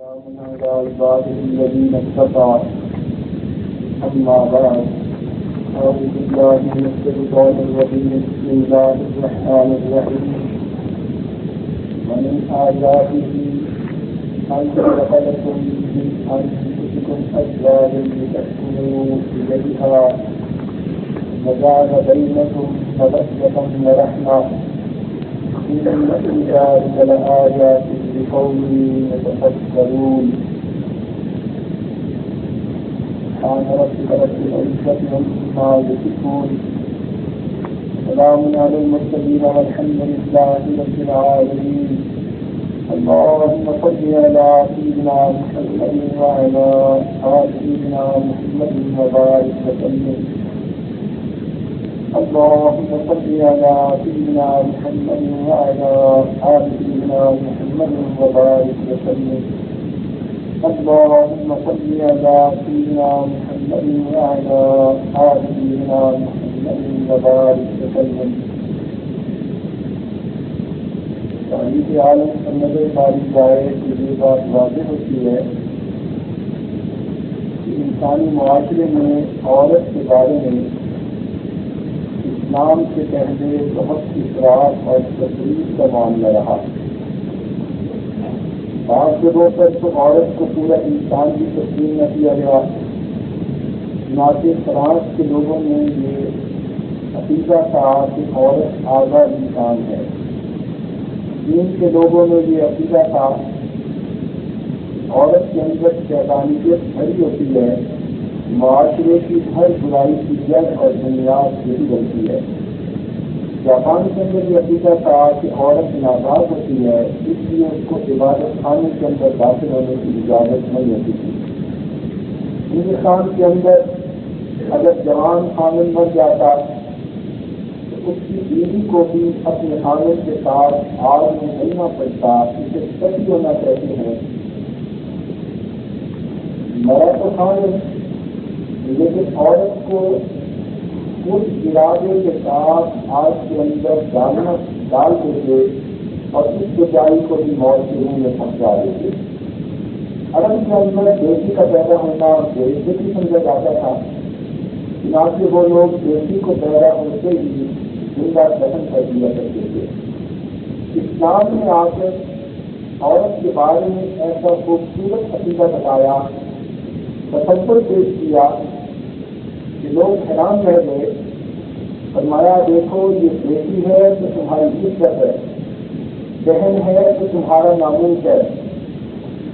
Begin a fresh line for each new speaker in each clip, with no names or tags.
سلام على عباده الذين اصطفى أما بعد أعوذ بالله من الشيطان الرجيم بسم الله الرحمن الرحيم ومن آياته أن خلق لكم من أنفسكم أزواجا لتسكنوا إليها وجعل بينكم مودة ورحمة إن في ذلك لآيات لقوم يتفكرون سبحان ربك رب العزة عما يصفون سلام على المرسلين والحمد لله رب العالمين اللهم صل على سيدنا محمد وعلى آل سيدنا محمد وبارك وسلم اللهم صل على سيدنا محمد وعلى آل سيدنا محمد وبارك وسلم اللهم صل على سيدنا محمد وعلى آل سيدنا محمد وبارك وسلم تعریف عالم سمجھ باری جائے کہ یہ بات واضح ہوتی ہے کہ انسانی معاشرے میں عورت کے بارے میں اسلام سے پہلے بہت افراط اور تفریح کا معاملہ رہا. بعض جگہوں پر تو عورت کو پورا انسان بھی تسلیم نہ کیا گیا. چنانچہ فرانس کے لوگوں نے یہ عقیدہ تھا کہ عورت اعلیٰ انسان ہے. چین کے لوگوں نے یہ عقیدہ تھا عورت کے اندر شیطانیت بھری ہوتی ہے. معاشرے کی ہر برائی کی جڑ اور بنیاد یہی بنتی ہے. جاپان کے اندر یہ عقیدہ تھا کہ عورت ناپاک ہوتی ہے، اس لیے اس کو عبادت خانے کے اندر داخل ہونے کی اجازت نہیں ہوتی تھی. ہندوستان کے اندر اگر جوان خامن بن جاتا تو اس کی بیوی کو بھی اپنے خامن کے ساتھ آگ میں ڈلنا پڑتا. اسے سچ ہونا کہتے ہیں. مرا تو خامن لیکن عورت کو اس ارادے کے ساتھ آگ کے اندر ڈال دیتے اور اس بیچاری کو بھی موت کے منہ میں پہنچا دیتے. عرب کے اندر بیٹی کا پیدا ہونا بےعزتی سمجھا جاتا تھا. چنانچہ وہ لوگ بیٹی کو پیدا ہوتے ہی زندہ دفن کر دیا کرتے تھے. اسلام نے آ کر عورت کے بارے میں ایسا خوبصورت عقیدہ بتایا، تصور پیش کیا کہ لوگ حیران رہ گئے. فرمایا دیکھو یہ بیٹی ہے تو تمہاری عزت ہے، بہن ہے تو تمہارا ناموس ہے،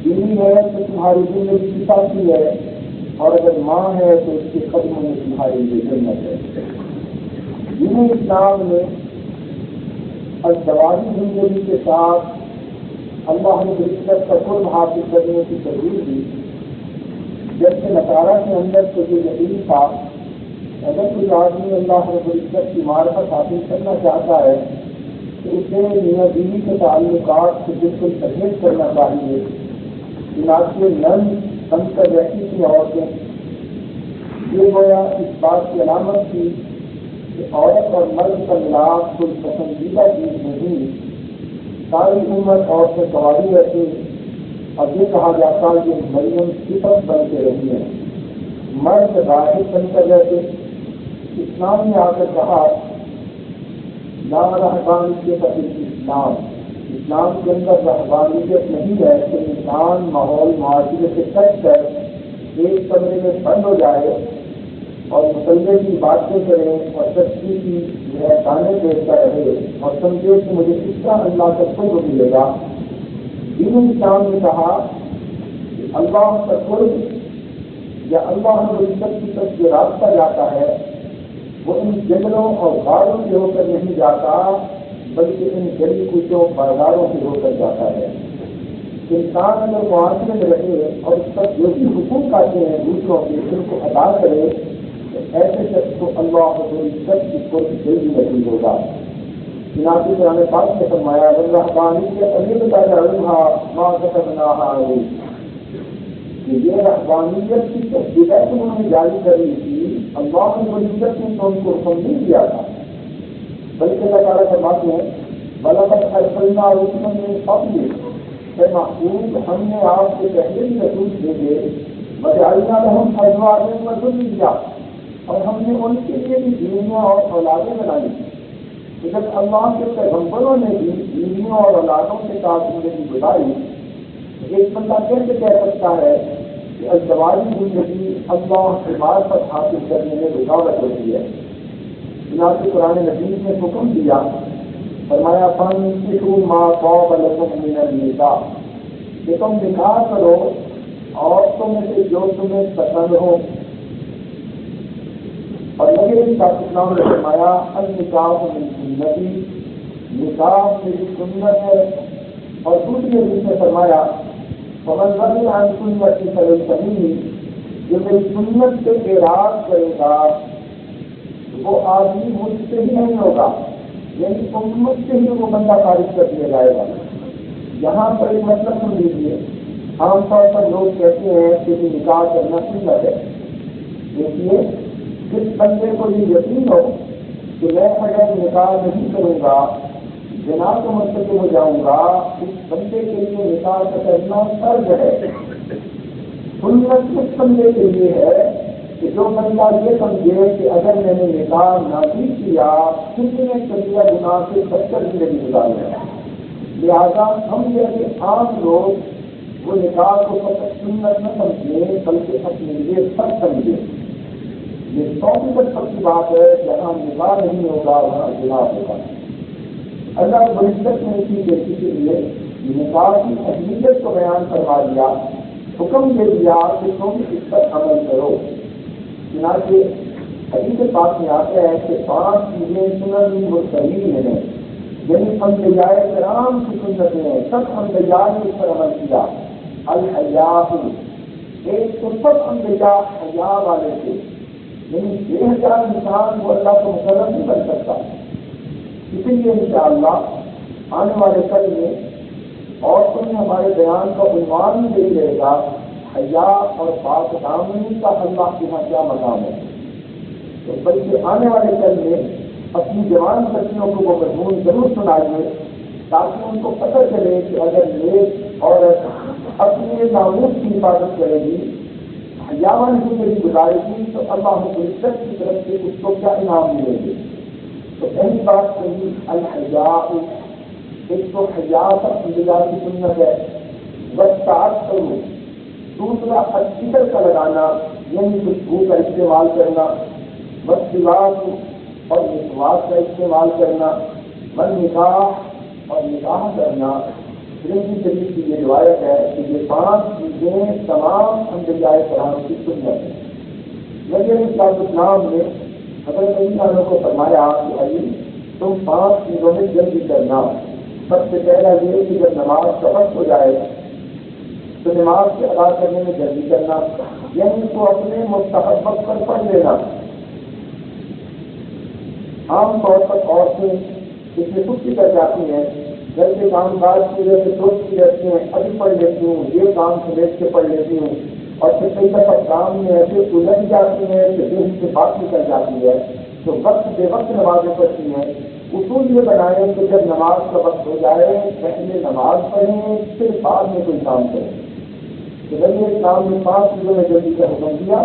بیوی ہے تو تمہاری زندگی کی ساتھی ہے، اور اگر ماں ہے تو اس کے قدموں میں تمہاری یہ جنت ہے. دین اسلام نے ازدواجی زندگی کے ساتھ اللہ نے عزت کا قرب حاصل کرنے کی ترغیب دی. جبکہ نصارہ کے اندر تو یہ یقین تھا اگر کوئی آدمی اللہ رب العزت کی معرفت حاصل کرنا چاہتا ہے تو اسے میاں بیوی کے تعلقات سے بالکل پرہیز کرنا چاہیے. چنانچہ نرم بن کر رہتی تھی عورتیں. یہ گویا اس بات کی علامت تھی کہ عورت اور مرد کا ملاپ کوئی پسندیدہ چیز نہیں. ساری عمر عورتیں سواری رہتی اور یہ کہا جاتا ہے کہ مریم صفت بن کے رہی ہیں، مرد راہب بن کر رہتے. اسلام نے آ کر کہا لا رہبانیت فی الاسلام، اسلام کے اندر رہبانیت نہیں ہے کہ انسان ماحول معاشرے سے کٹ کر ایک کمرے میں بند ہو جائے اور مسلح کی باتیں کرے اور سچی کی گانے دیکھتا رہے اور سمجھے کہ مجھے کس طرح اللہ کا قرب ملے گا. دین اسلام نے کہا کہ اللہ کا قرب یا اللہ رب العزت کی طرف جو راستہ جاتا ہے وہ ان جنگلوں اور غاروں سے ہو کر نہیں جاتا بلکہ ان گلی کوچوں بازاروں سے ہو کر جاتا ہے. انسان اگر معاشرے میں رہے اور اس پر جو بھی حقوق آتے ہیں دوسروں کے ان کو ادا کرے تو ایسے شخص کو اللہ رب العزت کی قرب جلدی نصیب ہوگا. چنانچہ قرآن پاک نے فرمایا رحبانیت یہ رحبانیت کی تفصیلات انہوں نے جاری کری تھی. اللہ رب العزت نے تو ان کو حکم نہیں دیا تھا بلکہ اللہ تعالیٰ فرماتے ہیں بلغت ارسلنا رسلا من قبلک اے محبوب ہم نے آپ سے پہلے ہی رسول بھیجے وجعلنا لهم ازواجا وذریا، اور ہم نے ان کے لیے بھی بیویاں اور اولادیں بنائی. جب اللہ کے پیغمبروں نے بھی بیویوں اور اولادوں کے ساتھ زندگی گزاری، ایک بندہ کیسے کہہ سکتا ہے کہ ازدواجی زندگی اللہ سے معرفت حاصل کرنے میں رکاوٹ ہوتی ہے؟ چنانچہ قرآن مجید نے حکم دیا، فرمایا فانکحوا ما طاب لکم من النساء، کہ تم نکاح کرو عورتوں میں سے جو تمہیں پسند ہو. اور نبی علیہ السلام نے فرمایا النکاح من سنتی، نکاح میری سنت ہے. اور دوسری حدیث میں فرمایا فمن رغب عن سنتی فلیس منی، جو میری سنت سے اعراض کرے گا وہ آدمی مجھ سے ہی نہیں ہوگا، یعنی امت سے ہی وہ بندہ خارج کر دیا جائے گا. یہاں پر ایک مطلب سن لیجیے. عام طور پر لوگ کہتے ہیں کہ نکاح کرنا سنت ہے. دیکھیے جس بندے کو یہ یقین ہو کہ میں اگر نکاح نہیں کروں گا زنا کو مرتکب ہو جاؤں گا، اس بندے کے لیے نکاح کا کرنا فرض ہے. سنت اس بندے کے لیے ہے کہ جو بندہ یہ سمجھے کہ اگر میں نے نکاح نہ بھی کیا کسی نے کبیرہ گناہ سے بدتر زندگی گزاری ہے. لہٰذا ہم جیسے عام لوگ وہ نکاح کو فقط سنت نہ سمجھیں بلکہ اپنے لیے سب سمجھیں. یہ 100% کی بات ہے، جہاں نکاح نہیں ہوگا وہاں زنا ہوگا. اللہ رب العزت نے اسی بیٹی کے لیے نکاح کی اہمیت کو بیان کروا دیا، حکم دے دیا کہ تم اس پر عمل کرو. چنانچہ حدیث پاک میں آتا ہے کہ 5 چیزیں سنن مستحیل ہیں، یعنی انبیاء کرام کی سنتیں ہیں، سب انبیاء نے اس پر عمل کیا. الحیاء، ایک تو سب انبیاء حیا والے تھے، یعنی 1000 انسان وہ اللہ کو مقرر نہیں بن سکتا. اسی لیے انشاءاللہ آنے والے کل میں اور تم ہمارے بیان کا عنوان بھی دے رہے گا حیا اور پاک دامنی کا اللہ کے یہاں کیا مقام ہے. تو بلکہ آنے والے کل میں اپنی جوان بچیوں کو وہ مضمون ضرور سنائیے تاکہ ان کو پتہ چلے کہ اگر نیک عورت اپنے ناموس کی حفاظت کرے گی، حیاوان زندگی گزارے گی تو اللہ العزت کی طرف سے اس کو کیا انعام ملیں گے. تو پہلی بات کہی الحیاء، ایک تو حیا سب انبیاء کی سنت ہے. والتعطر، دوسرا العطر کا لگانا یعنی خوشبو کا استعمال کرنا. والسواک، اور مسواک کا استعمال کرنا. والنکاح، اور نکاح کرنا. ترمذی شریف کی یہ روایت ہے کہ یہ 5 چیزیں تمام انبیاء کرام کی سنت ہے. نبی علیہ السلام نے حضرت علی عنہ کو فرمایا کہ علی تم 5 چیزوں میں جلدی کرنا. سب سے پہلا یہ کہ جب نماز کا وقت ہو جائے تو نماز کے ادا کرنے میں جلدی کرنا، یعنی اس کو اپنے مستحب وقت پر پڑھ لینا. عام طور پر عورتیں اس میں سستی کر جاتی ہیں، گھر کے کام کاج کی وجہ سے سوچتی رہتی ہیں ابھی پڑھ لیتی ہوں، یہ کام سمیٹ کے پڑھ لیتی ہوں، اور پھر کئی دفعہ کام میں ایسے الجھ جاتی ہیں کہ دل سے بات نکل جاتی ہے تو وقت بے وقت نمازیں پڑھتی ہیں. اصول یہ بنائیں کہ جب نماز کا وقت ہو جائے پہلے نماز پڑھیں پھر بعد میں کوئی کام کریں. تو نبی اسلام نے 5 چیزوں میں جلدی کا حکم دیا.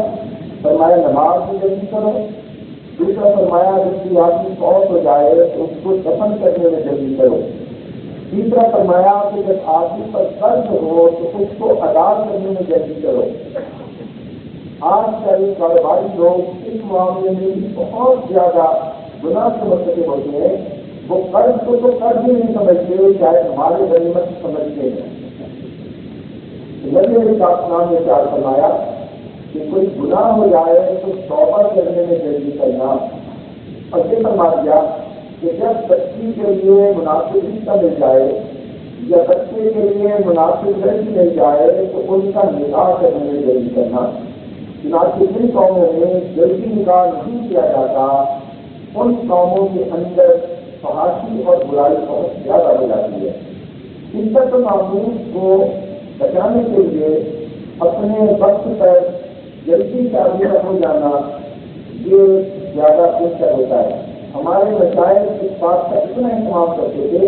فرمایا نماز میں جلدی کرو. دوسرا فرمایا جب کوئی آدمی فوت ہو جائے تو اس کو دفن کرنے میں جلدی کرو. تیسرا فرمایا کہ جب آدمی پر قرض ہو تو اس کو ادا کرنے میں جلدی کرو. آج کل کاروباری لوگ اس معاملے میں بہت زیادہ گناہ سے مرتکب ہوتے ہیں. وہ قرض کو تو قرض ہی نہیں سمجھتے، چاہے ہمارے غنیمت سمجھتے ہیں. نبی علیہ السلام نے کیا فرمایا کہ کوئی گناہ ہو جائے تو توبہ کرنے میں جلدی کرنا. اور یہ فرما دیا کہ جب بچی کے لیے مناسب رشتہ مل جائے یا بچے کے لیے مناسب لڑکی مل جائے تو ان کا نکاح کرنے میں جلدی کرنا. چنانچہ جن قوموں میں جلدی نکاح نہیں کیا جاتا ان قوموں کے اندر فحاشی اور برائی بہت زیادہ ہو جاتی ہے. عزت و ناموس کو بچانے کے لیے اپنے وقت پر جلدی شادی ہو جانا یہ زیادہ بہتر ہوتا ہے. ہمارے مشائخ اس بات کا اتنا اہتمام کرتے تھے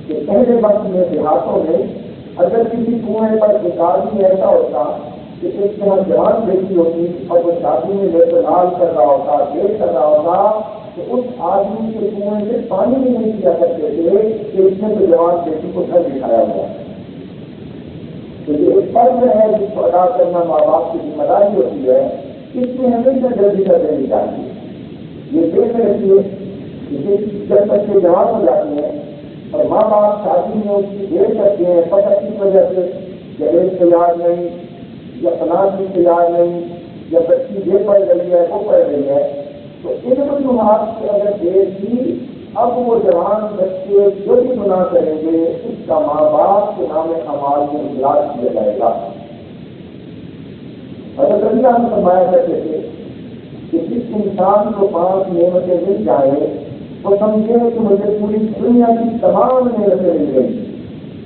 کہ پہلے وقت میں دیہاتوں میں اگر کسی کنویں پر ایک آدمی ایسا ہوتا کہ اس کے یہاں جوان بیٹی ہوتی اور وہ شادی میں لے کر لال کر رہا ہوتا، دیر کر رہا ہوتا، تو اس آدمی کے کنویں سے پانی بھی نہیں پیا کرتے تھے کہ اس نے تو جوان بیٹی کو گھر دکھایا ہوا۔ تو یہ ایک فرض ہے جس کو ادا کرنا ماں باپ کی ذمہ داری ہوتی ہے، اس میں ہمیشہ جلدی کر دینی چاہیے۔ یہ دیکھ رکھیے کہ جب بچے جوان ہو جاتے ہیں اور ماں باپ شادی میں اس کی دیر کرتے ہیں پتہ کی وجہ سے جہیز تیار نہیں یا پناہ بھی تیار نہیں یا بچی یہ پڑھ رہی ہے وہ پڑھ رہی ہے، تو ان وجوہات سے اگر دیر کی اب وہ جوان بچے جو بھی گناہ کریں گے اس کا ماں باپ کے نام اعمال میں اجلاس کیا جائے گا۔ حضرت علی ہم فرمایا کرتے تھے کہ جس انسان کو 5 نعمتیں مل جائیں وہ سمجھے کہ مجھے پوری دنیا کی تمام نعمتیں مل گئی۔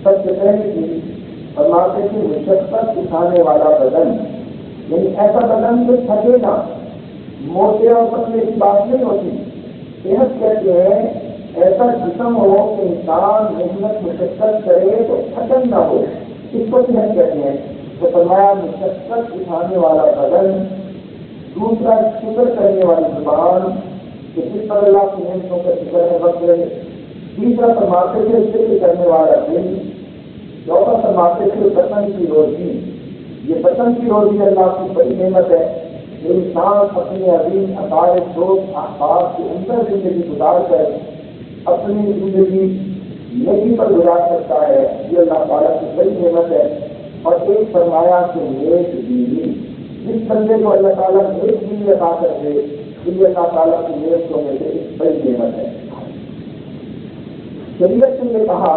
سب سے پہلی چیز فرماتے کہ مشقت اٹھانے والا بدن، یعنی ایسا بدن جو تھکے نہ، موٹے اور پتلے کی بات نہیں ہوتی۔ صحت کہتے ہیں ایسا جسم ہو کہ انسان محنت مشقت کرے تو تھکن نہ ہو، اس کو صحت کہتے ہیں۔ تو فرمایا مشقت اٹھانے والا بدن، دوسرا شکر کرنے والی زبان کہ جس پر اللہ کی نعمتوں کا شکر ہے وقت رہے، تیسرا فرماتے تھے ذکر کرنے والا دل، چوتھا فرماتے تھے بطن کی روزی۔ یہ بطن کی روزی اللہ کی بڑی نعمت ہے۔ انسان اپنے عظیم عقائد دوست احباب کے اندر زندگی گزار کر اپنی زندگی نیکی پر گزار سکتا ہے، یہ اللہ تعالیٰ کی بڑی نعمت ہے۔ اور ایک فرمایا کہ نیک بیوی، جس بندے کو اللہ تعالیٰ نیک بیوی عطا کر دے یہ اللہ تعالیٰ کی نعمتوں میں سے ایک بڑی نعمت ہے۔ شریعت نے کہا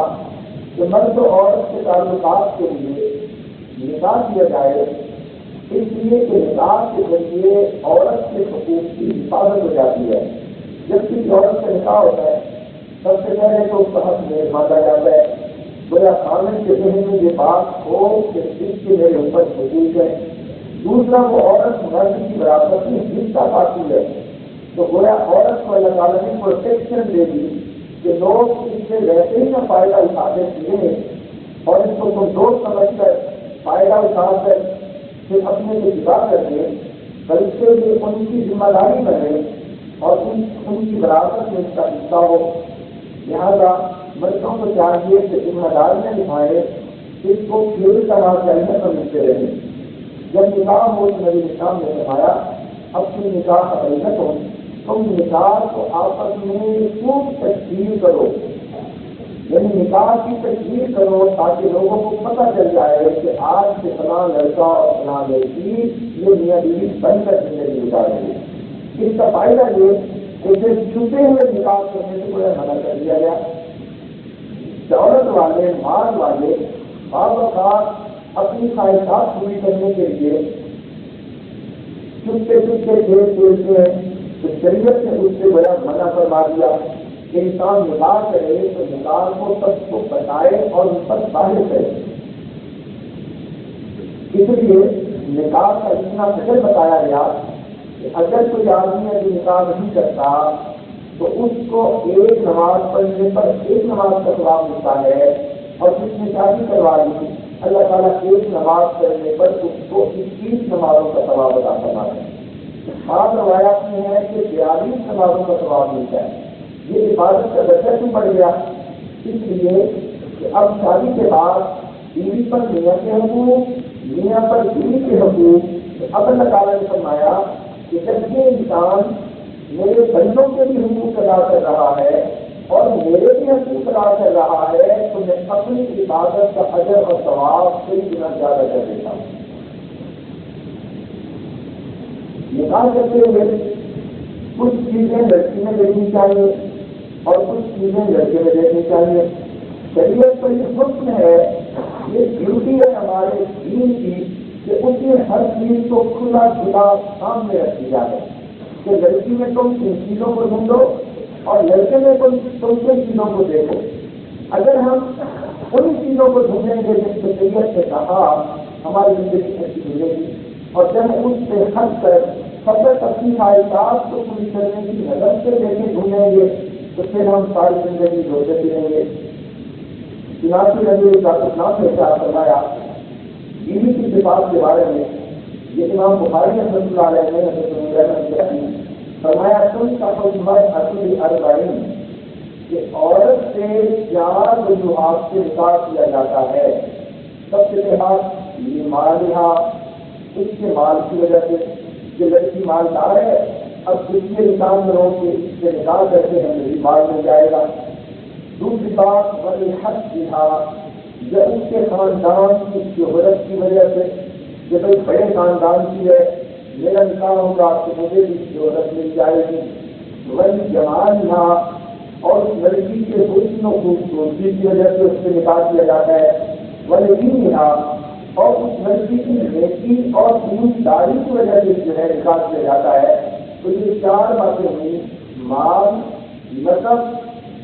کہ مرد و عورت کے تعلقات کے لیے نکاح کیا جائے، اس لیے کہ نکاح کے ذریعے عورت کے حقوق کی حفاظت ہو جاتی ہے۔ جب کسی عورت کا نکاح ہوتا ہے سب سے پہلے تو اس کا حق میں مانگا جاتا ہے، گویا خامن کے ذہن میں یہ بات ہو کہ اس کے میرے اوپر حقوق ہے۔ دوسرا وہ عورت مرد کی وراثت میں حصہ پاتی ہے، تو گویا عورت کو اللہ تعالیٰ نے پروٹیکشن دے دی کہ لوگ اس سے ویسے ہی نہ فائدہ اٹھاتے تھے اور اس کو دوست سمجھ کر فائدہ اٹھا کر پھر اپنے سے جدا کر دیں، بلکہ یہ ان کی ذمہ داری بنے اور ان کی وراثت میں اس کا حصہ ہو۔ لہٰذا مردوں کو چاہیے کہ ذمہ داریاں نبھائیں، اس کو کھیل کا راہ چلنے پر ملتے رہیں۔ جب نکاح ہو تو نبی اسلام نے فرمایا اپنی نکاح کا بینت ہو، تم نکاح کو آپس میں خوب تشکیل کرو، یعنی نکاح کی تشکیل کرو تاکہ لوگوں کو پتہ چل جائے کہ آج سے فلاں لڑکا اور فلاں لڑکی یہ میاں بیوی بن کر زندگی گزاریں گے۔ اس کا فائدہ یہ کہ صرف چھپے ہوئے نکاح کرنے سے کوئی منع کر دیا گیا۔ دولت والے مال والے بعض اوقات اپنی خواہشات پوری کرنے کے لیے چھپتے چھپتے کھیل کھیلتے ہیں، تو شریعت نے اس سے بڑا منع فرما دیا کہ انسان نکاح کرے تو نکاح کو سب کو بتائے اور اس پر ظاہر کرے۔ اس لیے نکاح کا اتنا فکر بتایا گیا کہ اگر کوئی آدمی ابھی نکاح نہیں کرتا تو اس کو ایک نماز پڑھنے پر ایک نماز کا ثواب ملتا ہے، اور جس نے شادی کروا لی اللہ تعالیٰ ایک نماز پڑھنے پر اس کو 21 نمازوں کا ثواب عطا فرماتا ہے۔ بعض روایات میں ہے کہ 42 نمازوں کا ثواب ملتا ہے۔ یہ عبادت کا درجہ کیوں بڑھ گیا؟ اس لیے کہ اب شادی کے بعد بیوی پر میاں کے حقوق، میاں پر بیوی کے حقوق، اب اللہ تعالیٰ نے فرمایا کہ جب یہ انسان میرے بندوں کے بھی حقوق ادا کر رہا ہے اور میرے بھی حقوق ادا کر رہا ہے تو میں اپنی عبادت کا اجر اور ثواب کئی گنا زیادہ کر دیتا ہوں۔ نکاح کرتے ہوئے کچھ چیزیں لڑکی میں دیکھنی چاہیے اور کچھ چیزیں لڑکے میں دیکھنی چاہیے۔ شریعت پر یہ حکم ہے، یہ ڈیوٹی ہے ہمارے دین کی کہ اس میں ہر چیز کو کھلا کھلا سامنے رکھی جائے کہ لڑکی میں تم کن چیزوں کو ڈھونڈو اور لڑکے میں تم کن چیزوں کو دیکھو۔ اگر ہم ان چیزوں کو ڈھونڈیں گے جس کو شریعت سے کہا ہماری زندگی اچھی ملے گی، اور جب اس سے ہٹ کر فقط اپنی خواہشات کو پوری کرنے کی نظر سے دیکھیں ڈھونڈیں گے تو پھر ہم ساری زندگی روتے پھریں گے۔ چنانچہ نبی السلام نے کیا فرمایا بیوی کی صفات کے بارے میں؟ یہ امام بخاری رحمۃ اللہ علیہ نے فرمایا تم کا حکمت اصلی اربعین کہ عورت سے 4 وجوہات سے نکاح کیا جاتا ہے. سب سے پہلا یہ مالہا، اس کے مال کی وجہ سے کہ لڑکی مالدار ہے، اب جس کے نکاح میں ہو کہ اس سے نکاح کرتے ہیں میری مال مل جائے گا. دوسری بات ولحق بہا، جب اس کے خاندان کی شہرت کی وجہ سے کہ بھائی بڑے خاندان کی ہے، میرا نکاح ہوگا تو مجھے بھی شہرت مل جائے گی. ولجمالہا، اور اس لڑکی کے حسن و خوبصورتی کی وجہ سے اس سے نکاح کیا جاتا ہے. ولدینہا، اور اس لڑکی کی نیکی اور دینداری کی وجہ سے جو ہے نکاح کیا جاتا ہے. تو یہ 4 باتیں ہوئی، مال، نسب،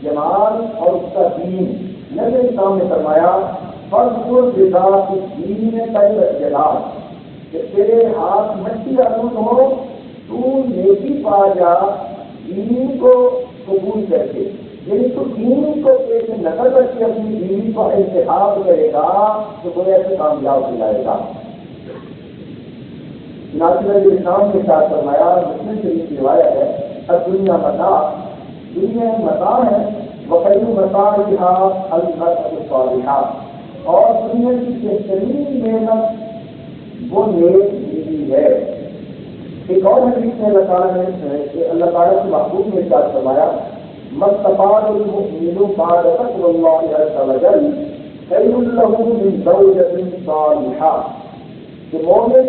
جمال اور اس کا دین. نبی اسلام نے فرمایا فضل بذات الدین خیر الجلال، کہ تیرے ہاتھ مٹی آلود ہو، تو نیکی پا جا دین کو قبول کر کے. یعنی تو دین کو ایک نظر رکھ کے اپنی بیوی کو انتخاب کرے گا تو کوئی ایسے کامیاب ہو جائے گا. ناصر اسلام کے ساتھ فرمایا، مسلم شریف کی روایت ہے، اب دنیا متاع، دنیا متاع ہے، وخیر متاعہا المرأۃ الصالحہ، اور دنیا کی بہترین نعمت وہ نیک بیوی ہے. ایک اور حدیث میں اللہ تعالیٰ کے محبوب نے ارشاد فرمایا مَسْتَفَادَ الْمُؤْمِنُ بَعْدَ تَقْوَى اللَّهِ عَزَّ وَجَلَّ خَيْرٌ لَهُ مِنْ زَوْجَةٍ صَالِحَةٍ، کہ مومن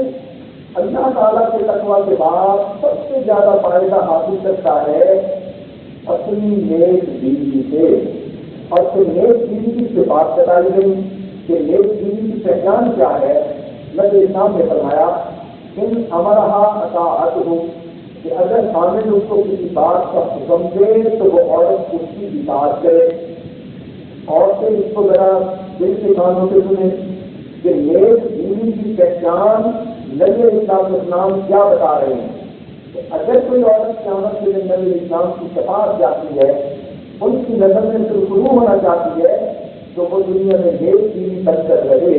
اللہ تعالیٰ کے تقویٰ کے بعد سب سے زیادہ فائدہ حاصل کرتا ہے اپنی نیک بیوی سے. اور پھر نیک بیوی کی صفات بتائی گئی کہ نیک بیوی کی پہچان کیا ہے. نبی اسلام نے فرمایا ان امرہا اطاعتہ، کہ اگر خامد اس کو کسی بات کا حکم دے تو وہ عورت اس کی اطاعت کرے. اور پھر اس کو ذرا دل کے کانوں سے سنیں کہ نیک بیوی کی پہچان نبی اسلام کیا بتا رہے ہیں. کہ اگر کوئی عورت قیامت کے دن نبی اسلام کی شفاعت جاتی ہے، ان کی نظر میں شروع ہونا چاہتی ہے، تو وہ دنیا میں نیک بیوی بن کر رہے.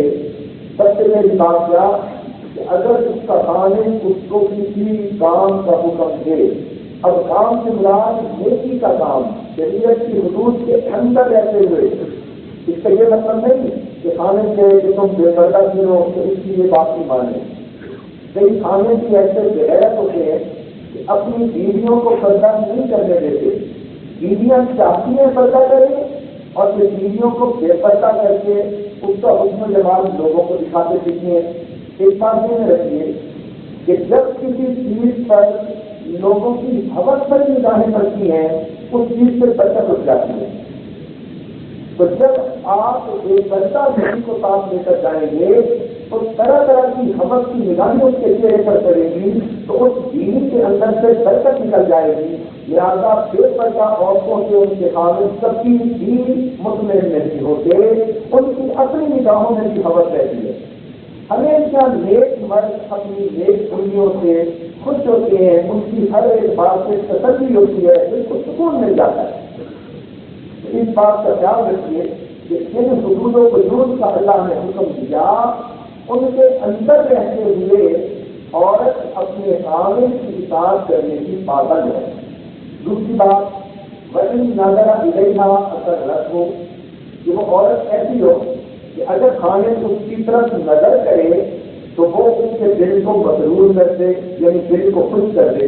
سب سے پہلی بات کیا کہ اگر اس کا خامد اس کو کسی کام کا حکم دے، اب کام سے مراد نیکی کا کام، شریعت کی حدود کے اندر رہتے ہوئے، اس کا یہ مطلب نہیں کہ خامد سے کہ تم بے پردہ کرو تو اس کی یہ بات نہیں مانے. کئی خامد بھی ایسے غیرت ہوتے ہیں کہ اپنی بیویوں کو پردہ نہیں کرنے دیتے. بیویاں چاہتی ہیں پردہ کریں اور پھر بیویوں کو بے پردہ کر کے اس کا حسن جمال لوگوں کو دکھاتے سیکھتے ہیں. ایک بات یہ رکھیے کہ جب کسی چیز پر لوگوں کی حوث پر نگاہیں پڑتی ہیں اس چیز سے برکت اٹھ جاتی ہے. تو جب آپ ایک بچہ بیوی کو ساتھ لے کر جائیں گے تو طرح طرح کی حوث کی نگاہیں اس کے چہرے پر پڑے گی تو اس بیوی کے اندر سے برکت نکل جائے گی. لہٰذا بے پردہ عورتوں سے ان کے خامد کبھی بھی مطمئن نہیں ہوتے، ان کی اپنی نگاہوں میں بھی حوث رہتی ہے. ہمیشہ نیک مرد اپنی نیک کنیوں سے خوش ہوتے ہیں، ان کی ہر ایک بات سے تسلی ہوتی ہے، ان کو سکون مل جاتا ہے. اس بات کا خیال رکھیے کہ جن حدود و وجود کا اللہ نے حکم دیا ان کے اندر رہتے ہوئے عورت اپنے خامد کی اطاعت کرنے کی پابند ہے. دوسری بات وزن نظر الیہا اثر رکھ ہو، کہ وہ عورت ایسی ہو کہ اگر خامد اس کی طرف نظر کرے تو وہ اس کے دل کو مسرور کر دے، یعنی دل کو خوش کر دے.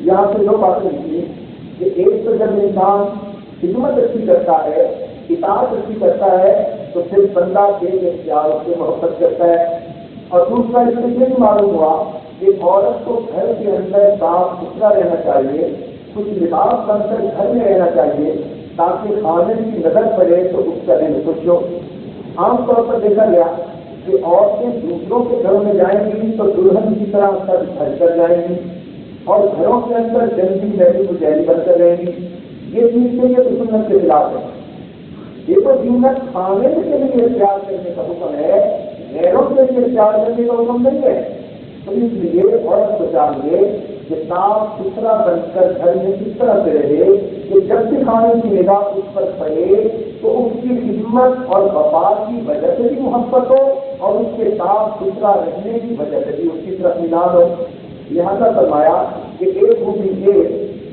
یہاں سے دو باتیں لکھی کہ ایک تو جب انسان خدمت اچھی کرتا ہے، اطاعت اچھی کرتا ہے تو پھر بندہ بے اختیار اس سے محبت کرتا ہے. اور دوسرا اس سے یہ معلوم ہوا کہ عورت کو گھر کے اندر صاف ستھرا رہنا چاہیے، کچھ لباس بن کر گھر میں رہنا چاہیے تاکہ خامد کی نظر پڑے تو اس کا دل خوش ہو. عام طور پر دیکھا گیا کہ عورتیں دوسروں کے گھروں میں جائیں گی تو دلہن کی طرح سب گھر کر جائیں گی اور گھروں کے اندر جلدی محلی مجھلی بن کر رہیں گی. یہ چیز سے یہ سنت کے خلاف ہے. یہ تو سنت خامد کے لیے اختیار کرنے کا حکم ہے، غیروں کے لیے اختیار کرنے کا حکم نہیں ہے. تو اس لیے عورت کو چاہیے کہ صاف ستھرا بن کر گھر میں اس طرح سے رہے کہ جب بھی خامد کی نگاہ اس پر پڑے تو اس کی خدمت اور وفا کی وجہ سے بھی محبت ہو اور اس کے صاف ستھرا رہنے کی وجہ سے بھی اس کی طرف ملال ہو. لہٰذا فرمایا کہ ایک خوبی یہ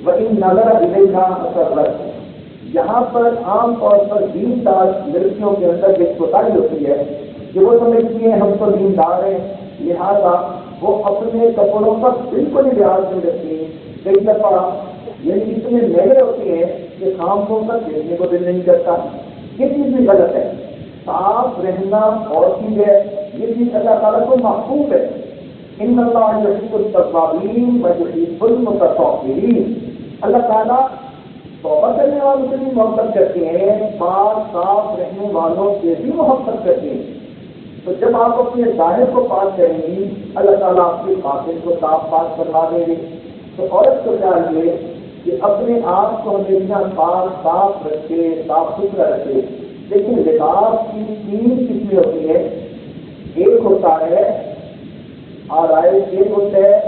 وہی نظر علیہ اثر. یہاں پر عام طور پر دیندار لڑکیوں کے اندر ایک کوتاہی ہوتی ہے کہ وہ سمجھتی ہیں ہم تو دیندار ہیں، لہٰذا وہ اپنے کپڑوں پر بالکل ہی لحاظ نہیں رکھتی. کئی دفعہ یعنی اتنے مہنگے ہوتے ہیں کہ خام کو پر دیکھنے کو دل نہیں کرتا. یہ چیز بھی غلط ہے. صاف رہنا اور چیز ہے، یہ چیز اللہ تعالیٰ کو محفوظ ہے. ان اللہ یحب التوابین ویحب المتطہرین. اللہ تعالیٰ توبہ کرنے والوں سے بھی محبت کرتے ہیں، پاک صاف رہنے والوں سے بھی محبت کرتے ہیں. تو جب آپ اپنے ظاہر کو پاک کریں گی اللہ تعالیٰ آپ کے باطن کو صاف پاک کروا دیں گے. تو عورت کو چاہیے کہ اپنے آپ کو ہمیشہ پاک صاف رکھے، صاف ستھرا رکھے. لیکن لباس کی تین قسمیں ہوتی ہیں. ایک ہوتا ہے آرائش، ایک ہوتا ہے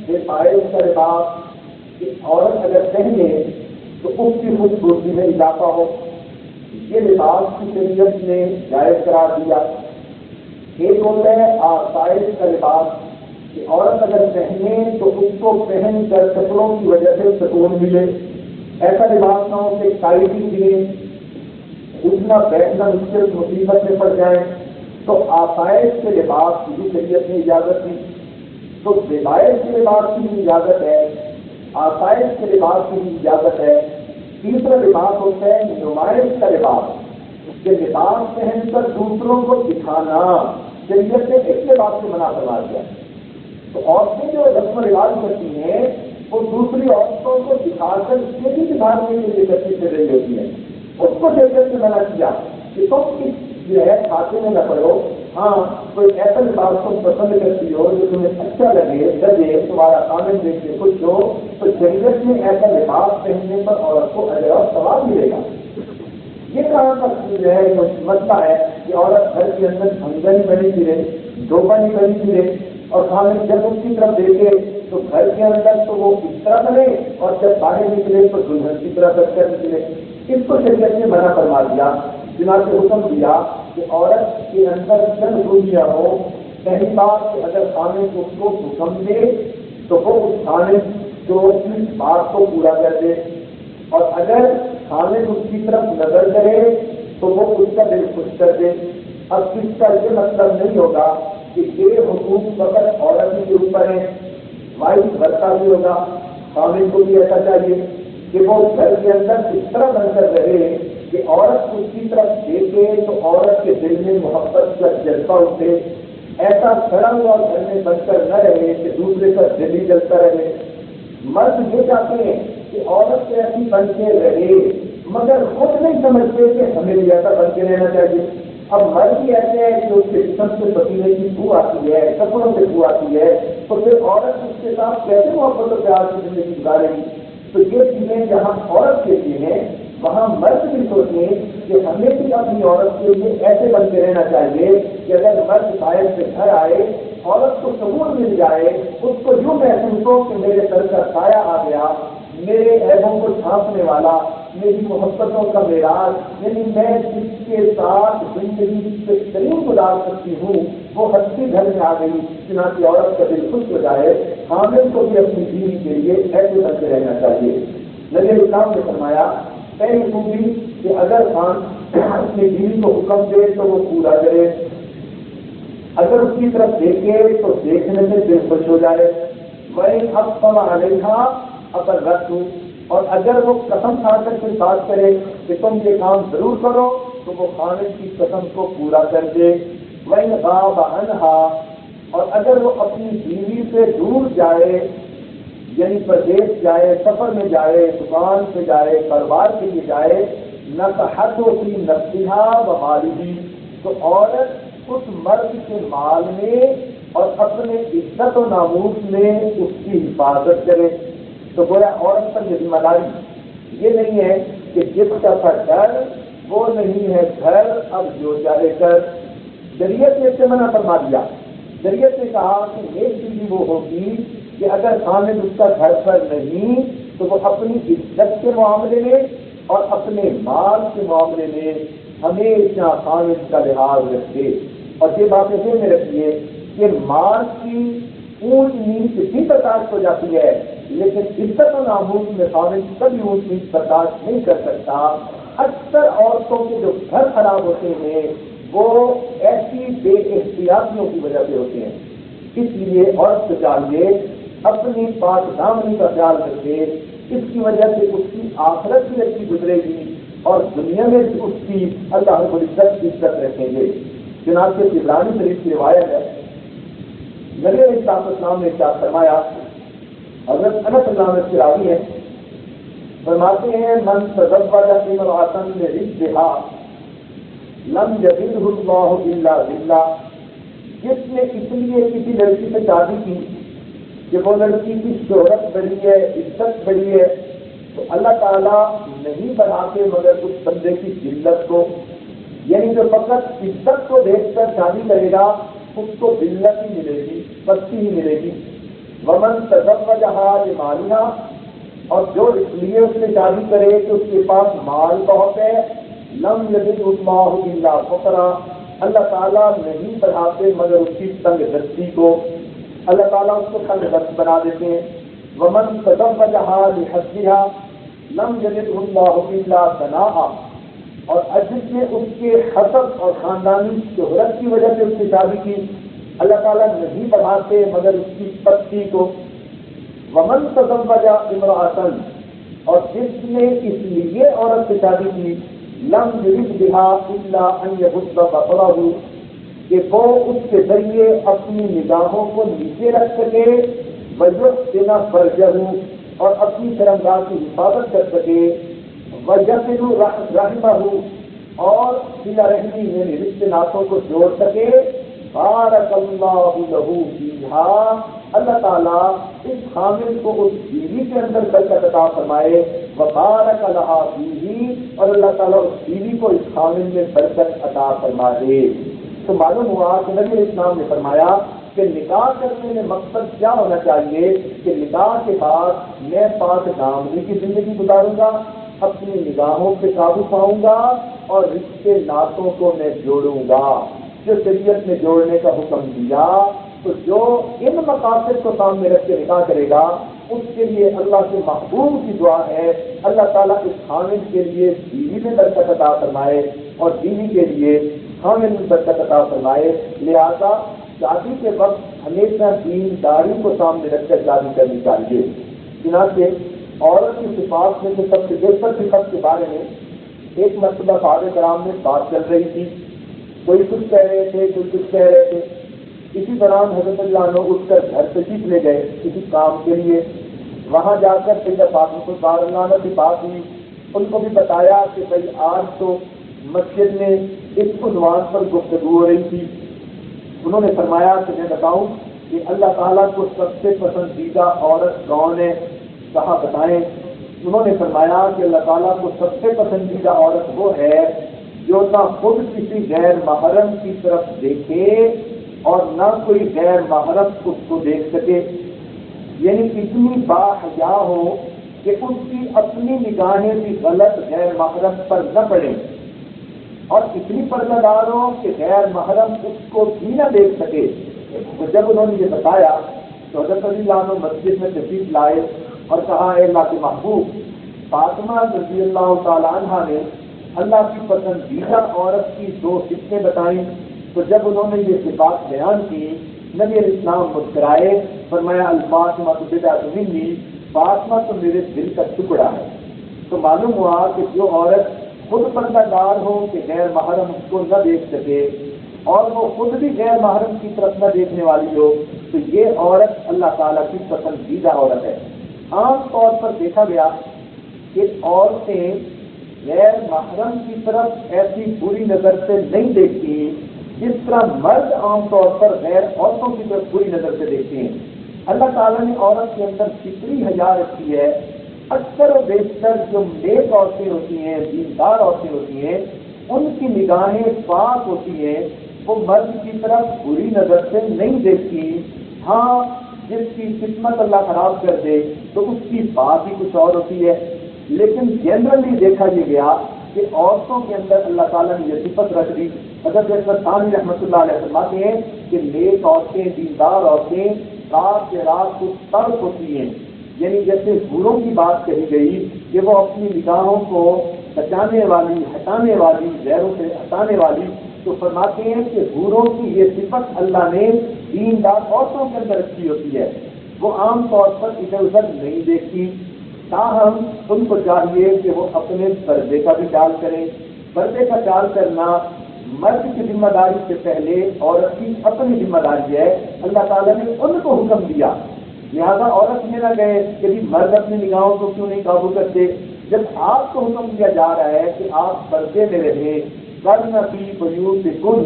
بے پائے کا لباس کہ عورت اگر پہنے تو اس کی خوبصورتی میں اضافہ ہو. یہ لباس کی شریعت نے جائز قرار دیا. ایک ہوتا ہے آسائش کا لباس کہ عورت اگر پہنے تو اس کو پہن کر کپڑوں کی وجہ سے سکون ملے. ایسا لباس نہ ہو کہ ٹائٹنگ گرے، اٹھنا بیٹھنا مشکل مصیبت میں پڑ جائے. تو آسائش کے لباس کی بھی شریعت نے اجازت دی. تو بیبائش کے لباس کی بھی اجازت ہے، آسائش کے لباس کی بھی اجازت ہے. تیسرا لباس ہوتا ہے نمائش کا لباس کہ لباس پہن کر دوسروں کو دکھانا. شریعت نے ایک لباس سے منع فرما دیا. تو عورتیں جو رسم و رواج کرتی ہیں وہ دوسری عورتوں کو دکھا کر یہ بھی دکھانے کے لیے کرتی چل رہی ہوتی ہیں. اس کو شریعت نے منع کیا کہ تم اس جو ہے کھاتے میں نہ پڑو. ہاں کوئی ایسا لباس تم پسند کرتی ہو جو تمہیں اچھا لگے، لگے تمہارا کامن دیکھ کے خوش ہو، تو شریعت میں ایسا لباس پہننے پر عورت کو اجر اور ثواب ملے گا. یہ کہاں تک جو ہے مسئلہ ہے کہ عورت گھر کے اندر بھنگا نہیں بنی پھرے، ڈوبا نہیں بنی پھرے اور کامن جب اس کی طرف دیکھے تو گھر کے اندر تو وہ اس طرح بنے اور جب باہر نکلے تو دلہن کی طرح بچ کر نکلے. اس کو شریعت نے منع فرما دیا. چنانچہ حکم دیا کہ عورت کے اندر چند خوبیاں ہو. پہلی بات کہ اگر خانے کو اس کو حکم دے تو وہ اس خانے جو اس بات کو پورا کر دے، اور اگر خانے اس کی طرف نظر کرے تو وہ اس کا دل خوش کر دے. اب اس کا یہ مطلب نہیں ہوگا کہ یہ حقوق فقط عورت ہی کے اوپر ہے، وائس برتا بھی ہوگا. خانے کو بھی ایسا چاہیے کہ وہ گھر کے اندر اس طرح بن کر رہے کہ عورت اس کی طرف دیکھے تو عورت کے دل میں محبت کا جذبہ اٹھے. ایسا کھڑا ہوا گھر میں بن کر نہ رہے کہ دوسرے کا دل ہی جلتا رہے. مرد یہ چاہتے ہیں کہ عورت ایسی بن کے رہے مگر خود نہیں سمجھتے کہ ہمیں بھی ایسا بن کے رہنا چاہیے. اب مرد بھی ایسے ہیں کہ اس کے جسم سے پسینے کی بو آتی ہے، کپڑوں سے بو آتی ہے، تو پھر عورت اس کے ساتھ کیسے محبت و پیار کی زندگی گزارے گی؟ تو یہ چیزیں جہاں عورت کے لیے ہیں وہاں مرد بھی سوچیں کہ ہمیں بھی اپنی عورت کے لیے ایسے بن کے رہنا چاہیے کہ اگر مرد صاحب سے گھر آئے عورت کو سکون مل جائے، اس کو یوں محسوس ہو کہ میرے سر کا سایہ آ گیا، میرے عیبوں کو چھانپنے والا، میری محبتوں کا معراج، یعنی میں جس کے ساتھ زندگی بہترین گزار سکتی ہوں وہ ہستی گھر میں آ گئی. چنانچہ عورت کا دل خوش ہو جائے. حامل کو بھی اپنی بیوی کے لیے ایسے بن کے رہنا چاہیے. نبی اسلام نے فرمایا پہلی خوبی کہ اگر خان اپنی بیوی کو حکم دے تو وہ پورا کرے، اگر اس کی طرف دیکھے تو دیکھنے سے دل خوش ہو جائے. وہی اب سما علیہ اگر رکھ دوں، اور اگر وہ قسم کھا کر کوئی بات کرے کہ تم یہ کام ضرور کرو تو وہ خانے کی قسم کو پورا کر دے. وہی غاب عنہا، اور اگر وہ اپنی بیوی سے دور جائے یعنی پردیش جائے، سفر میں جائے، دکان پہ جائے، کاروبار کے لیے جائے، نصحت فی نفسہا و مالہ، تو عورت اس مرد کے مال میں اور اپنے عزت و ناموس میں اس کی حفاظت کرے. تو گویا عورت پر یہ ذمہ داری یہ نہیں ہے کہ جس کا تھا گھر وہ نہیں ہے گھر، اب جو چاہے کر. شریعت نے اسے منع فرما دیا. شریعت نے کہا کہ ایک چیز وہ ہوگی کہ اگر خامد اس کا گھر پر نہیں تو وہ اپنی عزت کے معاملے میں اور اپنے مال کے معاملے میں ہمیشہ خامد کا لحاظ رکھے. اور یہ بات ذہن میں رکھیے کہ مال کی اونچ نیچ بھی برداشت ہو جاتی ہے، لیکن عزت و ناموس میں خامد کبھی اونچ نیچ برداشت نہیں کر سکتا. اکثر عورتوں کے جو گھر خراب ہوتے ہیں وہ ایسی بے احتیاطیوں کی وجہ سے ہوتے ہیں. اس لیے عورت کو چاہیے اپنی پاک دامنی کا خیال رکھے. اس کی وجہ سے اس کی آخرت بھی اچھی گزرے گی اور دنیا میں بھی اس کی اللہ رب العزت کی عزت رکھیں گے. چنانچہ عبرانی شریف کی روایت ہے، نبی علیہ السلام نے ارشاد فرمایا، حضرت انس رضی اللہ عنہ سے راوی ہے، فرماتے ہیں من تزوج امرأة لرزقها لم یزدہ اللہ الا ذلہ. جس نے اس لیے کسی لڑکی سے شادی کی کہ وہ لڑکی کی شہرت بڑی ہے، عزت بڑی ہے، تو اللہ تعالیٰ نہیں بڑھاتے مگر اس بندے کی ذلت کو. یعنی جو فقط عزت کو دیکھ کر شادی کرے گا اس کو ذلت ہی ملے گی، پستی ہی ملے گی. ومن تزوجها لمالها، اور جو اس لیے اس نے شادی کرے کہ اس کے پاس مال بہت ہے، لم یزد اللہ الا فقرا، اللہ تعالیٰ نہیں بڑھاتے مگر اس کی تنگ دستی کو. اللہ تعالیٰ اس کو تنگ دست بنا دیتے ہیں. ومن تزوجها لحسبها لم یزد اللہ الا ثناء، اور جس نے اس کے حسب اور خاندانی شہرت کی وجہ سے اس کی شادی کی، اللہ تعالیٰ نہیں بڑھاتے مگر اس کی پستی کو. ومن تزوج امرأة، اور جس نے اس لیے عورت سے شادی کی، لم یرد بها الا ان یغض بصره، کہ وہ اس کے ذریعے اپنی نگاہوں کو نیچے رکھ سکے، ویحسن فرجہ، اور اپنی شرمگاہ کی حفاظت کر سکے، ویصل رحمہ، اور صلہ رحمی یعنی رشتے ناتوں کو جوڑ سکے. بارک اللہ لہ فیہا، اللہ تعالیٰ اس خامد کو اس بیوی کے اندر برکت عطا فرمائے. وبارک لہا فیہ، اور اللہ تعالیٰ اس بیوی کو اس خامد میں برکت عطا فرما دے. تو معلوم ہوا کہ نبی علیہ السلام نے فرمایا کہ نکاح کرنے میں مقصد کیا ہونا چاہیے کہ نکاح کے بعد میں پاک دامنی کی زندگی گزاروں گا، اپنی نگاہوں پہ قابو پاؤں گا اور رشتے ناتوں کو میں جوڑوں گا جو شریعت نے جوڑنے کا حکم دیا. تو جو ان مقاصد کو سامنے رکھ کے نکاح کرے گا اس کے لیے اللہ سے محبوب کی دعا ہے اللہ تعالیٰ اس خامد کے لیے بیوی میں برکت عطا فرمائے اور بیوی کے لیے خامد میں برکت عطا فرمائے. لہذا شادی کے وقت ہمیشہ دینداری کو سامنے رکھ کر شادی کرنی چاہیے. چنانچہ عورت کی صفات میں سے سب سے بہتر صفت کے بارے میں ایک مرتبہ صحابہ کرام میں بات چل رہی تھی. کوئی کچھ کہہ رہے تھے، کوئی کچھ کہہ رہے تھے. اسی دوران حضرت اللہ عنہ اٹھ کر گھر تشریف لے گئے کسی کام کے لیے. وہاں جا کر سیدہ فاطمہ رضی اللہ عنہ کی بات ہوئی. ان کو بھی بتایا کہ بھائی آج تو مسجد میں اس عنوان پر گفتگو ہو رہی تھی. انہوں نے فرمایا کہ میں بتاؤں کہ اللہ تعالیٰ کو سب سے پسندیدہ عورت کون ہے؟ کہا بتائیں. انہوں نے فرمایا کہ اللہ تعالیٰ کو سب سے پسندیدہ عورت وہ ہے جو نہ خود کسی غیر محرم کی طرف دیکھے اور نہ کوئی غیر محرم اس کو دیکھ سکے. یعنی اتنی باحیا ہو کہ اس کی اپنی نگاہیں بھی غلط غیر محرم پر نہ پڑیں اور اتنی پردہ دار ہو کہ غیر محرم اس کو بھی نہ دیکھ سکے. تو جب انہوں نے یہ بتایا تو حضرت علی اللہ عنہ مسجد میں تشریف لائے اور کہا اے اللہ کے محبوب، فاطمہ رضی اللہ تعالیٰ عنہ نے اللہ کی پسندیدہ عورت کی 2 صفتیں بتائیں. تو جب انہوں نے یہ صفات بیان کی نبی علیہ السلام مسکرائے، فرمایا الفاطمہ بضعۃ منی، فاطمہ تو میرے دل کا ٹکڑا ہے. تو معلوم ہوا کہ جو عورت خود پردہ دار ہو کہ غیر محرم اس کو نہ دیکھ سکے اور وہ خود بھی غیر محرم کی طرف نہ دیکھنے والی ہو تو یہ عورت اللہ تعالیٰ کی پسندیدہ عورت ہے. عام طور پر دیکھا گیا کہ عورتیں غیر محرم کی طرف ایسی بری نظر سے نہیں دیکھتی جس طرح مرد عام طور پر غیر عورتوں کی طرف بری نظر سے دیکھتے ہیں. اللہ تعالیٰ نے عورت کے اندر فطری حیا رکھی ہے. اکثر و بیشتر جو نیک عورتیں ہوتی ہیں، دیندار عورتیں ہوتی ہیں، ان کی نگاہیں پاک ہوتی ہیں، وہ مرد کی طرف بری نظر سے نہیں دیکھتی. ہاں جس کی قسمت اللہ خراب کر دے تو اس کی بات ہی کچھ اور ہوتی ہے. لیکن جنرلی دیکھا یہ گیا کہ عورتوں کے اندر اللہ تعالیٰ نے یہ صفت رکھ دی. حضرت ثانی رحمۃ اللہ علیہ فرماتے ہیں کہ نیک عورتیں، دیندار عورتیں رات کے رات کو ترک ہوتی ہیں. یعنی جیسے حوروں کی بات کہی گئی کہ وہ اپنی نگاہوں کو بچانے والی، ہٹانے والی، غیروں سے ہٹانے والی، تو فرماتے ہیں کہ حوروں کی یہ صفت اللہ نے دیندار عورتوں کے اندر رکھی ہوتی ہے. وہ عام طور پر ادھر ادھر نہیں دیکھتی، تاہم ان کو چاہیے کہ وہ اپنے پردے کا بھی خیال کریں. پردے کا خیال کرنا مرد کی ذمہ داری سے پہلے عورت کی اپنی ذمہ داری ہے. اللہ تعالیٰ نے ان کو حکم دیا، لہذا عورت میں نہ گئے کہ مرد اپنی نگاہوں کو کیوں نہیں قابو کرتے. جب آپ کو حکم دیا جا رہا ہے کہ آپ پردے میں رہیں، کرنا فی بیوتکن،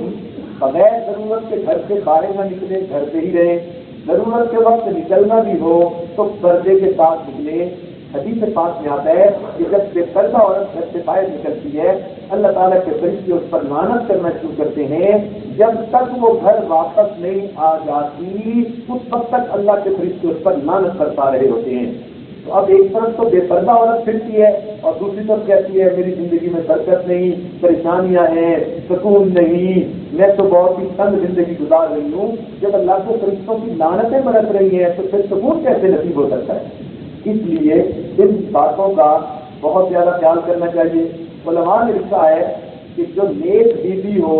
بغیر ضرورت کے گھر سے باہر نہ نکلے، گھر سے ہی رہیں. ضرورت کے وقت نکلنا بھی ہو تو پردے کے ساتھ نکلے. حدیث پاک میں آتا ہے کہ جب بے پردہ عورت گھر سے باہر نکلتی ہے اللہ تعالیٰ کے فرشتے اس پر لعنت کرنا شروع کرتے ہیں. جب تک وہ گھر واپس نہیں آ جاتی اس وقت تک اللہ کے فرشتے اس پر لعنت کرتا رہے ہوتے ہیں. تو اب ایک طرف تو بے پردہ عورت پھرتی ہے اور دوسری طرف کہتی ہے میری زندگی میں برکت نہیں، پریشانیاں ہیں، سکون نہیں، میں تو بہت ہی تنگ زندگی گزار رہی ہوں. جب اللہ کے فرشتوں کی لعنتیں برت رہی ہیں تو پھر سکون کیسے نصیب ہو سکتا ہے؟ اس لیے ان باتوں کا بہت زیادہ خیال کرنا چاہیے. علماء نے لکھا ہے کہ جو نیک بیوی ہو،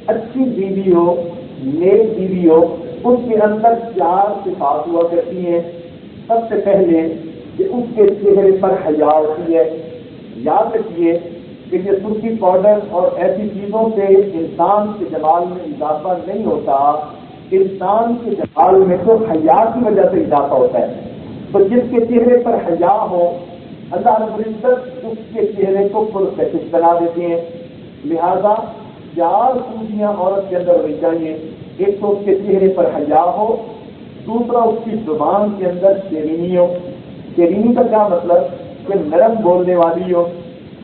اچھی بیوی ہو، نیک بیوی ہو، اس کے اندر 4 صفات ہوا کرتی ہیں. سب سے پہلے کہ اس کے چہرے پر حیا ہوتی ہے. یاد رکھیے کہ یہ سرخی پاؤڈر اور ایسی چیزوں سے انسان کے جمال میں اضافہ نہیں ہوتا. انسان کے جمال میں تو حیا کی وجہ سے اضافہ ہوتا ہے. تو جس کے چہرے پر حیا ہو اللہ رب العزت اس کے چہرے کو پرکشش بنا دیتے ہیں. لہذا 4 خوبیاں عورت کے اندر ہونی چاہیے. ایک تو اس کے چہرے پر حیا ہو، دوسرا اس کی زبان کے اندر شیرینی ہو. شیرینی کا کیا مطلب؟ کہ نرم بولنے والی ہو،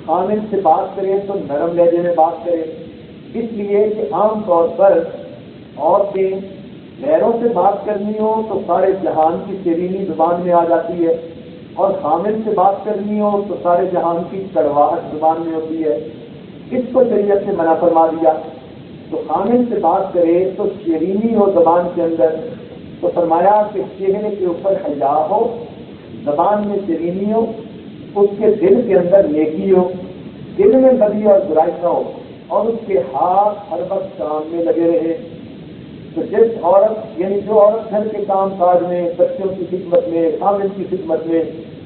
خامد سے بات کرے تو نرم لہجے میں بات کرے. اس لیے کہ عام طور پر عورتیں غیروں سے بات کرنی ہو تو سارے جہان کی شیرینی زبان میں آ جاتی ہے، اور خامد سے بات کرنی ہو تو سارے جہان کی کڑواہٹ زبان میں ہوتی ہے. اس کو شریعت نے منع فرما دیا. تو خامد سے بات کرے تو شیرینی ہو زبان کے اندر. تو فرمایا کہ چہرے کے اوپر حیا ہو، زبان میں شیرینی ہو، اس کے دل کے اندر نیکی ہو، دل میں بدی اور برائی نہ ہو، اور اس کے ہاتھ ہر وقت کام میں لگے رہے. تو جس عورت یعنی جو عورت گھر کے کام کاج میں، بچوں کی خدمت میں، خامد کی خدمت میں،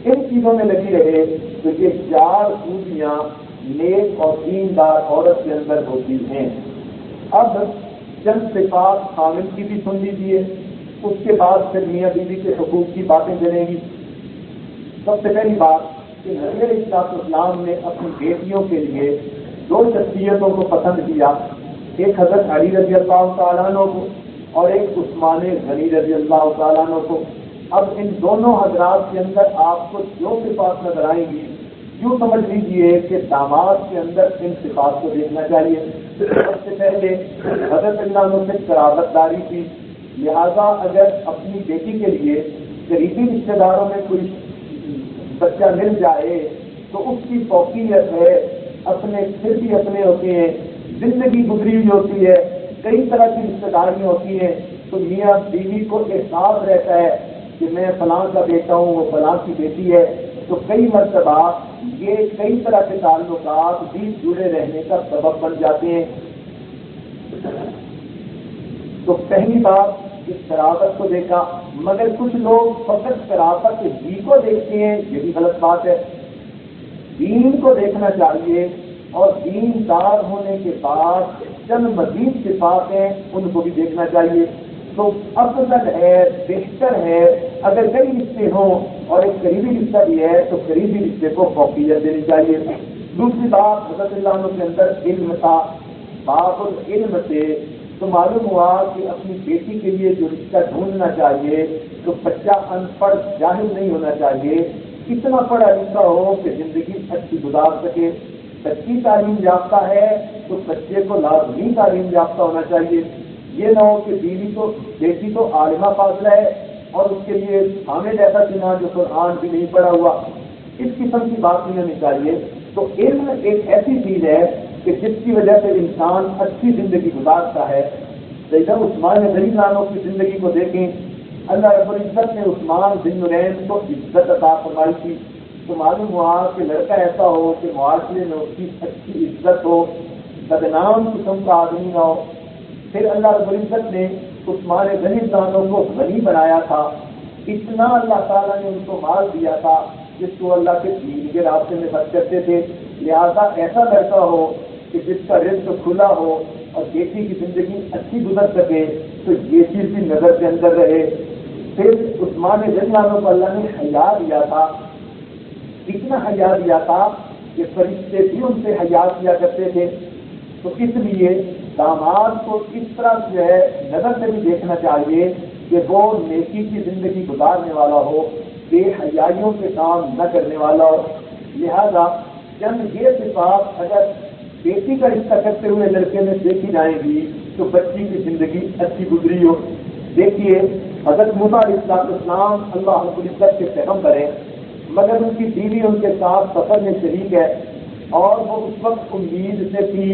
ان چیزوں میں لگی رہے تو یہ 4 خوبیاں نیک اور دیندار عورت کے اندر ہوتی ہیں. اب چند صفات خامد کی بھی سن لیجیے، اس کے بعد پھر میاں بیوی کے حقوق کی باتیں چلیں گی. سب سے پہلی بات کہ نبی علیہ السلام نے اپنی بیٹیوں کے لیے 2 شخصیتوں کو پسند کیا. ایک حضرت علی رضی اللہ تعالیٰ عنہ کو اور ایک عثمان غنی رضی اللہ تعالیٰ عنہ کو. اب ان دونوں حضرات کے اندر آپ کو جو صفات نظر آئیں گی یوں سمجھ لیجیے کہ داماد کے اندر ان صفات کو دیکھنا چاہیے. سب سے پہلے حضرت اللہ عنہ سے قرابت داری تھی، لہذا اگر اپنی بیٹی کے لیے قریبی رشتے داروں میں کوئی بچہ مل جائے تو اس کی فوقیت ہے. اپنے پھر بھی اپنے ہوتے ہیں، زندگی گزری ہوئی ہوتی ہے، کئی طرح کی رشتے داریاں ہوتی ہیں، تو میاں بیوی کو احساس رہتا ہے کہ میں فلاں کا بیٹا ہوں، وہ فلاں کی بیٹی ہے. تو کئی مرتبہ یہ کئی طرح کے تعلقات بھی جڑے رہنے کا سبب بن جاتے ہیں. تو پہلی بات اس قرابت کو دیکھا، مگر کچھ لوگ فقط قرابت ہی کو دیکھتے ہیں، یہ بھی غلط بات ہے. دین کو دیکھنا چاہیے، اور دیندار ہونے کے بعد چند مزید صفات ہیں ان کو بھی دیکھنا چاہیے. تو افضل ہے، بہتر ہے اگر کئی رشتے ہوں اور ایک قریبی رشتہ بھی ہے تو قریبی رشتے کو فوقیت دینی چاہیے. دوسری بات حضرت اللہ عنہ کے اندر علم تھا. باب العلم سے تو معلوم ہوا کہ اپنی بیٹی کے لیے جو رشتہ ڈھونڈنا چاہیے تو بچہ ان پڑھ جاہل نہیں ہونا چاہیے، اتنا پڑھا لکھا ہو کہ زندگی اچھی گزار سکے. بچی تعلیم یافتہ ہے تو بچے کو لازمی تعلیم یافتہ ہونا چاہیے. یہ نہ ہو کہ بیٹی تو عالمہ فاضلہ ہے اور اس کے لیے حامد ایسا چنا جو قرآن بھی نہیں پڑھا ہوا. اس قسم کی بات نہیں ہونی چاہیے. تو علم ایک ایسی چیز ہے کہ جس کی وجہ سے انسان اچھی زندگی گزارتا ہے. سیدنا عثمان غنی نانوں کی زندگی کو دیکھیں. اللہ رب العزت نے عثمان ذی النورین کو عزت عطا فرمائی تھی. تو معلوم ہوا کہ لڑکا ایسا ہو کہ معاشرے میں اس کی اچھی عزت ہو, بدنام قسم کا آدمی نہ ہو. پھر اللہ رب العزت نے عثمان غنی نانوں کو غنی بنایا تھا. اتنا اللہ تعالیٰ نے ان کو مال دیا تھا جس کو اللہ کے دین کے راستے میں خرچ کرتے تھے. لہذا ایسا لڑکا ہو کہ جس کا رزق کھلا ہو اور بیٹی کی زندگی اچھی گزر سکے, تو یہ چیز بھی نظر کے اندر رہے. پھر عثمان غنی نانوں کو اللہ نے حیا دیا تھا. اتنا حیا دیا تھا کہ فرشتے بھی ان سے حیا کیا کرتے تھے. تو اس لیے داماد کو اس طرح جو ہے نظر سے بھی دیکھنا چاہیے کہ وہ نیکی کی زندگی گزارنے والا ہو, بے حیائیوں کے کام نہ کرنے والا ہو. لہذا چند یہ صفات اگر بیٹی کا رشتہ کرتے ہوئے لڑکے میں دیکھی جائیں گی تو بچی کی زندگی اچھی گزری ہو. دیکھیے حضرت موسیٰ علیہ السلام اللہ رب العزت کے پیغمبر ہیں, مگر ان کی بیوی ان کے ساتھ سفر میں شریک ہے اور وہ اس وقت امید سے تھی,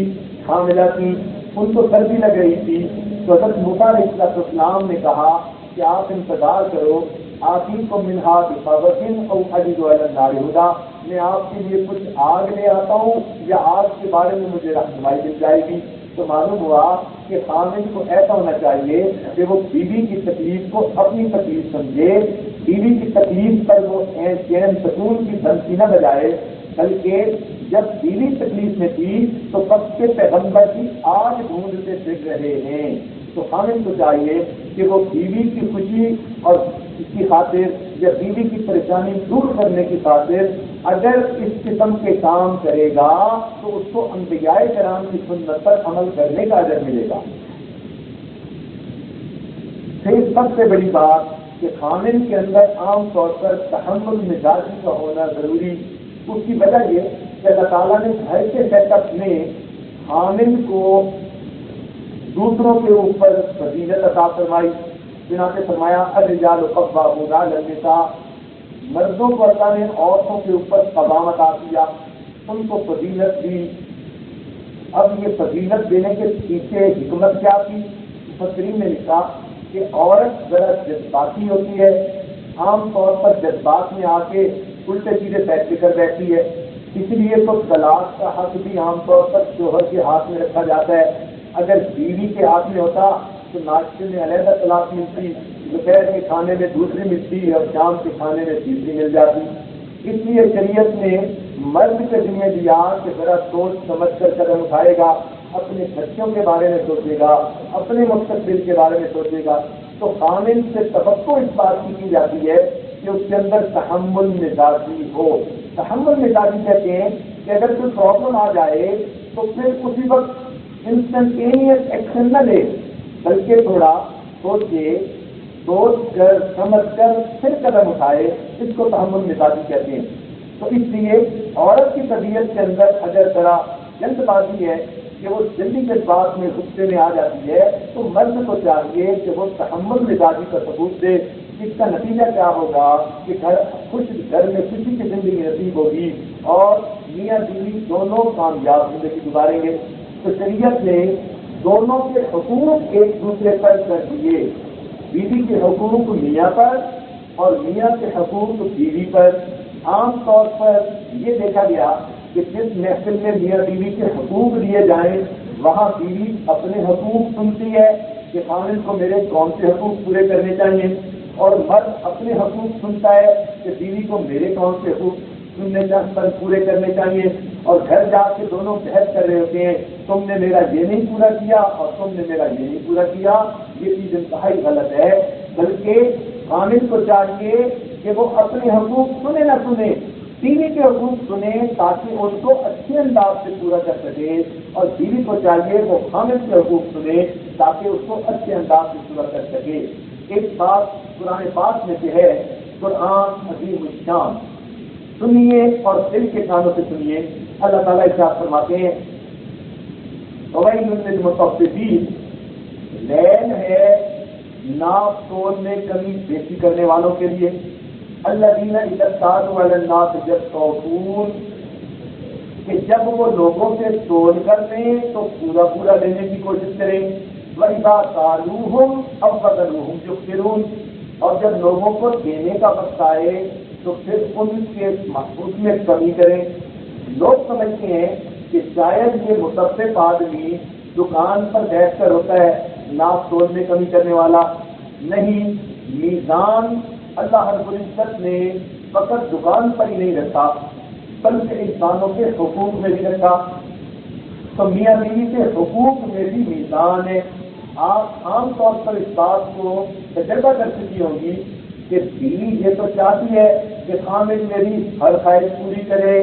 حاملہ تھی, ان کو سردی لگ رہی تھی. تو حضرت موسیٰ علیہ السلام نے کہا کہ آپ انتظار کرو, آتیکم منہا بخبر او اجد علی النار ہدی, میں آپ کے لیے کچھ آگ لے آتا ہوں یا آگ کے بارے میں مجھے رہنمائی مل جائے گی. تو معلوم ہوا کہ خامد کو ایسا ہونا چاہیے کہ وہ بیوی کی تکلیف کو اپنی تکلیف سمجھے, بیوی کی تکلیف پر وہ چین سکون کی دھمکی نہ بجائے, بلکہ جب بیوی تکلیف میں تھی تو سب کے پیغمبر کی آج ڈھونڈتے پھر رہے ہیں. تو خامد کو چاہیے کہ وہ بیوی کی خوشی اور اس کی خاطر یا بیوی کی پریشانی دور کرنے کی خاطر اگر اس قسم کے کام کرے گا تو اس کو انبیاء کرام کی سنت پر عمل کرنے کا اجر ملے گا. پھر سب سے بڑی بات کہ خامد کے اندر عام طور پر تحمل مزاجی کا ہونا ضروری. اس کی وجہ یہ کہ اللہ تعالیٰ نے گھر کے سیٹ اپ میں خامد کو دوسروں کے اوپر فضیلت عطا فرمائی. چنانچہ فرمایا الرجال قوامون علی النساء, مردوں کو اللہ نے عورتوں کے اوپر قوامت عطا کیا, ان کو فضیلت دی. اب یہ فضیلت دینے کے پیچھے حکمت کیا تھی؟ مفسرین نے لکھا کہ عورت ذرا جذباتی ہوتی ہے, عام طور پر جذبات میں آ کے الٹے سیدھے فیصلے کر بیٹھتی ہے. اس لیے تو طلاق کا حق بھی عام طور پر شوہر کے ہاتھ میں رکھا جاتا ہے. اگر بیوی کے ہاتھ میں ہوتا تو ناشتے میں علیحدہ طلاق ملتی, دوپہر کے کھانے میں دوسری ملتی اور شام کے کھانے میں تیسری مل جاتی. اس لیے شریعت نے مرد کے ذمہ دیا کہ ذرا سوچ سمجھ کر قدم اٹھائے گا, اپنے بچوں کے بارے میں سوچے گا, اپنے مستقبل کے بارے میں سوچے گا. تو قانون سے توقع اس بات کی جاتی ہے کہ اس کے اندر تحمل مزاجی ہو. تحمل مزاجی کہتے ہیں کہ اگر کوئی پرابلم آ جائے تو پھر اسی وقت انسٹنٹینیس ایکشن نہ لے, بلکہ تھوڑا سوچے, سوچ کر سمجھ کر پھر قدم اٹھائے. اس کو تحمل مزاجی کہتے ہیں. تو اس لیے عورت کی طبیعت کے اندر اگر ذرا جلد بازی ہے کہ وہ جلدی جذبات میں غصے میں آ جاتی ہے, تو مرد کو چاہیے کہ وہ تحمل مزاجی کا ثبوت دے. اس کا نتیجہ کیا ہوگا کہ گھر میں خوشی کی زندگی نصیب ہوگی اور میاں بیوی دونوں کامیاب زندگی گزاریں گے. تو شریعت نے دونوں کے حقوق ایک دوسرے پر کر دیے, بیوی کے حقوق میاں پر اور میاں کے حقوق بیوی پر. عام طور پر یہ دیکھا گیا کہ جس محفل میں میاں بیوی کے حقوق دیے جائیں وہاں بیوی اپنے حقوق سنتی ہے کہ خاوند کو میرے کون سے حقوق پورے کرنے چاہیے, اور مرد اپنے حقوق سنتا ہے کہ بیوی کو میرے کون سے حقوق پورے کرنے چاہیے. اور گھر جا کے دونوں بحث کر رہے ہوتے ہیں, تم نے میرا یہ نہیں پورا کیا اور تم نے میرا یہ نہیں پورا کیا. یہ چیز انتہائی غلط ہے. بلکہ خاوند کو چاہیے کہ وہ اپنے حقوق سنے نہ سنے, بیوی کے حقوق سنیں تاکہ ان کو اچھے انداز سے پورا کر سکے, اور بیوی کو چاہیے وہ خاوند کے حقوق سنے تاکہ اس کو اچھے انداز سے پورا کر سکے. ایک بات قرآن پاک میں سے ہے, قرآن عظیم الشان, سنیے اور دل کے کانوں سے سنیے. اللہ تعالیٰ ارشاد فرماتے ہیں وَوَيْلٌ لِّلْمُطَفِّفِينَ, لعن ہے ناپ تول میں کمی بیشی کرنے والوں کے لیے. الذین اذا اکتالوا علی الناس یستوفون, کہ جب وہ لوگوں سے تول کر لیں تو پورا پورا لینے کی کوشش کریں، وَإِذَا قَالُوهُمْ أَوْ وَزَنُوهُمْ يُخْسِرُونَ، اور جب لوگوں کو دینے کا وقت آئے تو پھر ان کے محفوظ میں کمی کریں۔ لوگ سمجھتے ہیں کہ شاید یہ مصفف آدمی دکان پر بیٹھ کر ہوتا ہے ناپ تول میں کمی کرنے والا، نہیں، میزان اللہ رب العزت نے فقط دکان پر ہی نہیں رکھا بلکہ انسانوں کے حقوق میں بھی رکھا۔ تو میاں بیوی کے حقوق میں بھی میزان ہے۔ آپ عام طور پر اس بات کو تجربہ کر چکی ہوں گی کہ بیوی یہ تو چاہتی ہے کہ خامد میری ہر خواہش پوری کرے،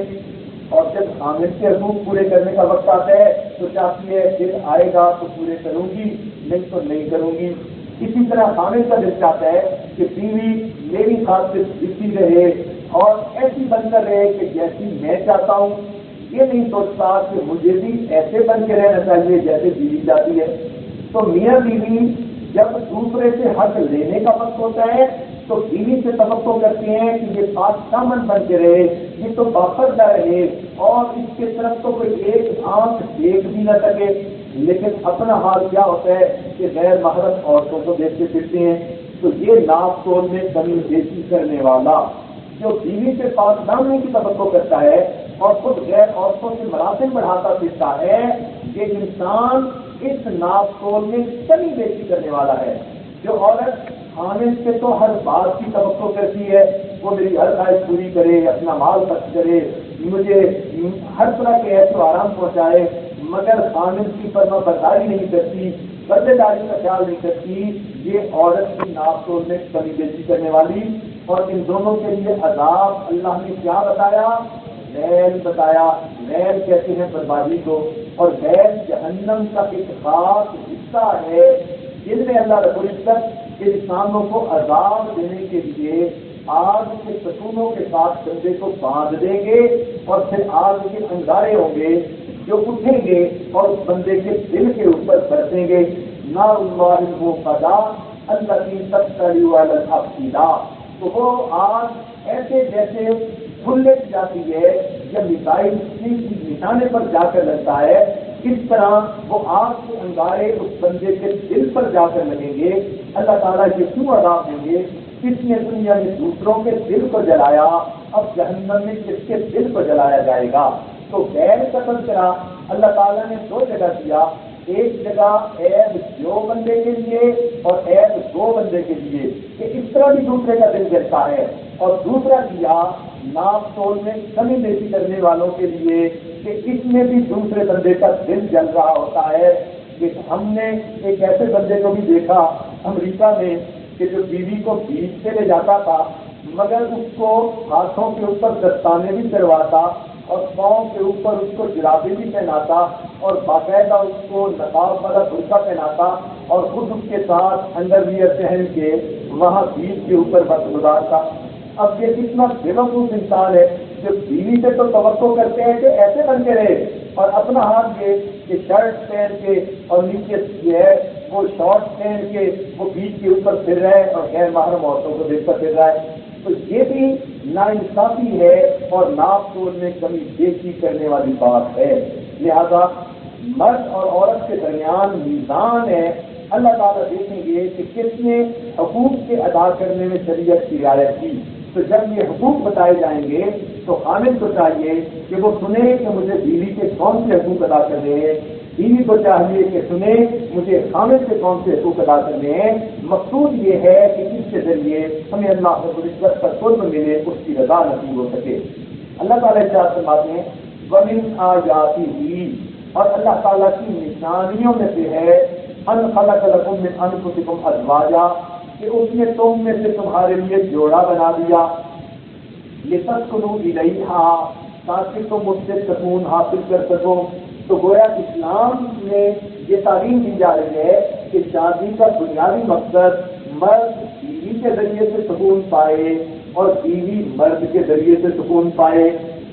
اور جب خامد کے حقوق پورے کرنے کا وقت آتا ہے تو چاہتی ہے دل آئے گا تو پورے کروں گی، نہیں تو نہیں کروں گی۔ اسی طرح خامد کا دل چاہتا ہے کہ بیوی میری خاطر جیتی رہے اور ایسی بن کر رہے کہ جیسی میں چاہتا ہوں، یہ نہیں سوچتا کہ مجھے بھی ایسے بن کے رہنا چاہیے جیسے بیوی چاہتی ہے۔ تو میاں بیوی جب دوسرے سے حق لینے کا وقت ہوتا ہے تو بیوی سے توقع کرتے ہیں کہ یہ بادشاہ من بن کے رہے، یہ تو باپردہ رہے اور اس کے طرف تو کوئی ایک آنکھ دیکھ بھی نہ سکے، لیکن اپنا حال کیا ہوتا ہے کہ غیر محرم عورتوں کو دیکھتے پھرتے ہیں۔ تو یہ ناپ تول میں کمی بیشی کرنے والا جو بیوی سے پاک دامنی کی توقع کرتا ہے اور خود غیر عورتوں سے مراسم بڑھاتا پھرتا ہے، یہ انسان اس ناپ تول میں کمی بیشی کرنے والا ہے۔ جو عورت خامد سے تو ہر بات کی توقع کرتی ہے، وہ میری ہر خواہش پوری کرے، اپنا مال خرچ کرے، مجھے ہر طرح کے عیش و آرام پہنچائے، مگر خامد کی فرما برداری نہیں کرتی، پردے داری کا خیال نہیں کرتی، یہ عورت کی ناپ تول میں کمی بیشی کرنے والی۔ اور ان دونوں کے لیے عذاب اللہ نے کیا بتایا؟ لیل بتایا۔ لیل کہتے ہیں بربادی کو، اور لیل جہنم کا ایک خاص حصہ ہے جن میں اللہ رب العزت انسانوں کو عذاب دینے کے لیے آگ کے ستونوں کے ساتھ بندے کو باندھ دیں گے، اور پھر آگ کے انگارے ہوں گے جو اٹھیں گے اور اس بندے کے دل کے اوپر برسیں گے۔ نار اللہ الموقدہ التي تطلع على الافئدہ، تو وہ آگ ایسے جیسے کھلنے جاتی ہے جب میزائل کی نشانے پر جا کر لگتا ہے، اس طرح وہ آگ کے انگارے اس بندے کے دل پر جا کر لگیں گے۔ اللہ تعالیٰ یہ کیوں عذاب دیں گے؟ کس نے دنیا میں دوسروں کے دل کو جلایا، اب جہنم میں کس کے دل کو جلایا جائے گا؟ تو غیر کا تذکرہ اللہ تعالیٰ نے دو جگہ دیا، ایک جگہ عیب جو بندے کے لیے اور عیب دو بندے کے لیے کہ اس طرح بھی دوسرے کا دل جلتا ہے، اور دوسرا دیا ناپ تول میں کمی بیشی کرنے والوں کے لیے کہ اس میں بھی دوسرے بندے کا دل جل رہا ہوتا ہے۔ کہ ہم نے ایک ایسے بندے کو بھی دیکھا امریکہ میں کہ جو بیوی کو بیچ سے لے جاتا تھا، مگر اس کو ہاتھوں کے اوپر دستانے بھی کرواتا اور پاؤں کے اوپر اس کو جرابے بھی پہناتا اور باقاعدہ اس کو نقاب والا برقع پہناتا اور خود اس کے ساتھ انڈر ویئر پہن کے وہاں بیچ کے اوپر وقت گزارتا۔ اب یہ کتنا بے وقوف انسان ہے جو بیوی سے تو توقع کرتے ہیں کہ ایسے بن کے رہے، اور اپنا ہاتھ یہ کہ شرٹ پہن کے اور نیچے جو ہے وہ شارٹ پہن کے وہ بیچ کے اوپر پھر رہا ہے اور غیر محرم عورتوں کو دیکھ کر پھر رہا ہے۔ تو یہ بھی ناانصافی ہے اور ناپ تول میں کمی بیشی کرنے والی بات ہے۔ لہذا مرد اور عورت کے درمیان میزان ہے۔ اللہ تعالیٰ دیکھیں گے کہ کس نے حقوق کے ادا کرنے میں شریعت کی رعایت کی۔ تو جب یہ حقوق بتائے جائیں گے تو خامد کو چاہیے کہ وہ سنے کہ مجھے بیوی کے کون سے حقوق ادا کرنے ہیں، بیوی کو چاہیے کہ سنے مجھے خامد سے کون سے حقوق ادا کرنے ہیں۔ مقصود یہ ہے کہ اس کے ذریعے ہمیں اللہ رب العزت پر قرب ملے، اس کی رضا نصیب ہو سکے۔ اللہ تعالیٰ ارشاد فرماتے ہیں وَمِنْ آیَاتِهِ، اور اللہ تعالیٰ کی نشانیوں میں سے ہے ان خلق لکم من انفسکم ازواجا، کہ اس نے تم میں سے تمہارے لیے جوڑا بنا دیا، لتسکنوا الیہا، تاکہ تم اس سے سکون حاصل کر سکو۔ تو گویا اسلام میں یہ تعلیم دی جا رہی ہے کہ شادی کا بنیادی مقصد مرد بیوی کے ذریعے سے سکون پائے اور بیوی مرد کے ذریعے سے سکون پائے۔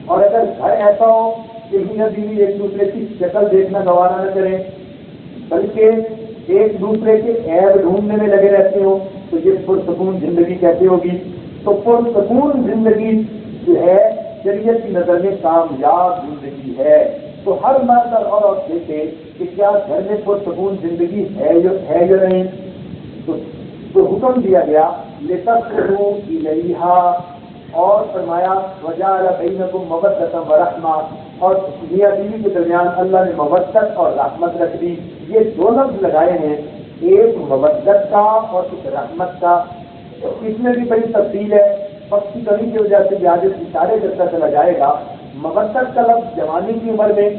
اور اگر گھر ایسا ہو کہ میاں بیوی ایک دوسرے کی شکل دیکھنا گوارا نہ کریں بلکہ ایک دوسرے کے عیب ڈھونڈنے میں لگے رہتے ہو تو یہ پرسکون زندگی کیسے ہوگی؟ تو پرسکون زندگی جو ہے شریعت کی نظر میں کامیاب زندگی ہے۔ تو ہر مرد اور عورت دیکھے کہ کیا گھر میں پرسکون زندگی ہے یا نہیں۔ تو حکم دیا گیا لتسکنوا الیہا، اور فرمایا وجعل بینکم مودۃ ورحمہ، اور میاں بیوی کے درمیان اللہ نے مودت اور رحمت رکھ دی۔ یہ دو لفظ لگائے ہیں، ایک مودت کا اور ایک رحمت کا۔ اس میں بھی بڑی تفصیل ہے، وقت کی کمی کی وجہ سے آج اشارے کرتا چلا جائے گا۔ مودت کا لفظ جوانی کی عمر میں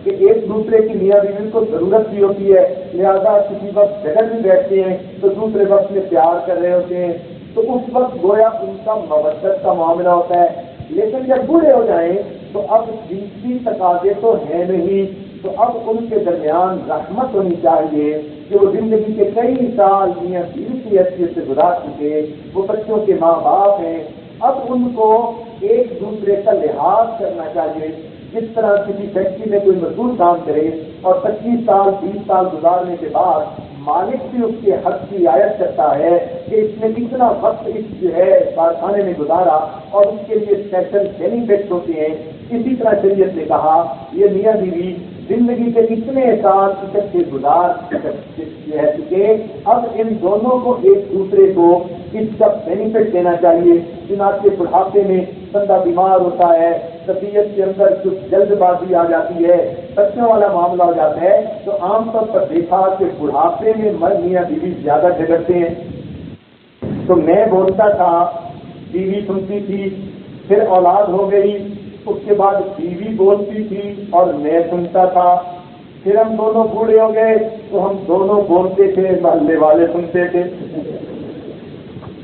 کہ ایک دوسرے کی میاں بیوی کو ضرورت بھی ہوتی ہے، لہذا کسی وقت جگہ بھی بیٹھتے ہیں تو دوسرے وقت میں پیار کر رہے ہوتے ہیں، تو اس وقت گویا ان کا مودت کا معاملہ ہوتا ہے۔ لیکن جب بوڑھے ہو جائیں تو اب جنسی تقاضے تو ہے نہیں، تو اب ان کے درمیان رحمت ہونی چاہیے کہ وہ زندگی کے کئی سال میاں بیوی کی حیثیت سے گزار چکے، وہ بچوں کے ماں باپ ہیں، اب ان کو ایک دوسرے کا لحاظ کرنا چاہیے۔ جس طرح کسی فیکٹری میں کوئی مزدور کام کرے اور 25 سال 20 سال گزارنے کے بعد مالک بھی اس کے حق کی رعایت کرتا ہے کہ اس نے کتنا وقت اس جو ہے کارخانے میں گزارا اور اس کے لیے اسپیشل بینیفٹس ہوتے ہیں، اسی طرح شریعت نے کہا یہ میاں بیوی زندگی کے اتنے سال اکٹھے گزار چکے، اب ان دونوں کو ایک دوسرے کو اس کا بینیفٹ دینا چاہیے۔ چنانچہ بڑھاپے میں بندہ بیمار ہوتا ہے، طبیعت کے اندر کچھ جلد بازی آ جاتی ہے، بچوں والا معاملہ ہو جاتا ہے، تو عام طور پر دیکھا کہ بڑھاپے میں مرد میاں بیوی زیادہ جھگڑتے ہیں۔ تو میں بولتا تھا، بیوی سنتی تھی، پھر اولاد ہو گئی، اس کے بعد بیوی بولتی تھی اور میں سنتا تھا، پھر ہم دونوں بوڑھے ہو گئے تو ہم دونوں بولتے تھے، محلے والے سنتے تھے۔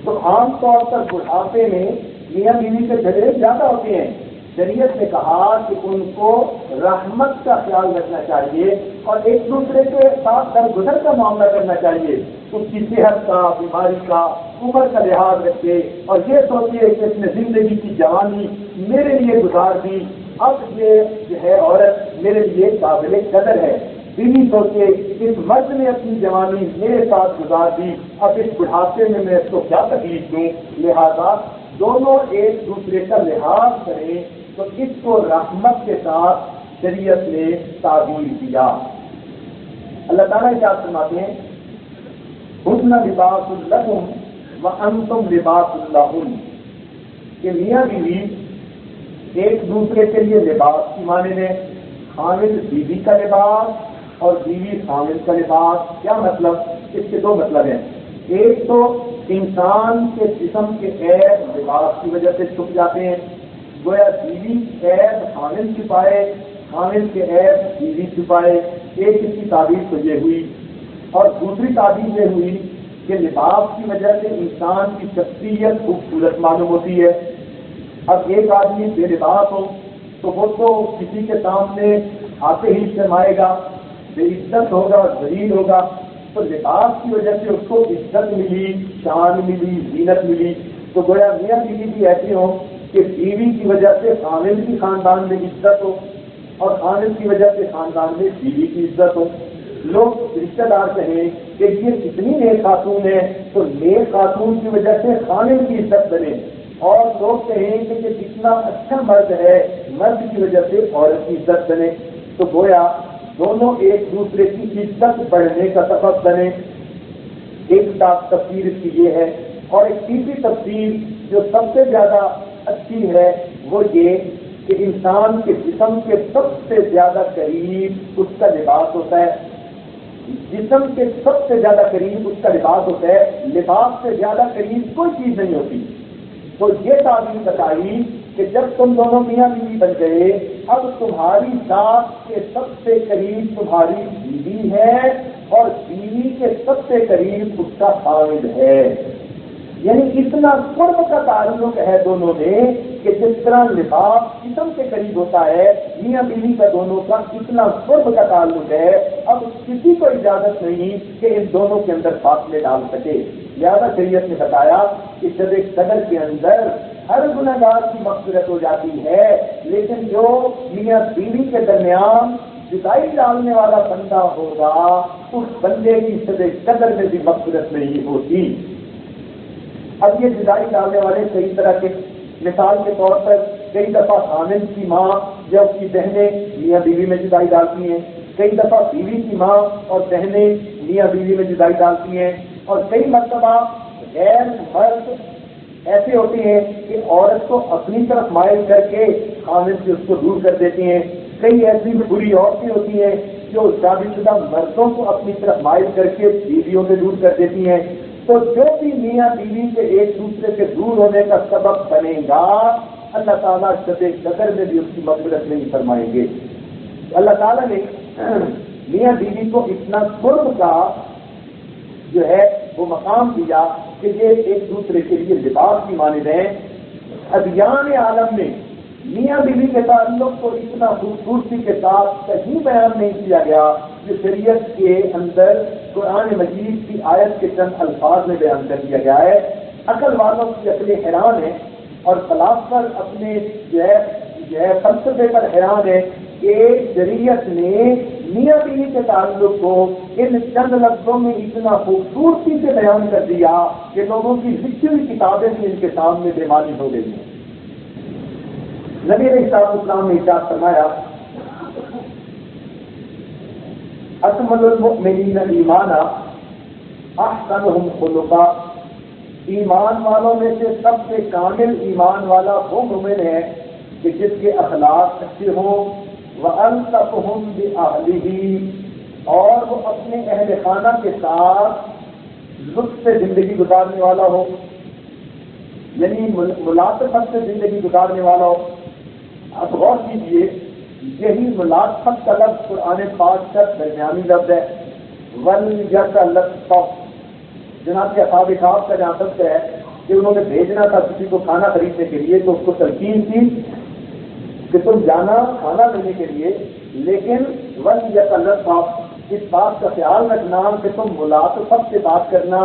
تو عام طور پر بڑھاپے میں میاں بیوی کے جھگڑے زیادہ ہوتے ہیں۔ شریعت نے کہا کہ ان کو رحمت کا خیال رکھنا چاہیے اور ایک دوسرے کے ساتھ درگزر کا معاملہ کرنا چاہیے، اس کی صحت کا، بیماری کا، عمر کا لحاظ رکھے اور یہ سوچے کہ اس نے زندگی کی جوانی میرے لیے گزار دی، اب یہ جو ہے عورت میرے لیے قابل قدر ہے۔ بیوی سوچے اس مرد نے اپنی جوانی میرے ساتھ گزار دی، اب اس بڑھاپے میں میں اس کو کیا تکلیف دوں، لہذا دونوں ایک دوسرے کا لحاظ کریں۔ تو اس کو رحمت کے ساتھ شریعت نے تعبیر دیا۔ اللہ تعالیٰ کیا فرماتے ہیں، حسن لباس لکم وانتم لباس لہن، کہ میاں بیوی ایک دوسرے کے لیے لباس کی مانند ہے، خامد بیوی کا لباس اور بیوی خامد کا لباس۔ کیا مطلب؟ اس کے دو مطلب ہیں، ایک تو انسان کے جسم کے عیب لباس کی وجہ سے چھپ جاتے ہیں، گویا بیوی عیب خامد چھپائے، خامد کے عیب بیوی چھپائے، ایک اس کی تعبیر تو یہ ہوئی۔ اور دوسری تعبیر یہ ہوئی کہ لباس کی وجہ سے انسان کی شخصیت خوبصورت معلوم ہوتی ہے۔ اب ایک آدمی بے لباس ہو تو وہ تو کسی کے سامنے آتے ہی شرمائے گا، بے عزت ہوگا اور ذلیل ہوگا، تو لباس کی وجہ سے اس کو عزت ملی، شان ملی، زینت ملی۔ تو گویا میاں بیوی بھی ایسے ہوں کہ بیوی کی وجہ سے خامد کی خاندان میں عزت ہو اور خامد کی وجہ سے خاندان میں بیوی کی عزت ہو۔ لوگ رشتہ دار کہیں کہ یہ اتنی نیک خاتون ہے تو نیک خاتون کی وجہ سے خامد کی عزت بنے، اور لوگ کہیں کہ یہ کتنا اچھا مرد ہے، مرد کی وجہ سے عورت کی عزت بنے۔ تو گویا دونوں ایک دوسرے کی عزت بڑھنے کا سبب بنے۔ ایک تفسیر اس کی یہ ہے، اور ایک تیسری تفسیر جو سب سے زیادہ اچھی ہے وہ یہ کہ انسان کے جسم کے سب سے زیادہ قریب اس کا لباس ہوتا ہے، جسم کے سب سے زیادہ قریب اس کا لباس ہوتا ہے، لباس سے زیادہ قریب کوئی چیز نہیں ہوتی۔ تو یہ تعبیر بتائی کہ جب تم دونوں میاں بیوی بن گئے، اب تمہاری ذات کے سب سے قریب تمہاری بیوی ہے اور بیوی کے سب سے قریب اس کا خامد ہے، یعنی اتنا قرب کا تعلق ہے دونوں میں کہ جس طرح لباس جسم کے قریب ہوتا ہے، میاں بیوی کا دونوں کا اتنا قرب کا تعلق ہے، اب کسی کو اجازت نہیں کہ ان دونوں کے اندر فاصلے ڈال سکے۔ لہذا شریعت نے بتایا کہ شب قدر کے اندر ہر گنہگار کی مغفرت ہو جاتی ہے، لیکن جو میاں بیوی کے درمیان جدائی ڈالنے والا بندہ ہوگا اس بندے کی شب قدر میں بھی مغفرت نہیں ہوتی۔ اب یہ جدائی ڈالنے والے کئی طرح کے، مثال کے طور پر کئی دفعہ خامند کی ماں یا اس کی بہنیں میاں بیوی میں جدائی ڈالتی ہیں، کئی دفعہ بیوی کی ماں اور بہنیں میاں بیوی میں جدائی ڈالتی ہیں، اور کئی مرتبہ غیر مرد ایسے ہوتے ہیں کہ عورت کو اپنی طرف مائل کر کے خامند سے اس کو دور کر دیتی ہیں، کئی ایسی بری عورتیں ہوتی ہیں جو شادی شدہ مردوں کو اپنی طرف مائل کر کے بیویوں سے دور کر دیتی ہیں۔ تو جو بھی میاں بیوی کے ایک دوسرے کے دور ہونے کا سبب بنے گا، اللہ تعالیٰ شب قدر میں بھی اس کی مغفرت نہیں فرمائیں گے۔ اللہ تعالیٰ نے میاں بیوی کو اتنا قرب کا جو ہے وہ مقام دیا کہ یہ ایک دوسرے کے لیے لباس کی مانند ہیں۔ ادیان عالم میں میاں بیوی کے تعلق کو اتنا خوبصورتی کے ساتھ کہیں بیان نہیں کیا گیا جو شریعت کے اندر قرآن مجید کی آیت کے چند الفاظ میں بیان کر دیا گیا ہے۔ عقل والوں کی عقلیں حیران ہیں اور فلاسفر اپنے جو ہے فلسفے پر حیران ہے کہ شریعت نے میاں بیوی کے تعلق کو ان چند لفظوں میں اتنا خوبصورتی سے بیان کر دیا کہ لوگوں کی لکھی ہوئی کتابیں بھی ان کے سامنے بے معنی ہو گئی ہیں۔ نبی علیہ السلام نے ارشاد فرمایا، اکمل المؤمنین ایمانا احسنہم خلقا، ایمان والوں میں سے سب سے کامل ایمان والا وہ مومن ہے کہ جس کے اخلاق اچھے ہوں، وَأَلْطَفُهُمْ بِأَهْلِهِ، اور وہ اپنے اہل خانہ کے ساتھ لطف سے زندگی گزارنے والا ہو، یعنی ملاطفت سے زندگی گزارنے والا ہو۔ اب غور کیجیے، یہی ملاطفت کا لفظ قرآن پاک کا درمیانی لفظ ہے۔ وَلْيَتَلَطَّفْ، جناب کے اصحاب کہف کا جہاں سبق ہے کہ انہوں نے بھیجنا تھا کسی کو کھانا خریدنے کے لیے، تو اس کو تلقین کی کہ تم جانا کھانا لینے کے لیے، لیکن وَلْيَتَلَطَّفْ، اس بات کا خیال رکھنا کہ تم ملاطفت سے بات کرنا،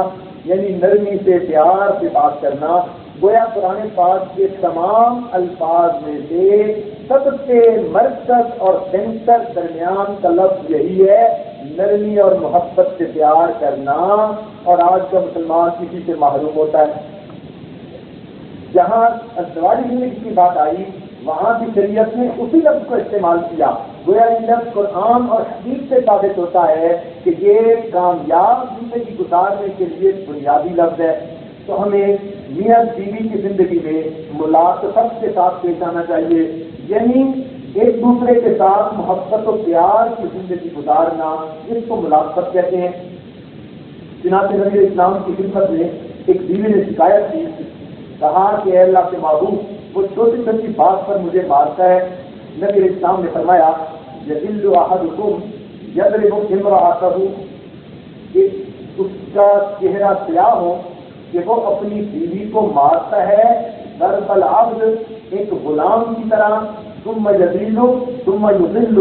یعنی نرمی سے پیار سے بات کرنا۔ گویا قرآن پاک کے تمام الفاظ میں سے سب سے مرکز اور سینٹر درمیان کا لفظ یہی ہے، نرمی اور محبت سے پیار کرنا۔ اور آج کا مسلمان کسی سے محروم ہوتا ہے۔ جہاں ازدواجی زندگی کی بات آئی وہاں بھی شریعت نے اسی لفظ کو استعمال کیا۔ گویا یہ لفظ قرآن اور حدیث سے ثابت ہوتا ہے کہ یہ کامیاب زندگی گزارنے کے لیے بنیادی لفظ ہے۔ تو ہمیں میاں بیوی کی زندگی میں ملاطفت کے ساتھ پیش آنا چاہیے، یعنی ایک دوسرے کے ساتھ محبت و پیار کی زندگی گزارنا، اس کو ملاطفت کہتے ہیں۔ چنانچہ نبی اسلام کی خدمت میں ایک بیوی نے شکایت کی، کہا کہ اے اللہ کے محبوب، وہ چھوٹی چھوٹی بات پر مجھے مارتا ہے۔ نبی اسلام نے فرمایا، یذل احدکم یضرب امرأتہ، کہ اس کا چہرہ سیاہ ہو کہ وہ اپنی بیوی کو مارتا ہے، ضرب العبد، ایک غلام کی طرح، ثم یذل ثم یذل،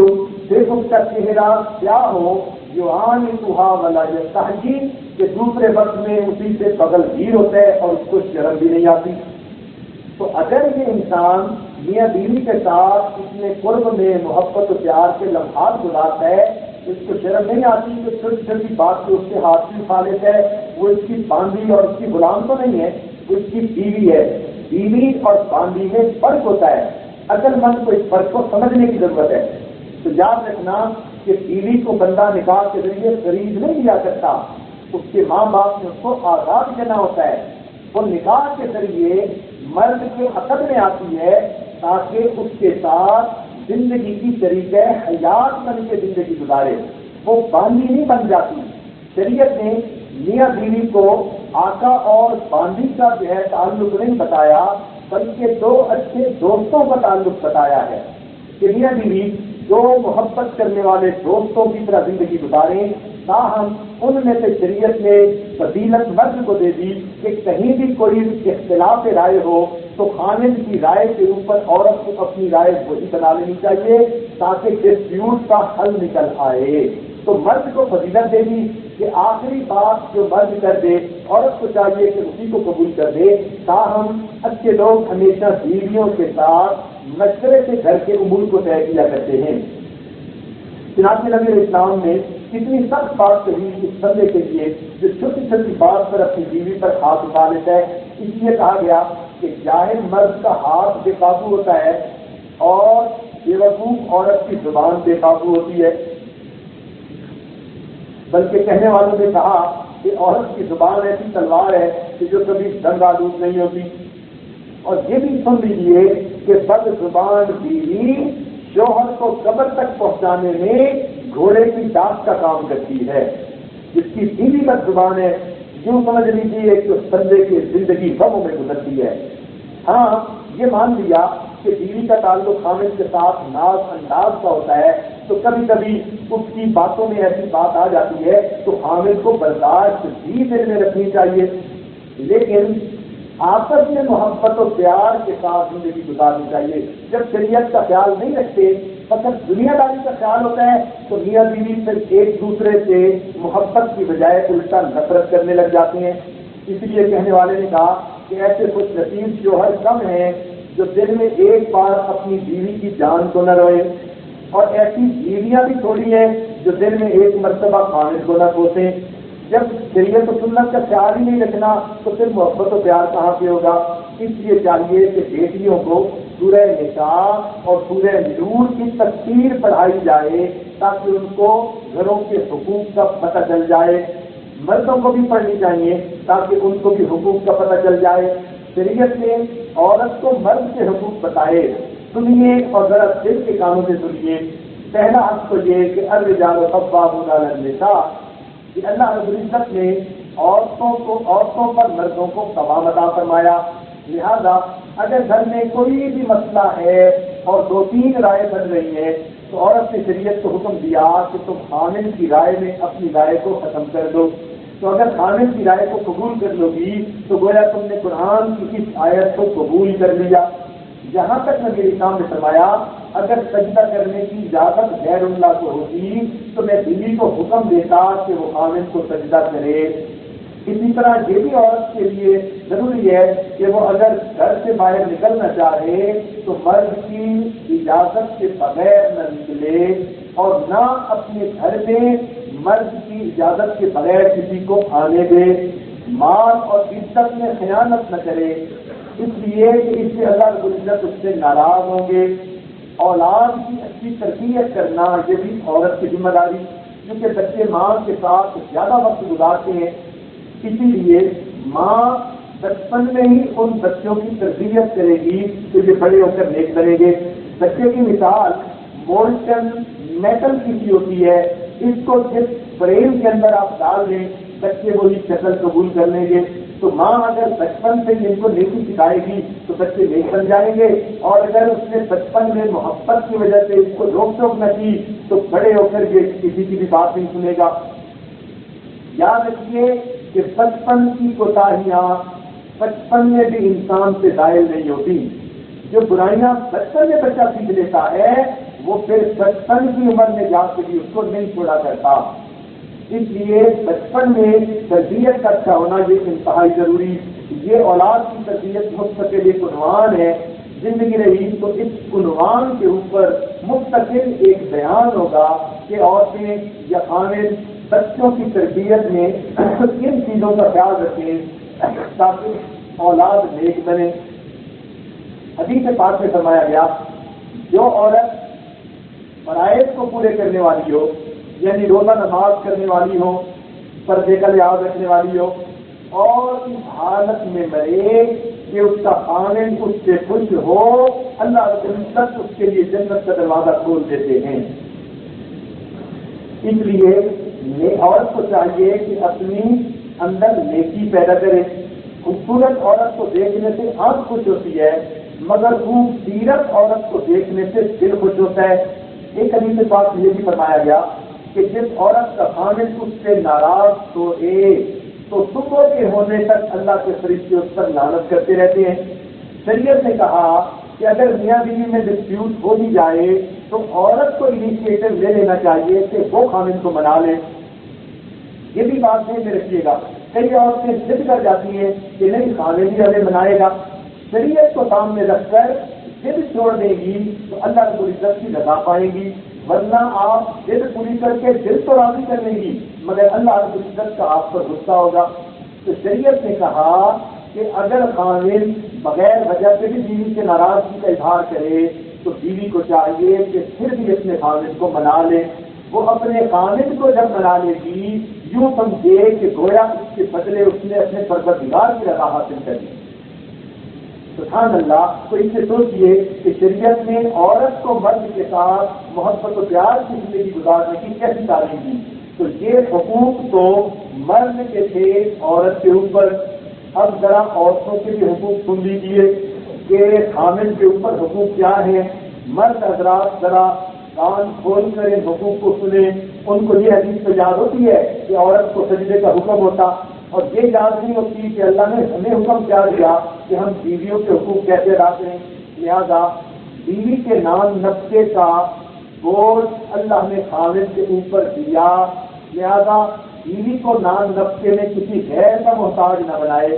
پھر اس کا چہرہ سیاہ ہو، یعانقھا ولا یستحیی، کہ دوسرے وقت میں اسی سے بغل گیر ہوتا ہے اور اس کو شرم بھی نہیں آتی۔ تو اگر یہ انسان میاں بیوی کے ساتھ اتنے قرب میں محبت و پیار کے لمحات گزارتا ہے، اس کو شرم نہیں آتی کہ چھوٹی چھوٹی بات کو اس کے ہاتھ سے اٹھا لیتا ہے، وہ اس کی باندھی اور اس کی غلام تو نہیں ہے، اس کی بیوی ہے۔ بیوی اور باندھی میں فرق ہوتا ہے، عقل مند کو اس فرق کو سمجھنے کی ضرورت ہے۔ تو یاد رکھنا کہ بیوی کو بندہ نکاح کے ذریعے خرید نہیں لیا کرتا، اس کے ماں باپ نے اس کو آزاد کرنا ہوتا ہے۔ وہ نکاح کے ذریعے مرد کے عقد میں آتی ہے تاکہ اس کے ساتھ زندگی کی طریقہ حیات بن کے زندگی گزارے، وہ باندھی نہیں بن جاتی۔ شریعت نے میاں بیوی کو آقا اور باندھی کا جو ہے تعلق نہیں بتایا، بلکہ دو اچھے دوستوں کا تعلق بتایا ہے کہ میاں بیوی دو محبت کرنے والے دوستوں کی طرح زندگی گزاریں۔ تاہم ان میں سے شریعت نے فضیلت مرد کو دے دی کہ کہیں بھی کوئی اختلاف رائے ہو تو خامند کی رائے کے اوپر عورت کو اپنی رائے وہی بنا لینی چاہیے تاکہ ڈسپیوٹ کا حل نکل آئے۔ تو مرد کو فضیلت دے دی کہ آخری بات جو مرد کر دے عورت کو چاہیے کہ اسی کو قبول کر دے۔ تاہم اچھے لوگ ہمیشہ بیویوں کے ساتھ مشورے سے گھر کے امور کو طے کیا کرتے ہیں۔ چنانچہ نبی علیہ السلام نے کتنی سخت بات کہی اس بندے کے لیے جو چھوٹی چھوٹی بات پر اپنی بیوی پر ہاتھ اٹھا لیتا ہے۔ اس لیے کہا گیا کہ جاہل مرد کا ہاتھ بے قابو ہوتا ہے اور بیوقوف عورت کی زبان بے قابو ہوتی ہے، بلکہ کہنے والوں نے کہا کہ عورت کی زبان ایسی تلوار ہے کہ جو کبھی زنگ آلود نہیں ہوتی۔ اور یہ بھی سن لیجیے کہ بد زبان بیوی شوہر کو قبر تک پہنچانے میں گھوڑے کی ڈاک کا کام کرتی ہے۔ جس کی بیوی بد زبان ہے، یوں سمجھ لیجیے کہ اس بندے کی زندگی غموں میں گزرتی ہے۔ ہاں یہ مان لیا کہ بیوی کا تعلق خامد کے ساتھ ناز انداز کا ہوتا ہے، تو کبھی کبھی اس کی باتوں میں ایسی بات آ جاتی ہے تو خامد کو برداشت بھی دل میں رکھنی چاہیے، لیکن آپس میں محبت و پیار کے ساتھ زندگی گزارنی چاہیے۔ جب شریعت کا خیال نہیں رکھتے، فقط دنیا داری کا خیال ہوتا ہے، تو میاں بیوی صرف ایک دوسرے سے محبت کی بجائے الٹا نفرت کرنے لگ جاتے ہیں۔ اس لیے کہنے والے نے کہا کہ ایسے خوش نصیب شوہر کم ہیں جو دن میں ایک بار اپنی بیوی کی جان کو نہ روئے، اور ایسی بیویاں بھی تھوڑی ہیں جو دن میں ایک مرتبہ خامد کو نہ کوسیں۔ جب شریعت و سنت کا خیال ہی نہیں رکھنا تو پھر محبت و پیار کہاں سے ہوگا؟ اس لیے چاہیے کہ بیٹیوں کو سورہ نساء اور سورہ نور کی تفسیر پڑھائی جائے تاکہ ان کو گھروں کے حقوق کا پتہ چل جائے۔ مردوں کو بھی پڑھنی چاہیے تاکہ ان کو بھی حقوق کا پتہ چل جائے۔ شریعت نے عورت کو مرد کے حقوق بتائے، سنیے اور ذرا دل کے کانوں سے سنیے۔ پہلا حق تو یہ کہ الرجال قوامون علی النساء، کہ اللہ رب العزت نے عورتوں پر مردوں کو قوام عطا فرمایا، لہذا اگر گھر میں کوئی بھی مسئلہ ہے اور 2-3 رائے بن رہی ہیں تو عورت نے شریعت کو حکم دیا کہ تم خامن کی رائے میں اپنی رائے کو ختم کر دو۔ تو اگر خامن کی رائے کو قبول کر لو گی تو گویا تم نے قرآن کی اس آیت کو قبول کر لیا۔ جہاں تک نبی اسلام نے فرمایا اگر سجدہ کرنے کی اجازت غیر اللہ کو ہوتی تو میں بیوی کو حکم دیتا کہ وہ خامن کو سجدہ کرے۔ اسی طرح یہ بھی عورت کے لیے ضروری ہے کہ وہ اگر گھر سے باہر نکلنا چاہے تو مرد کی اجازت کے بغیر نہ نکلے، اور نہ اپنے گھر میں مرد کی اجازت کے بغیر کسی کو آنے دے، مال اور عزت میں خیانت نہ کرے، اس لیے کہ اس سے اللہ رب العزت اس سے ناراض ہوں گے۔ اولاد کی اچھی تربیت کرنا یہ بھی عورت کی ذمہ داری، کیونکہ بچے ماں کے ساتھ زیادہ وقت گزارتے ہیں، اسی لیے ماں بچپن میں ہی ان بچوں کی تربیت کرے گی تو یہ بڑے ہو کر نیک بنیں گے۔ بچے کی مثال مولٹن میٹل کی ہوتی ہے، اس کو جس فریم کے اندر آپ ڈال دیں بچے وہی شکل قبول کر لیں گے۔ تو ماں اگر بچپن سے ان کو نیکی سکھائے گی تو بچے نیک بن جائیں گے، اور اگر اس نے بچپن میں محبت کی وجہ سے اس کو روک ٹوک نہ کی تو بڑے ہو کر یہ کسی کی بھی بات نہیں سنے گا۔ یاد رکھیے کہ بچپن کی کوتاہیاں بچپن میں بھی انسان سے زائل نہیں ہوتی۔ جو برائیاں بچپن میں بچہ سیکھ لیتا ہے وہ پھر بچپن کی عمر میں جا کے بھی اس کو نہیں چھوڑا کرتا۔ اس لیے بچپن میں تربیت کا اچھا ہونا یہ انتہائی ضروری۔ یہ اولاد کی تربیت مستقل ایک عنوان ہے، زندگی رہی تو اس عنوان کے اوپر مستقل ایک بیان ہوگا کہ عورتیں یا خامد بچوں کی تربیت میں کن چیزوں کا خیال رکھیں تاکہ اولاد نیک بنے۔ حدیث پاک میں فرمایا گیا جو عورت فرائض کو پورے کرنے والی ہو، یعنی روزہ نماز کرنے والی ہو، پردے کا لحاظ رکھنے والی ہو، اور اس حالت میں مرے کہ اس کا خامد اس سے خوش ہو، اللہ رب العزت اس کے لیے جنت کا دروازہ کھول دیتے ہیں۔ اس لیے عورت کو چاہیے کہ اپنی اندر نیکی پیدا کرے۔ خوبصورت عورت کو دیکھنے سے آنکھ خوش ہوتی ہے، مگر خوبصورت عورت کو دیکھنے سے دل خوش ہوتا ہے۔ ایک حدیث پاک یہ بھی فرمایا گیا کہ جس عورت کا خامد اس سے ناراض سوئے تو صبح کے ہونے تک اللہ کے فرشتے اس پر لعنت کرتے رہتے ہیں۔ شریعت نے کہا کہ اگر میاں بیوی میں ڈسپیوٹ ہو بھی جائے تو عورت کو انیشیٹو لے لینا چاہیے کہ وہ خامد کو منا لے۔ یہ بھی بات ذہن میں رکھیے گا، کئی عورتیں ضد کر جاتی ہیں کہ نہیں خامد ہی ہمیں منائے گا۔ شریعت کو سامنے رکھ کر ضد چھوڑ دے گی تو اللہ رب العزت کی رضا پائے گی، ورنہ آپ ضد پوری کر کے دل تو راضی کر لیں گی مگر اللہ رب العزت کا آپ پر غصہ ہوگا۔ تو شریعت نے کہا کہ اگر خاوند بغیر وجہ سے بھی بیوی سے ناراضگی کا اظہار کرے تو بیوی کو چاہیے کہ پھر بھی اپنے خاوند کو منا لے. وہ اپنے خاوند کو جب منا لے گی یوں سمجھے کہ گویا اس کے بدلے اس نے اپنے پروردگار کی رضا حاصل کر لی. سبحان اللہ. تو اس سے سوچیے کہ شریعت نے عورت کو مرد کے ساتھ محبت و پیار کی زندگی گزارنے کی کیسی تعلیم دی. تو یہ حقوق تو مرد کے تھے عورت کے اوپر. اب ذرا عورتوں کے بھی حقوق سن لیجیے کہ خاوند کے اوپر حقوق کیا ہیں. مرد حضرات ذرا کان کھول کر ان حقوق کو سنیں. ان کو یہ حدیث تو یاد ہوتی ہے کہ عورت کو سجدے کا حکم ہوتا، اور یہ یاد نہیں ہوتی کہ اللہ نے ہمیں حکم کیا دیا کہ ہم بیویوں کے حقوق کیسے ادا کریں. لہذا بیوی کے نام نفقے کا بوجھ اللہ نے خاوند کے اوپر دیا. لہذا بیوی کو نام نفقے میں کسی غیر کا محتاج نہ بنائے.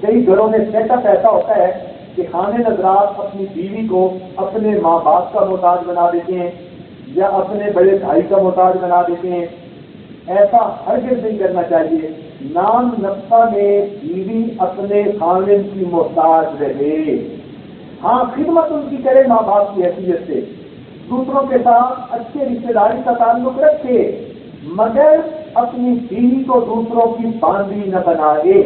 کئی گھروں میں سیٹ اپ ایسا ہوتا ہے کہ خاوند حضرات اپنی بیوی کو اپنے ماں باپ کا محتاج بنا دیتے ہیں یا اپنے بڑے بھائی کا محتاج بنا دیتے ہیں. ایسا ہرگز نہیں کرنا چاہیے. نام نفقہ میں بیوی اپنے خاوند کی محتاج رہے. ہاں خدمت ان کی کرے ماں باپ کی حیثیت سے، دوسروں کے ساتھ اچھے رشتے داری کا تعلق رکھے، مگر اپنی بیوی کو دوسروں کی باندھی نہ بنائے.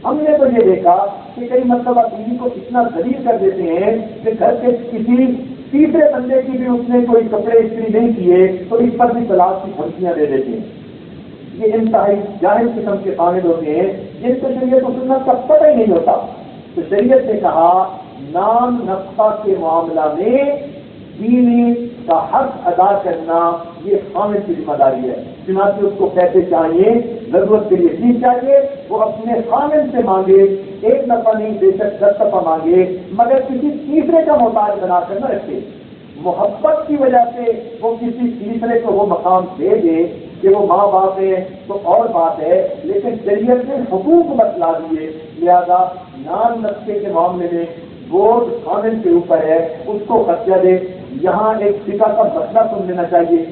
ہم نے تو یہ دیکھا کہ کئی مرتبہ بیوی کو اتنا ذلیل کر دیتے ہیں کہ گھر کے کسی تیسرے بندے کی بھی اس نے کوئی کپڑے استری نہیں کیے تو اس پر بھی طلاق کی دھمکیاں دے دیتے ہیں. یہ انتہائی جاہل قسم کے خاوند ہوتے ہیں جن کو شریعت و سنت کا پتہ ہی نہیں ہوتا. تو شریعت نے کہا نام نفقہ کے معاملہ میں بیوی کا حق ادا کرنا یہ خاوند کی ذمہ داری ہے. چنانچہ اس کو پیسے چاہیے، ضرورت کے لیے چیز چاہیے، وہ اپنے خاوند سے مانگے. ایک دفعہ نہیں، بے شک 10 دفعہ مانگے، مگر کسی تیسرے کا محتاج بنا کر نہ رکھے. محبت کی وجہ سے وہ کسی تیسرے کو وہ مقام دے دے کہ وہ ماں باپ ہے تو اور بات ہے، لیکن شریعت نے حقوق بتلا دیے. لہذا نام نفقے کے معاملے میں بوجھ خاوند کے اوپر ہے، اس کو خرچہ دے. یہاں ایک فقہ کا مسئلہ سن لینا چاہیے.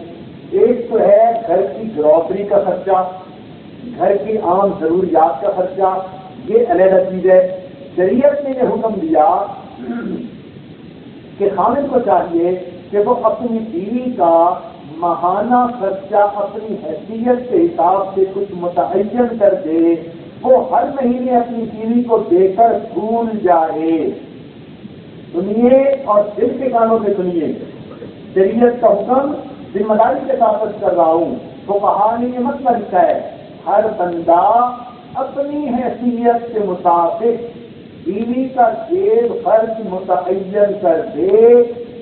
ایک تو ہے گھر کی گروسری کا خرچہ، گھر کی عام ضروریات کا خرچہ، یہ علیحدہ چیز ہے. شریعت نے یہ حکم دیا کہ خاوند کو چاہیے کہ وہ اپنی بیوی کا ماہانہ خرچہ اپنی حیثیت کے حساب سے کچھ متعین کر دے. وہ ہر مہینے اپنی بیوی کو دے کر بھول جائے. سنیے اور دل کے کانوں سے سنیے، شریعت کا حکم ذمہ داری کے ساتھ کر رہا ہوں. فقہاء نے یہ مسئلہ لکھا ہے ہر بندہ اپنی حیثیت کے مطابق بیوی کا جیب خرچ متعین کر دے.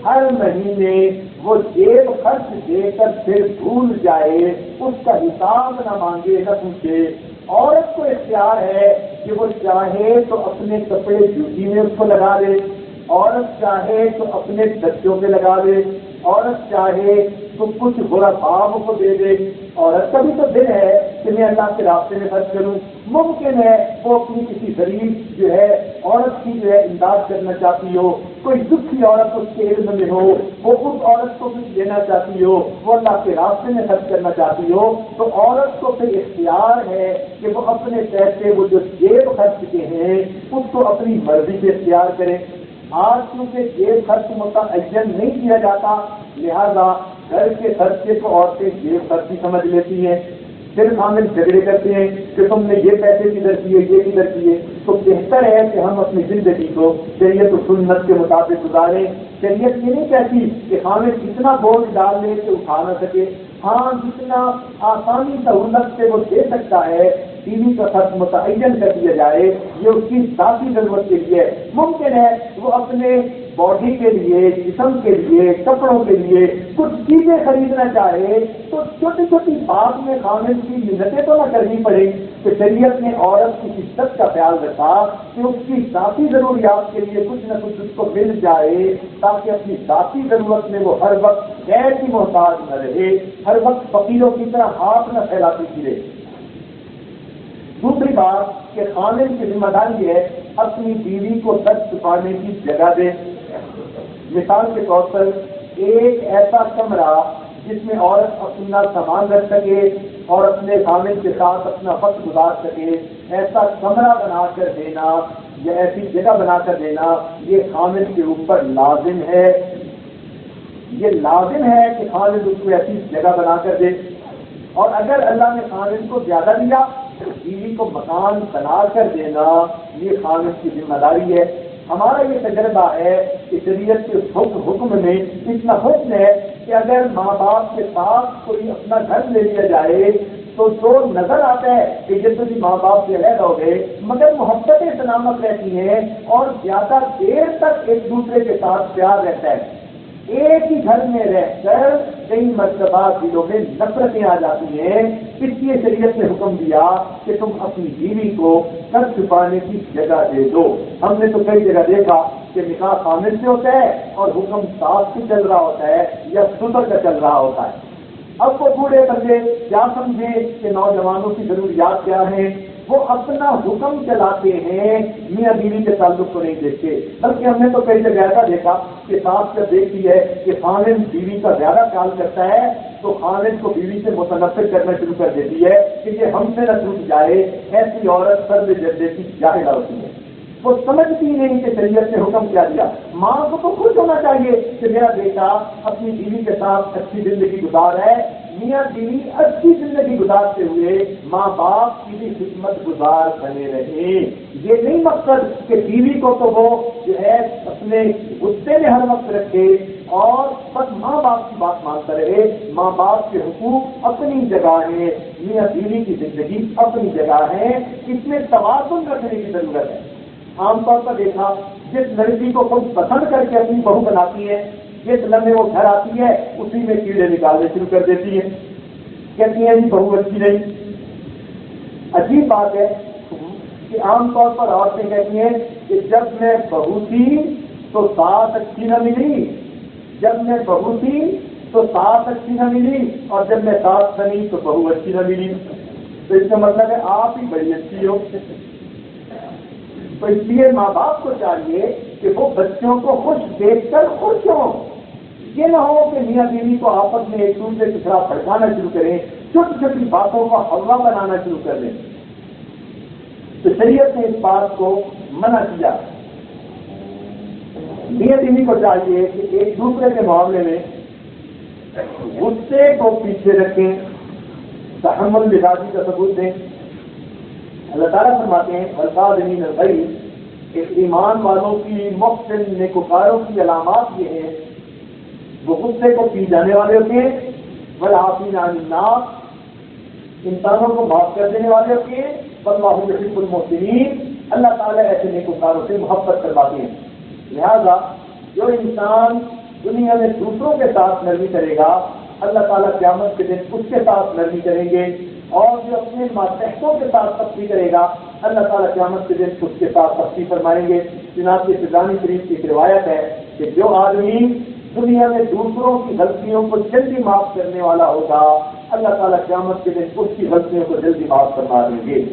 ہر مہینے وہ جیب خرچ دے کر پھر بھول جائے، اس کا حساب نہ مانگے نہ پوچھے. عورت کو اختیار ہے کہ وہ چاہے تو اپنے کپڑے ڈیوٹی میں اس کو لگا دے، عورت چاہے تو اپنے بچوں پہ لگا دے، عورت چاہے تو کچھ برا باب کو دے دے. عورت کا بھی تو دل ہے کہ میں اللہ کے راستے میں خرچ کروں. ممکن ہے وہ اپنی کسی غریب جو ہے عورت کی جو ہے امداد کرنا چاہتی ہو، کوئی دکھی عورت اس کے علم میں ہو، وہ اس عورت کو کچھ دینا چاہتی ہو، وہ اللہ کے راستے میں خرچ کرنا چاہتی ہو، تو عورت کو پھر اختیار ہے کہ وہ اپنے پیسے وہ جو جیب خرچ کے ہیں اس کو اپنی مرضی سے اختیار کرے. آج کیونکہ جیب خرچ متعین نہیں کیا جاتا، لہذا گھر کے خرچے کو عورتیں جیب خرچی سمجھ لیتی ہیں. پھر شامل جھگڑے کرتے ہیں کہ تم نے یہ پیسے کدھر کیے، یہ کدھر کیے. تو بہتر ہے کہ ہم اپنی زندگی کو شریعت و سنت کے مطابق گزاریں. شریعت یہ نہیں کہتی کہ خاوند اتنا بوجھ ڈال لے کہ اٹھا نہ سکے. ہاں جتنا آسانی سہولت سے وہ دے سکتا ہے بیوی کا خرچ متعین کر دیا جائے. یہ اس کی ذاتی ضرورت کے لیے. ممکن ہے وہ اپنے باڈی کے لیے، جسم کے لیے، کپڑوں کے لیے کچھ چیزیں خریدنا چاہے تو چھوٹی چھوٹی بات میں خاوند کی محنتیں تو نہ کرنی پڑے. تو شریعت نے عورت کی عزت کا خیال رکھا کہ اس کی ذاتی ضروریات کے لیے کچھ نہ کچھ اس کو مل جائے، تاکہ اپنی ذاتی ضرورت میں وہ ہر وقت غیر کی محتاج نہ رہے، ہر وقت فقیروں کی طرح ہاتھ نہ پھیلاتی پھرے. دوسری بات کہ خاوند کی ذمہ داری ہے اپنی بیوی کو سچ چھپانے کی جگہ دے. مثال کے طور پر ایک ایسا کمرہ جس میں عورت اپنا سامان رکھ سکے، اور اپنے خامد کے ساتھ اپنا وقت گزار سکے، ایسا کمرہ بنا کر دینا یا ایسی جگہ بنا کر دینا، یہ خامد کے اوپر لازم ہے. یہ لازم ہے کہ خامد اس کو ایسی جگہ بنا کر دے. اور اگر اللہ نے خامد کو زیادہ دیا تو بیوی کو مکان بنا کر دینا یہ خامد کی ذمہ داری ہے. ہمارا یہ تجربہ ہے کہ شریعت کے حکم میں اتنا حکم ہے کہ اگر ماں باپ کے ساتھ کوئی اپنا گھر لے لیا جائے تو جو نظر آتا ہے کہ جیسے بھی ماں باپ سے علیحدہ ہو گئے مگر محبتیں سلامت رہتی ہیں اور زیادہ دیر تک ایک دوسرے کے ساتھ پیار رہتا ہے. ایک ہی گھر میں رہ کر کئی مرتبہ دلوں میں نفرتیں آ جاتی ہیں. اس لیے شریعت نے حکم دیا کہ تم اپنی بیوی کو سر چھپانے کی جگہ دے دو. ہم نے تو کئی جگہ دیکھا کہ نکاح خامد سے ہوتا ہے اور حکم ساس سے چل رہا ہوتا ہے یا سسر کا چل رہا ہوتا ہے. اب وہ بوڑھے بندے کیا سمجھیں کہ نوجوانوں کی ضروریات کیا ہیں؟ وہ اپنا حکم چلاتے ہیں، میاں بیوی کے تعلق کو نہیں دیکھتے. بلکہ ہم نے تو کئی جگہ ایسا دیکھا کہ ساس جب دیکھتی ہے کہ خامد بیوی کا زیادہ خیال کرتا ہے تو خامد کو بیوی سے متنفر کرنا شروع کر دیتی ہے کہ یہ ہم سے نہ ٹوٹ جائے. ایسی عورت سر جردے کی جاہلہ ہوتی ہے. وہ سمجھتی نہیں کہ شریعت نے حکم کیا دیا. ماں کو تو خوش ہونا چاہیے کہ میرا بیٹا اپنی بیوی کے ساتھ اچھی زندگی گزار ہے. میاں بیوی اچھی زندگی گزارتے ہوئے ماں باپ کی بھی خدمت گزار بنے رہے. یہ نہیں مقصد کہ بیوی کو تو وہ جو ہے اپنے غصے میں ہر وقت رکھے اور بس ماں باپ کی بات مانتا رہے. ماں باپ کے حقوق اپنی جگہ ہیں، میاں بیوی کی زندگی اپنی جگہ ہے. اس میں توازن رکھنے کی ضرورت ہے. عام طور پر دیکھا جس لڑکی کو خود پسند کر کے اپنی بہو بناتی ہے جس لمحے وہ گھر آتی ہے اسی میں کیڑے نکالنے شروع کر دیتی ہے. کہتی ہیں جی بہو اچھی نہیں. عجیب بات ہے کہ عام طور پر عورتیں کہتی ہیں کہ جب میں بہو تھی تو ساس اچھی نہ ملی، جب میں بہو تھی تو ساس اچھی نہ ملی، اور جب میں ساس بنی تو بہو اچھی نہ ملی. تو اس کا مطلب ہے آپ ہی بڑی اچھی ہو. تو اس لیے ماں باپ کو چاہیے کہ وہ بچوں کو خوش دیکھ کر خوش ہوں. یہ نہ ہو کہ میاں بیوی کو آپس میں ایک دوسرے کی طرح بھڑکانا شروع کریں، چھوٹی چھوٹی باتوں کا حلوہ بنانا شروع کر دیں. تو شریعت نے اس بات کو منع کیا. میاں بیوی کو چاہیے کہ ایک دوسرے کے معاملے میں غصے کو پیچھے رکھیں، تحمل مزاجی کا ثبوت دیں. اللہ تعالیٰ فرماتے ہیں والقادمین الغیظ کہ ایمان والوں کی محسن نیکوکاروں کی علامات یہ ہیں وہ غصے کو پی جانے والے ہوتے ہیں، والعافین عن الناس انسانوں کو معاف کر دینے والے ہوتے ہیں، واللہ یحب المحسنین اللہ تعالیٰ ایسے نیکوکاروں سے محبت کرواتے ہیں. لہذا جو انسان دنیا میں دوسروں کے ساتھ نرمی کرے گا اللہ تعالیٰ قیامت کے دن اس کے ساتھ نرمی کریں گے، اور جو اپنے ماتحتوں کے ساتھ سختی کرے گا اللہ تعالیٰ قیامت کے دن اس کے ساتھ سختی فرمائیں گے. جناب کی فضانی شریف کی ایک روایت ہے کہ جو آدمی دنیا میں دوسروں کی غلطیوں کو جلدی معاف کرنے والا ہوگا اللہ تعالیٰ قیامت کے دن اس کی غلطیوں کو جلدی معاف فرما دیں گے.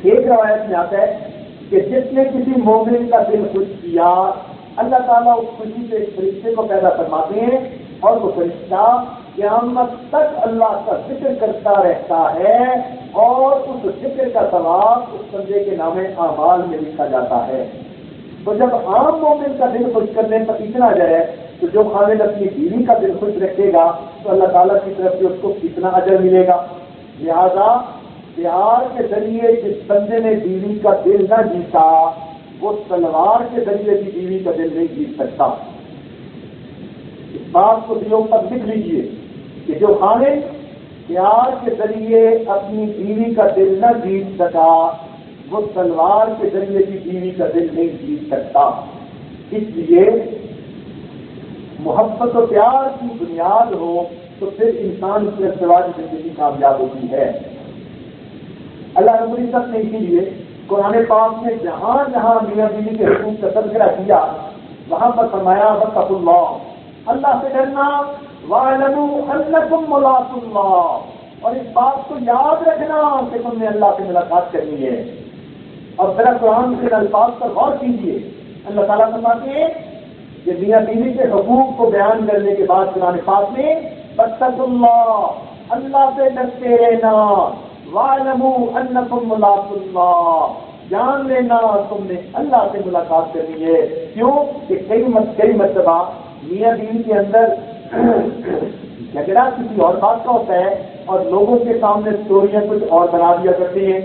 ایک روایت میں آتا ہے کہ جس نے کسی مومن کا دل خوش کیا اللہ تعالیٰ اس خوشی سے ایک فرشتے کو پیدا فرماتے ہیں اور وہ فرشتہ قیامت تک اللہ کا ذکر کرتا رہتا ہے اور اس ذکر کا ثواب اس بندے کے نام اعمال میں لکھا جاتا ہے. تو جب عام مومن کا دل خوش کرنے پر اتنا جائے تو جو خامد اپنی بیوی کا دل خوش رکھے گا تو اللہ تعالیٰ کی طرف سے اس کو کتنا اجر ملے گا. لہذا پیار کے ذریعے جس بندے نے بیوی کا دل نہ جیتا وہ تلوار کے ذریعے بھی بیوی کا دل نہیں جیت سکتا. اس بات کو دلوں پر لکھ لیجیے کہ جو خامد پیار کے ذریعے اپنی بیوی کا دل نہ جیت سکا وہ تلوار کے ذریعے بھی بیوی کا دل نہیں جیت سکتا. اس لیے محبت و پیار کی بنیاد ہو تو پھر انسان کی ازدواجی زندگی کامیاب ہوتی ہے. اللہ رب العزت نے اسی لیے قرآن پاک میں جہاں جہاں میاں بیوی کے حقوق کا تذکرہ کیا وہاں پر فرمایا واتقوا اللہ، اللہ سے ڈرنا، واعلموا انکم ملاقو اللہ، اور اس بات کو یاد رکھنا کہ تم نے اللہ سے ملاقات کرنی ہے. اور ذرا قرآن کے الفاظ پر غور کیجیے. اللہ تعالیٰ فرماتے ہیں کہ میاں بیوی کے حقوق کو بیان کرنے کے بعد قرآن پاک میں واتقوا اللہ،
اللہ سے ڈرتے رہنا، وَاعْلَمُوا أَنَّكُمْ مُلَاقُو اللَّهِ، جان لینا تم نے اللہ سے ملاقات کرنی ہے۔ کیوں کہ کئی مرتبہ میاں بیوی کے اندر جھگڑا کسی اور بات کا ہوتا ہے اور لوگوں کے سامنے اسٹوریاں کچھ اور بنا دیا کرتی ہیں۔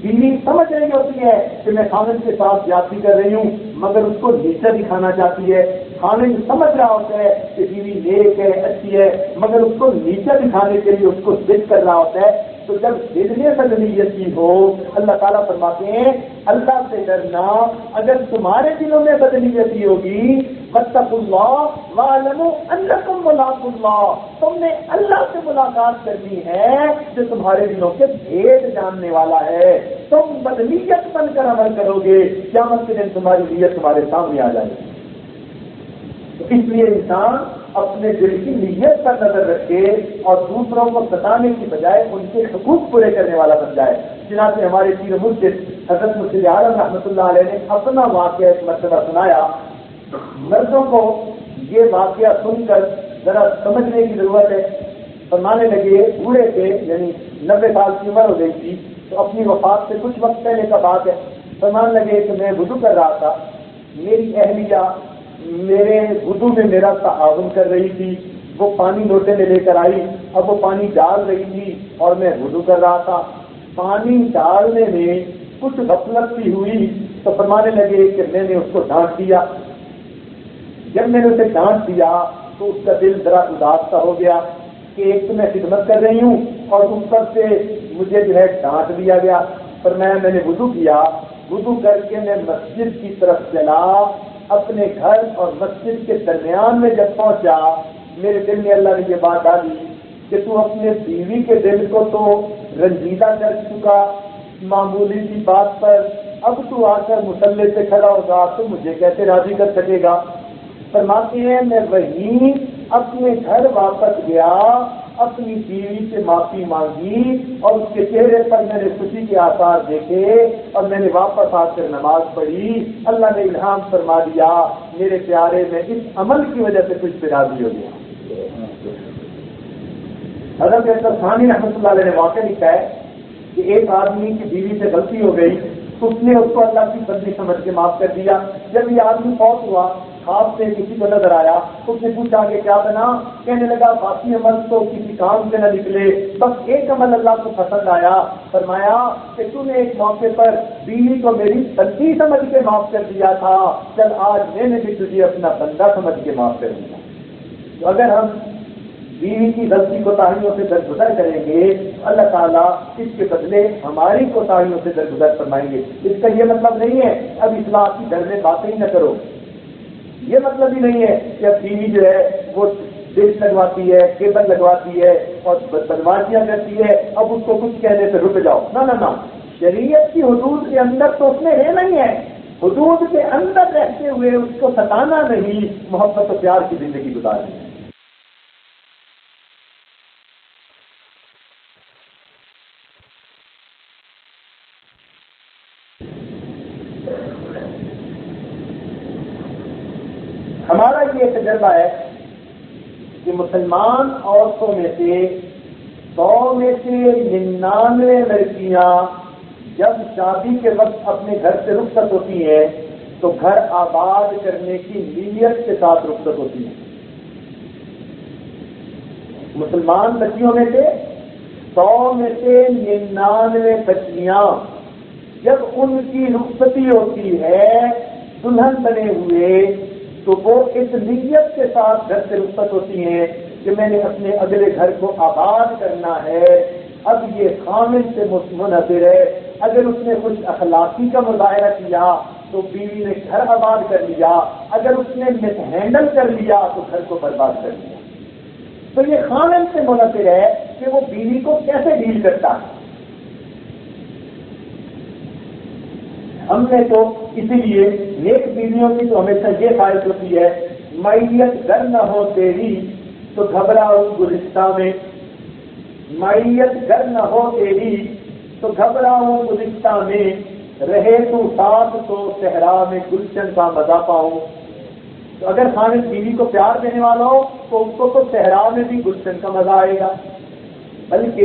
بیوی سمجھ رہی ہوتی ہے کہ میں خاوند کے ساتھ زیادتی کر رہی ہوں، مگر اس کو نیچا دکھانا چاہتی ہے۔ خاوند سمجھ رہا ہوتا ہے کہ بیوی نیک ہے، اچھی ہے، مگر اس کو نیچا دکھانے کے لیے اس کو ضد کر رہا ہوتا ہے۔ تو جب دل میں بدنیت کی ہو، اللہ تعالیٰ فرماتے ہیں اللہ سے ڈرنا، اگر تمہارے دلوں میں بدنیتی ہوگی، واتقوا اللہ واعلموا انکم ملاقو اللہ، تم نے اللہ سے ملاقات کرنی ہے جو تمہارے دلوں کے بھید جاننے والا ہے۔ تم بدنیت بن کر عمل کرو گے، قیامت کے دن تمہاری نیت تمہارے سامنے آ جائے گی۔ اس لیے انسان اپنے دل کی نیت پر نظر رکھے اور دوسروں کو ستانے کی بجائے ان کے حقوق پورے کرنے والا بن جائے۔ چنانچہ ہمارے پیر مرشد حضرت مرشد عالم رحمۃ اللہ علیہ نے اپنا واقعہ ایک مرتبہ سنایا۔ مردوں کو یہ واقعہ سن کر ذرا سمجھنے کی ضرورت ہے۔ فرمانے لگے بوڑھے تھے، یعنی 90 سال کی عمر ہو گئی تھی، تو اپنی وفات سے کچھ وقت پہلے کا بات ہے۔ فرمانے لگے کہ میں وضو کر رہا تھا، میری اہلیہ میرے وضو میں میرا تعاون کر رہی تھی، وہ پانی لوٹے میں لے کر آئی، اب وہ پانی ڈال رہی تھی اور میں وضو کر رہا تھا۔ پانی ڈالنے میں کچھ غفلت سی ہوئی تو فرمانے لگے کہ میں نے اس کو ڈانٹ دیا۔ جب میں نے اسے ڈانٹ دیا تو اس کا دل ذرا اداس سا ہو گیا کہ ایک تو میں خدمت کر رہی ہوں اور اوپر سے مجھے جو ہے ڈانٹ دیا گیا۔ فرمایا میں نے وضو کیا، وضو کر کے میں مسجد کی طرف چلا، اپنے گھر اور مسجد کے درمیان میں جب پہنچا میرے دل میں اللہ نے یہ بات ڈالی کہ تو اپنے بیوی کے دل کو تو رنجیدہ کر چکا معمولی سی بات پر، اب تو آ کر مصلی سے کھڑا ہوگا تو مجھے کیسے راضی کر سکے گا۔ فرماتے ہیں میں وہیں اپنے گھر واپس گیا، اپنی بیوی سے معافی مانگی اور اس کے چہرے پر میں نے خوشی کے آثار دیکھے اور میں نے واپس آ کر نماز پڑھی۔ اللہ نے الہام فرما دیا میرے پیارے میں اس عمل کی وجہ سے کچھ پہ راضی ہو گیا۔ حضرت ثانی رحمۃ اللہ علیہ نے واقعہ لکھا ہے کہ ایک آدمی کی بیوی سے غلطی ہو گئی تو اس نے اس کو اللہ کی بندی سمجھ کے معاف کر دیا۔ جب یہ آدمی فوت ہوا، خواب سے کسی کو نظر آیا، اس نے پوچھا کہ کیا بنا؟ کہنے لگا باقی عمل تو کسی کام سے نہ نکلے، بس ایک عمل اللہ کو پسند آیا۔ فرمایا کہ تو نے ایک موقع پر بیوی کو میری بندی سمجھ کے معاف کر دیا تھا، چل آج میں نے بھی تجھے اپنا بندہ سمجھ کے معاف کر دیا۔ تو اگر ہم بیوی کی غلطی کوتاہیوں سے درگزر کریں گے، اللہ تعالیٰ اس کے بدلے ہماری کوتاہیوں سے درگزر فرمائیں گے۔ اس کا یہ مطلب نہیں ہے اب اصلاح کی در میں باتیں ہی نہ کرو، یہ مطلب ہی نہیں ہے کہ اب بیوی جو ہے وہ ڈش لگواتی ہے، کیبل لگواتی ہے اور بدماشیاں کرتی ہے، اب اس کو کچھ کہنے سے رک جاؤ۔ نہ، شریعت کی حدود کے اندر تو اس میں رہنا ہی ہے، حدود کے اندر رہتے ہوئے اس کو ستانا نہیں، محبت و پیار کی زندگی گزارنی ہے۔ ہمارا یہ تجربہ ہے کہ مسلمان عورتوں میں سے 100 میں سے 99 لڑکیاں جب شادی کے وقت اپنے گھر سے رخصت ہوتی ہیں تو گھر آباد کرنے کی نیت کے ساتھ رخصت ہوتی ہیں۔ مسلمان بچیوں میں سے 100 میں سے 99 بچیاں جب ان کی رخصتی ہوتی ہے دلہن بنے ہوئے تو وہ اس نیت کے ساتھ گھر سے رخصت ہوتی ہیں کہ میں نے اپنے اگلے گھر کو آباد کرنا ہے۔ اب یہ خامد سے منحصر ہے، اگر اس نے کچھ اخلاقی کا مظاہرہ کیا تو بیوی نے گھر آباد کر لیا، اگر اس نے مس ہینڈل کر لیا تو گھر کو برباد کر لیا۔ تو یہ خامد سے منحصر ہے کہ وہ بیوی کو کیسے ڈیل کرتا ہے۔ ہم نے تو اسی لیے نیک بیویوں کی تو ہمیشہ یہ خواہش ہوتی ہے میت گر نہ ہو تیری تو گھبراؤ گلستہ میں، میت گر نہ ہو تیری تو گھبراؤ گلستہ میں، رہے تو ساتھ تو صحرا میں گلشن کا مزہ پاؤں۔ تو اگر خامد بیوی کو پیار دینے والا ہو تو اس کو تو صحرا میں بھی گلشن کا مزہ آئے گا، بلکہ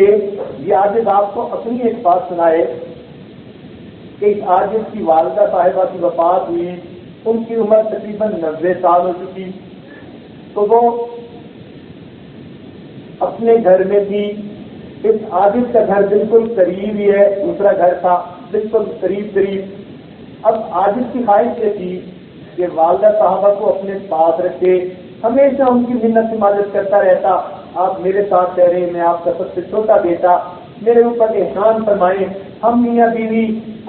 یہ عاجز آپ کو اپنی ایک بات سنائے کہ اس عاجز کی والدہ صاحبہ کی وفات ہوئی، ان کی عمر تقریباً 90 سال ہو چکی، تو وہ اپنے گھر میں تھی۔ اس عاجز کا گھر بالکل قریب ہی ہے، دوسرا گھر تھا بالکل قریب۔ اب عاجز کی خواہش یہ تھی کہ والدہ صاحبہ کو اپنے پاس رکھے، ہمیشہ ان کی منت سماجت کرتا رہتا، آپ میرے ساتھ ٹھہرے، میں آپ کا سب سے چھوٹا بیٹا، میرے اوپر احسان فرمائیں۔ ہم میاں بیوی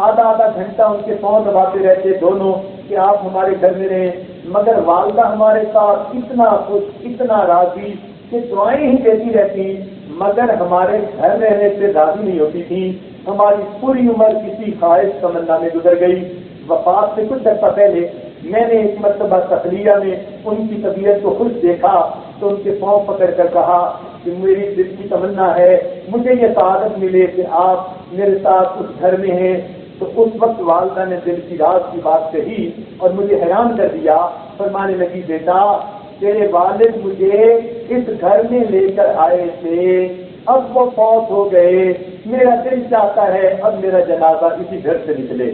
آدھا آدھا گھنٹہ ان کے پاؤں دباتے رہتے دونوں کہ آپ ہمارے گھر میں رہیں، مگر والدہ ہمارے ساتھ اتنا خوش، اتنا راضی کہ دعائیں ہی دیتی رہتی، مگر ہمارے گھر رہنے سے راضی نہیں ہوتی تھی۔ ہماری پوری عمر کسی خواہش تمنا میں گزر گئی۔ وفات سے کچھ عرصہ پہلے میں نے ایک مرتبہ تخلیہ میں ان کی طبیعت کو خوش دیکھا تو ان کے پاؤں پکڑ کر کہا کہ میری دل کی تمنا ہے مجھے یہ سعادت ملے کہ آپ میرے ساتھ اس گھر میں ہیں۔ تو اس وقت والدہ نے دل کی راز کی بات کہی اور مجھے حیران کر دیا، فرمانے لگی بیٹا تیرے والد مجھے اس گھر میں لے کر آئے تھے، اب وہ فوت ہو گئے، میرا دل چاہتا ہے اب میرا جنازہ اسی گھر سے نکلے۔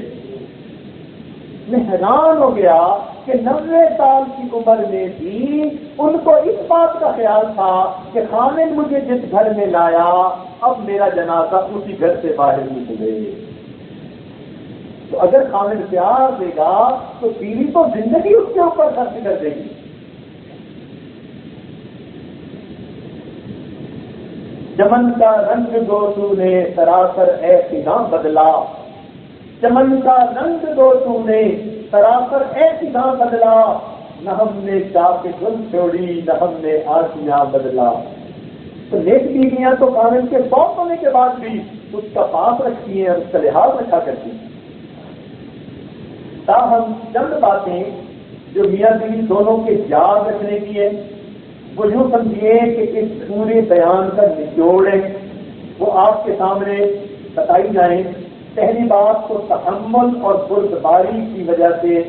میں حیران ہو گیا کہ 90 سال کی عمر میں بھی ان کو اس بات کا خیال تھا کہ خامد مجھے جس گھر میں لایا اب میرا جنازہ اسی گھر سے باہر نکلے۔ تو اگر خامد پیار دے گا تو بیوی تو زندگی اس کے اوپر خرچ کر دے گی۔ چمن کا رنگ گوتو نے سراسر اے فضا بدلا، چمن کا رنگ گوتو نے سراسر اے فضا بدلا، نہ ہم نے چاک گل چھوڑی نہ ہم نے آسیاں بدلا۔ تو نیک بیویاں تو خامد کے فوت ہونے کے بعد بھی اس کا پاس رکھتی ہیں اور اس کا لحاظ رکھا کرتی ہیں۔ تاہم چند باتیں جو میاں بیوی دونوں کے یاد رکھنے کی ہے، وہ یوں سمجھیے کہ اس پورے بیان کا نچوڑ ہے، وہ آپ کے سامنے بتائی جائیں۔ پہلی بات تو تحمل اور بردباری کی وجہ سے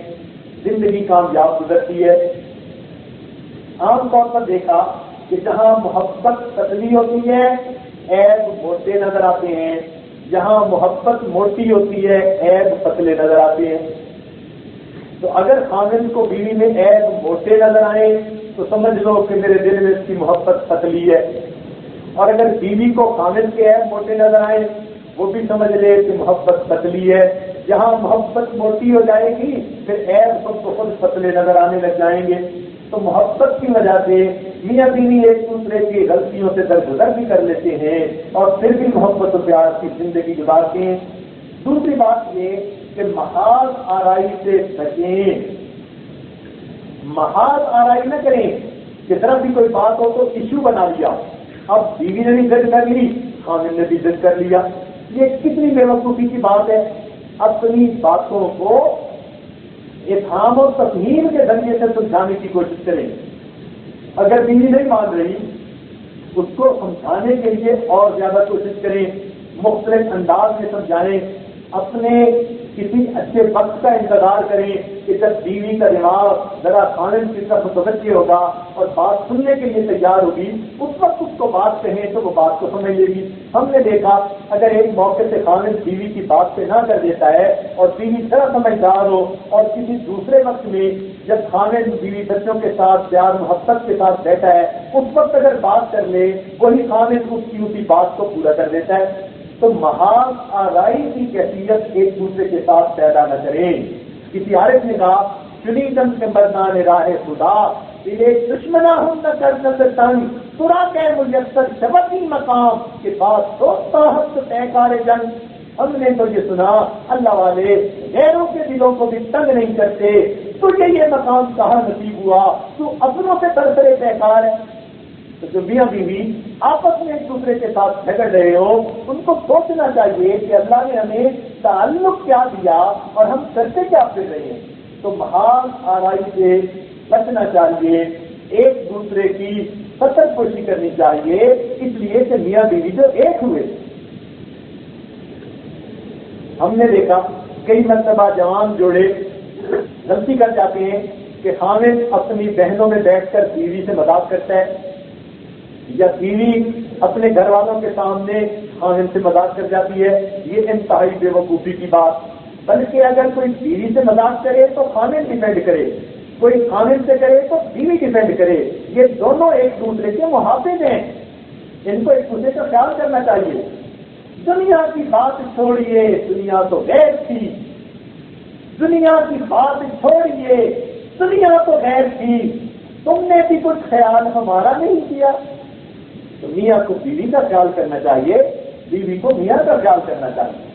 زندگی کامیاب گزرتی ہے۔ عام طور پر دیکھا کہ جہاں محبت پتلی ہوتی ہے عیب موٹے نظر آتے ہیں، جہاں محبت موٹی ہوتی ہے عیب پتلے نظر آتے ہیں۔ تو اگر خامد کو بیوی میں عیب موٹے نظر آئے تو سمجھ لو کہ میرے دل میں اس کی محبت پتلی ہے، اور اگر بیوی کو خامد کے عیب موٹے نظر آئے وہ بھی سمجھ لے کہ محبت پتلی ہے۔ جہاں محبت موٹی ہو جائے گی پھر عیب خود کو خود پتلے نظر آنے لگ جائیں گے۔ تو محبت کی وجہ سے میاں بیوی ایک دوسرے کی غلطیوں سے درگزر بھی کر لیتے ہیں اور پھر بھی محبت و پیار کی زندگی گزارتے ہیں۔ دوسری بات یہ کہ محاذ آرائی سے بچیں، محاذ آرائی نہ کریں کہ طرح بھی کوئی بات ہو تو ایشو بنا لیا، اب بیوی نے بھی ضد کر لی خامد نے بھی ضد کر لیا۔ یہ کتنی بے وقوفی کی بات ہے۔ اپنی باتوں کو افہام اور تفہیم کے ذریعے سے سمجھانے کی کوشش کریں۔ اگر بیوی نہیں مان رہی اس کو سمجھانے کے لیے اور زیادہ کوشش کریں، مختلف انداز میں سمجھائیں، اپنے کسی اچھے وقت کا انتظار کریں کہ جب بیوی کا دماغ ذرا خامد کی طرف متوجہ ہوگا اور بات سننے کے لیے تیار ہوگی، اس وقت اس کو بات کہیں تو وہ بات کو سمجھ لے گی۔ ہم نے دیکھا اگر ایک موقع سے خامد بیوی کی بات پہ نہ کر دیتا ہے اور بیوی ذرا سمجھدار ہو، اور کسی دوسرے وقت میں جب خامد بیوی بچوں کے ساتھ پیار محبت کے ساتھ بیٹھا ہے اس وقت اگر بات کر لے وہی خامد اس کی اسی بات کو پورا کر دیتا ہے۔ تو محاذ آرائی کی کیفیت ایک دوسرے کے ساتھ پیدا نہ کریں۔ کسی عارف نے کہا چنی دم سے مردان راہ خدا ایک دشمنا ہوں نہ کر نظر تنگ سرا کے میسر شبتی مقام کے بعد دوستا حق طے کار جنگ۔ ہم نے تو یہ سنا اللہ والے غیروں کے دلوں کو بھی تنگ نہیں کرتے، تجھے یہ مقام کہاں نصیب ہوا، تو اپنوں سے برسرے بیکار ہے۔ تو جو میاں بیوی آپس میں ایک دوسرے کے ساتھ جھگڑ رہے ہو ان کو سوچنا چاہیے کہ اللہ نے ہمیں تعلق کیا دیا اور ہم کرتے کیا پھر رہے ہیں۔ تو محاذ آرائی سے بچنا چاہیے، ایک دوسرے کی ستر پوشی کرنی چاہیے، اس لیے کہ میاں بیوی جو ایک ہوئے۔ ہم نے دیکھا کئی مرتبہ جوان جوڑے غلطی کر جاتے ہیں کہ خامد اپنی بہنوں میں بیٹھ کر بیوی سے مذاق کرتا ہے، یا بیوی اپنے گھر والوں کے سامنے خاوند سے مذاق کر جاتی ہے، یہ انتہائی بے وقوفی کی بات۔ بلکہ اگر کوئی بیوی سے مذاق کرے تو خاوند ڈیفینڈ کرے، کوئی خاوند سے کرے تو بیوی ڈیفینڈ کرے، یہ دونوں ایک دوسرے کے محافظ ہیں، ان کو ایک دوسرے کا خیال کرنا چاہیے۔ دنیا کی بات چھوڑیے، دنیا تو غیر تھی، دنیا کی بات چھوڑیے، دنیا تو غیر تھی، تم نے بھی کچھ خیال ہمارا نہیں کیا۔ تو میاں کو بیوی کا خیال کرنا چاہیے، بیوی کو میاں کا خیال کرنا چاہیے۔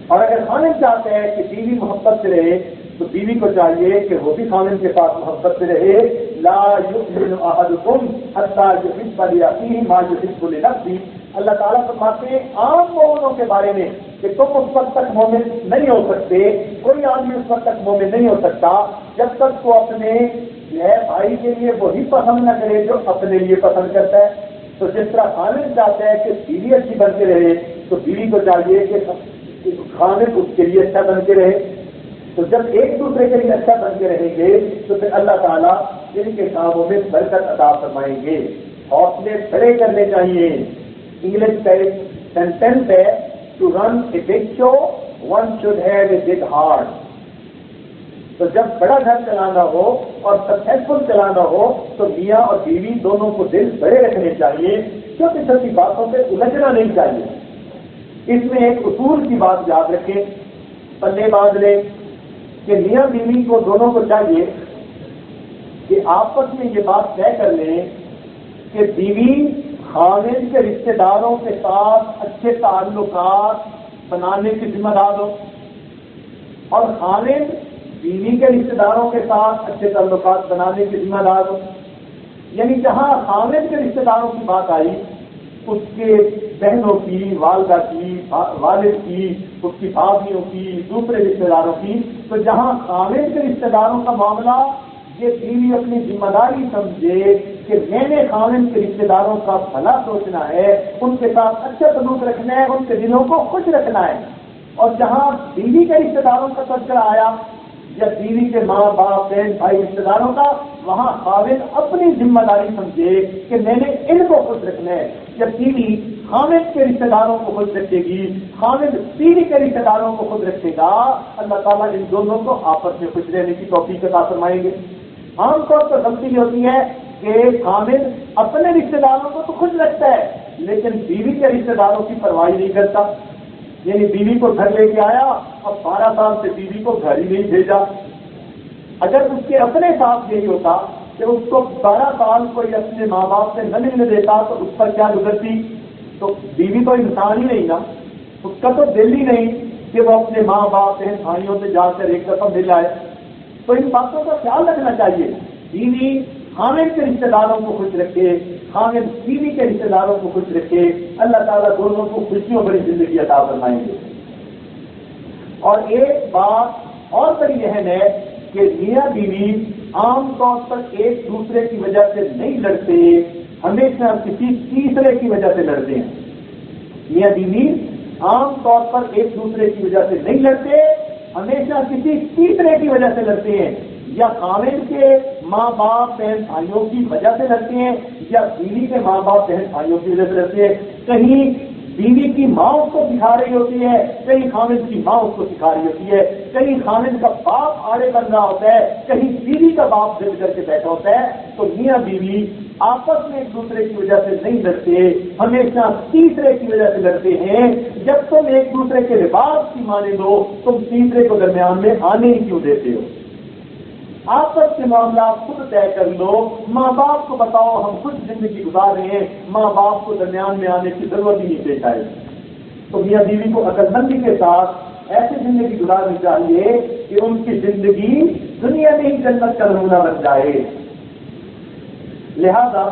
اور اگر خاوند چاہتے ہیں کہ بیوی محبت سے رہے تو بیوی کو چاہیے کہ وہ بھی خاوند کے ساتھ محبت سے رہے۔ لا یؤمن احدکم حتی یحب لاخیہ ما یحب لنفسہ، اللہ تعالیٰ فرماتے ہیں عام مومنوں کے بارے میں کہ تم اس وقت تک مومن نہیں ہو سکتے، کوئی آدمی اس وقت تک مومن نہیں ہو سکتا جب تک وہ اپنے بھائی کے لیے وہی پسند نہ کرے جو اپنے لیے پسند کرتا ہے۔ تو جس طرح خاوند چاہتا ہے کہ بیوی اچھی بن کے رہے تو بیوی کو چاہیے کہ خاوند اس کے لیے اچھا بن کے رہے۔ تو جب ایک دوسرے کے لیے اچھا بن کے رہیں گے تو پھر اللہ تعالیٰ ان کے کاموں میں برکت عطا فرمائیں گے۔ حوصلے کھڑے کرنے چاہیے۔ انگلش کا ایک سینٹینس ہے، to run a big show one should have a big heart. تو جب بڑا گھر چلانا ہو اور سکسیسفل چلانا ہو تو میاں اور بیوی دونوں کو دل بڑے رکھنے چاہیے، چھوٹی چھوٹی باتوں پہ الجھنا نہیں چاہیے۔ اس میں ایک اصول کی بات یاد رکھیں، پلے باندھ لیں کہ میاں بیوی کو دونوں کو چاہیے کہ آپس میں یہ بات طے کر لیں کہ بیوی خاوند کے رشتہ داروں کے ساتھ اچھے تعلقات بنانے کی ذمہ دار ہو، اور خاوند بیوی کے رشتہ داروں کے ساتھ اچھے تعلقات بنانے کی ذمہ دار ہو۔ یعنی جہاں خاوند کے رشتہ داروں کی بات آئی، اس کے بہنوں کی، والدہ کی، والد کی، اس کی بھابھیوں کی، دوسرے رشتہ داروں کی، تو جہاں خاوند کے رشتہ داروں کا معاملہ، یہ بیوی اپنی ذمہ داری سمجھے کہ میں نے خاوند کے رشتہ داروں کا بھلا سوچنا ہے، ان کے ساتھ اچھا سلوک رکھنا ہے، ان کے دلوں کو خوش رکھنا ہے۔ اور جہاں بیوی کے رشتہ داروں کا تذکرہ آیا یا بیوی کے ماں باپ بہن بھائی رشتہ داروں کا، وہاں خاوند اپنی ذمہ داری سمجھے کہ میں نے ان کو خوش رکھنا ہے۔ جب بیوی خاوند کے رشتہ داروں کو خوش رکھے گی، خاوند بیوی کے رشتہ داروں کو خوش رکھے گا، اللہ تعالیٰ ان دونوں کو آپس میں خوش رہنے کی توفیق عطا فرمائیں گے۔ عام طور پر غلطی یہ ہوتی ہے کہ خاوند اپنے رشتہ داروں کو تو خوش رکھتا ہے لیکن بیوی کے رشتہ داروں کی پرواہ نہیں کرتا۔ یعنی بیوی کو گھر لے کے آیا، اب 12 سال سے بیوی کو گھر ہی نہیں بھیجا۔ اگر اس کے اپنے ساتھ یہی ہوتا کہ اس کو 12 سال کوئی اپنے ماں باپ سے نہ ملنے دیتا تو اس پر کیا گزرتی؟ تو بیوی تو انسان ہی نہیں نا، اس کا تو دل ہی نہیں کہ وہ اپنے ماں باپ بہن بھائیوں سے جا کر ایک دفعہ مل آئے۔ تو ان باتوں کا خیال رکھنا چاہیے۔ بیوی خاوند کے رشتہ داروں کو خوش رکھے، خاوند بیوی کے رشتہ داروں کو خوش رکھے، اللہ تعالیٰ دونوں کو خوشیوں بڑی زندگی عطا فرمائیں گے۔ اور ایک بات اور بڑی اہم ہے کہ میاں بیوی عام طور پر ایک دوسرے کی وجہ سے نہیں لڑتے، ہمیشہ کسی تیسرے کی وجہ سے لڑتے ہیں۔ میاں بیوی عام طور پر ایک دوسرے کی وجہ سے نہیں لڑتے، ہمیشہ کسی تیسرے کی وجہ سے لڑتے ہیں، یا خاوند کے ماں باپ بہن بھائیوں کی وجہ سے لڑتے ہیں یا بیوی کے ماں باپ بہن بھائیوں کی وجہ سے لڑتے ہیں۔ کہیں بیوی کی ماں اس کو سکھا رہی ہوتی ہے، کہیں خاوند کی ماں اس کو سکھا رہی ہوتی ہے، کہیں خاوند کا باپ آڑے بن رہا ہوتا ہے، کہیں بیوی کا باپ ضد کر کے بیٹھا ہوتا ہے۔ تو میاں بیوی آپس میں ایک دوسرے کی وجہ سے نہیں لڑتے، ہمیشہ تیسرے کی وجہ سے لڑتے ہیں۔ جب تم ایک دوسرے کے لباس کی مانے دو، تم تیسرے کو درمیان میں آنے ہی کیوں دیتے ہو؟ آپس کے معاملات خود طے کر لو، ماں باپ کو بتاؤ ہم خود زندگی گزار رہے ہیں، ماں باپ کو درمیان میں آنے کی ضرورت ہی نہیں پیش آئے۔ تو میاں بیوی کو عقل مندی کے ساتھ ایسی زندگی گزارنی چاہیے کہ ان کی زندگی دنیا میں ہی جنت کا نمونہ بن جائے۔ لہذا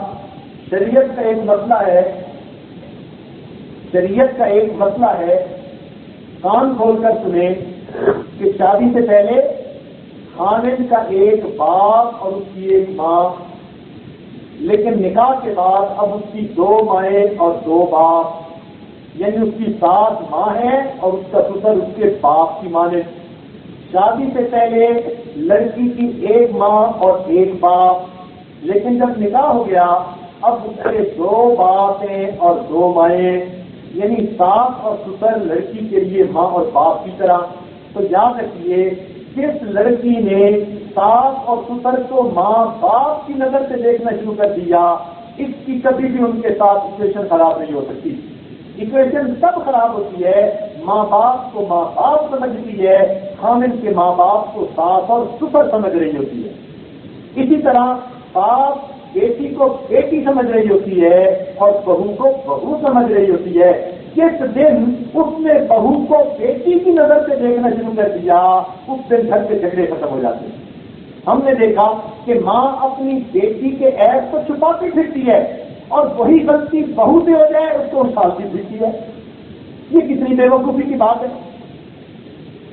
شریعت کا ایک مسئلہ ہے، کان کھول کر سنیں کہ شادی سے پہلے خاوند کا ایک باپ اور اس کی ایک ماں، لیکن نکاح کے بعد اب اس کی 2 مائیں اور 2 باپ، یعنی اس کی ساس ماں ہے اور اس کا سسر اس کے باپ کی ماں ہے۔ شادی سے پہلے لڑکی کی 1 ماں اور 1 باپ، لیکن جب نکاح ہو گیا اب اس کے دو باپیں اور دو مائیں، یعنی ساس اور سسر لڑکی کے لیے ماں اور باپ کی طرح. تو یاد رکھیے جس لڑکی نے ساس اور سسر کو ماں باپ کی نظر سے دیکھنا شروع کر دیا، اس کی کبھی بھی ان کے ساتھ ایکویشن خراب نہیں ہو سکتی. ایکویشن تب خراب ہوتی ہے ماں باپ کو ماں باپ سمجھتی ہے، خامن کے ماں باپ کو ساس اور سسر سمجھ رہی ہوتی ہے. اسی طرح باپ بیٹی کو بیٹی سمجھ رہی ہوتی ہے اور بہو کو بہو سمجھ رہی ہوتی ہے. جس دن اس نے بہو کو بیٹی کی نظر سے دیکھنا شروع کر دیا، اس دن گھر کے جھگڑے ختم ہو جاتے ہیں. ہم نے دیکھا کہ ماں اپنی بیٹی کے عیب کو چھپاتی پھرتی ہے اور وہی غلطی بہو سے ہو جائے اس کو اچھالتی پھرتی ہے. یہ کتنی بے وقوفی کی بات ہے.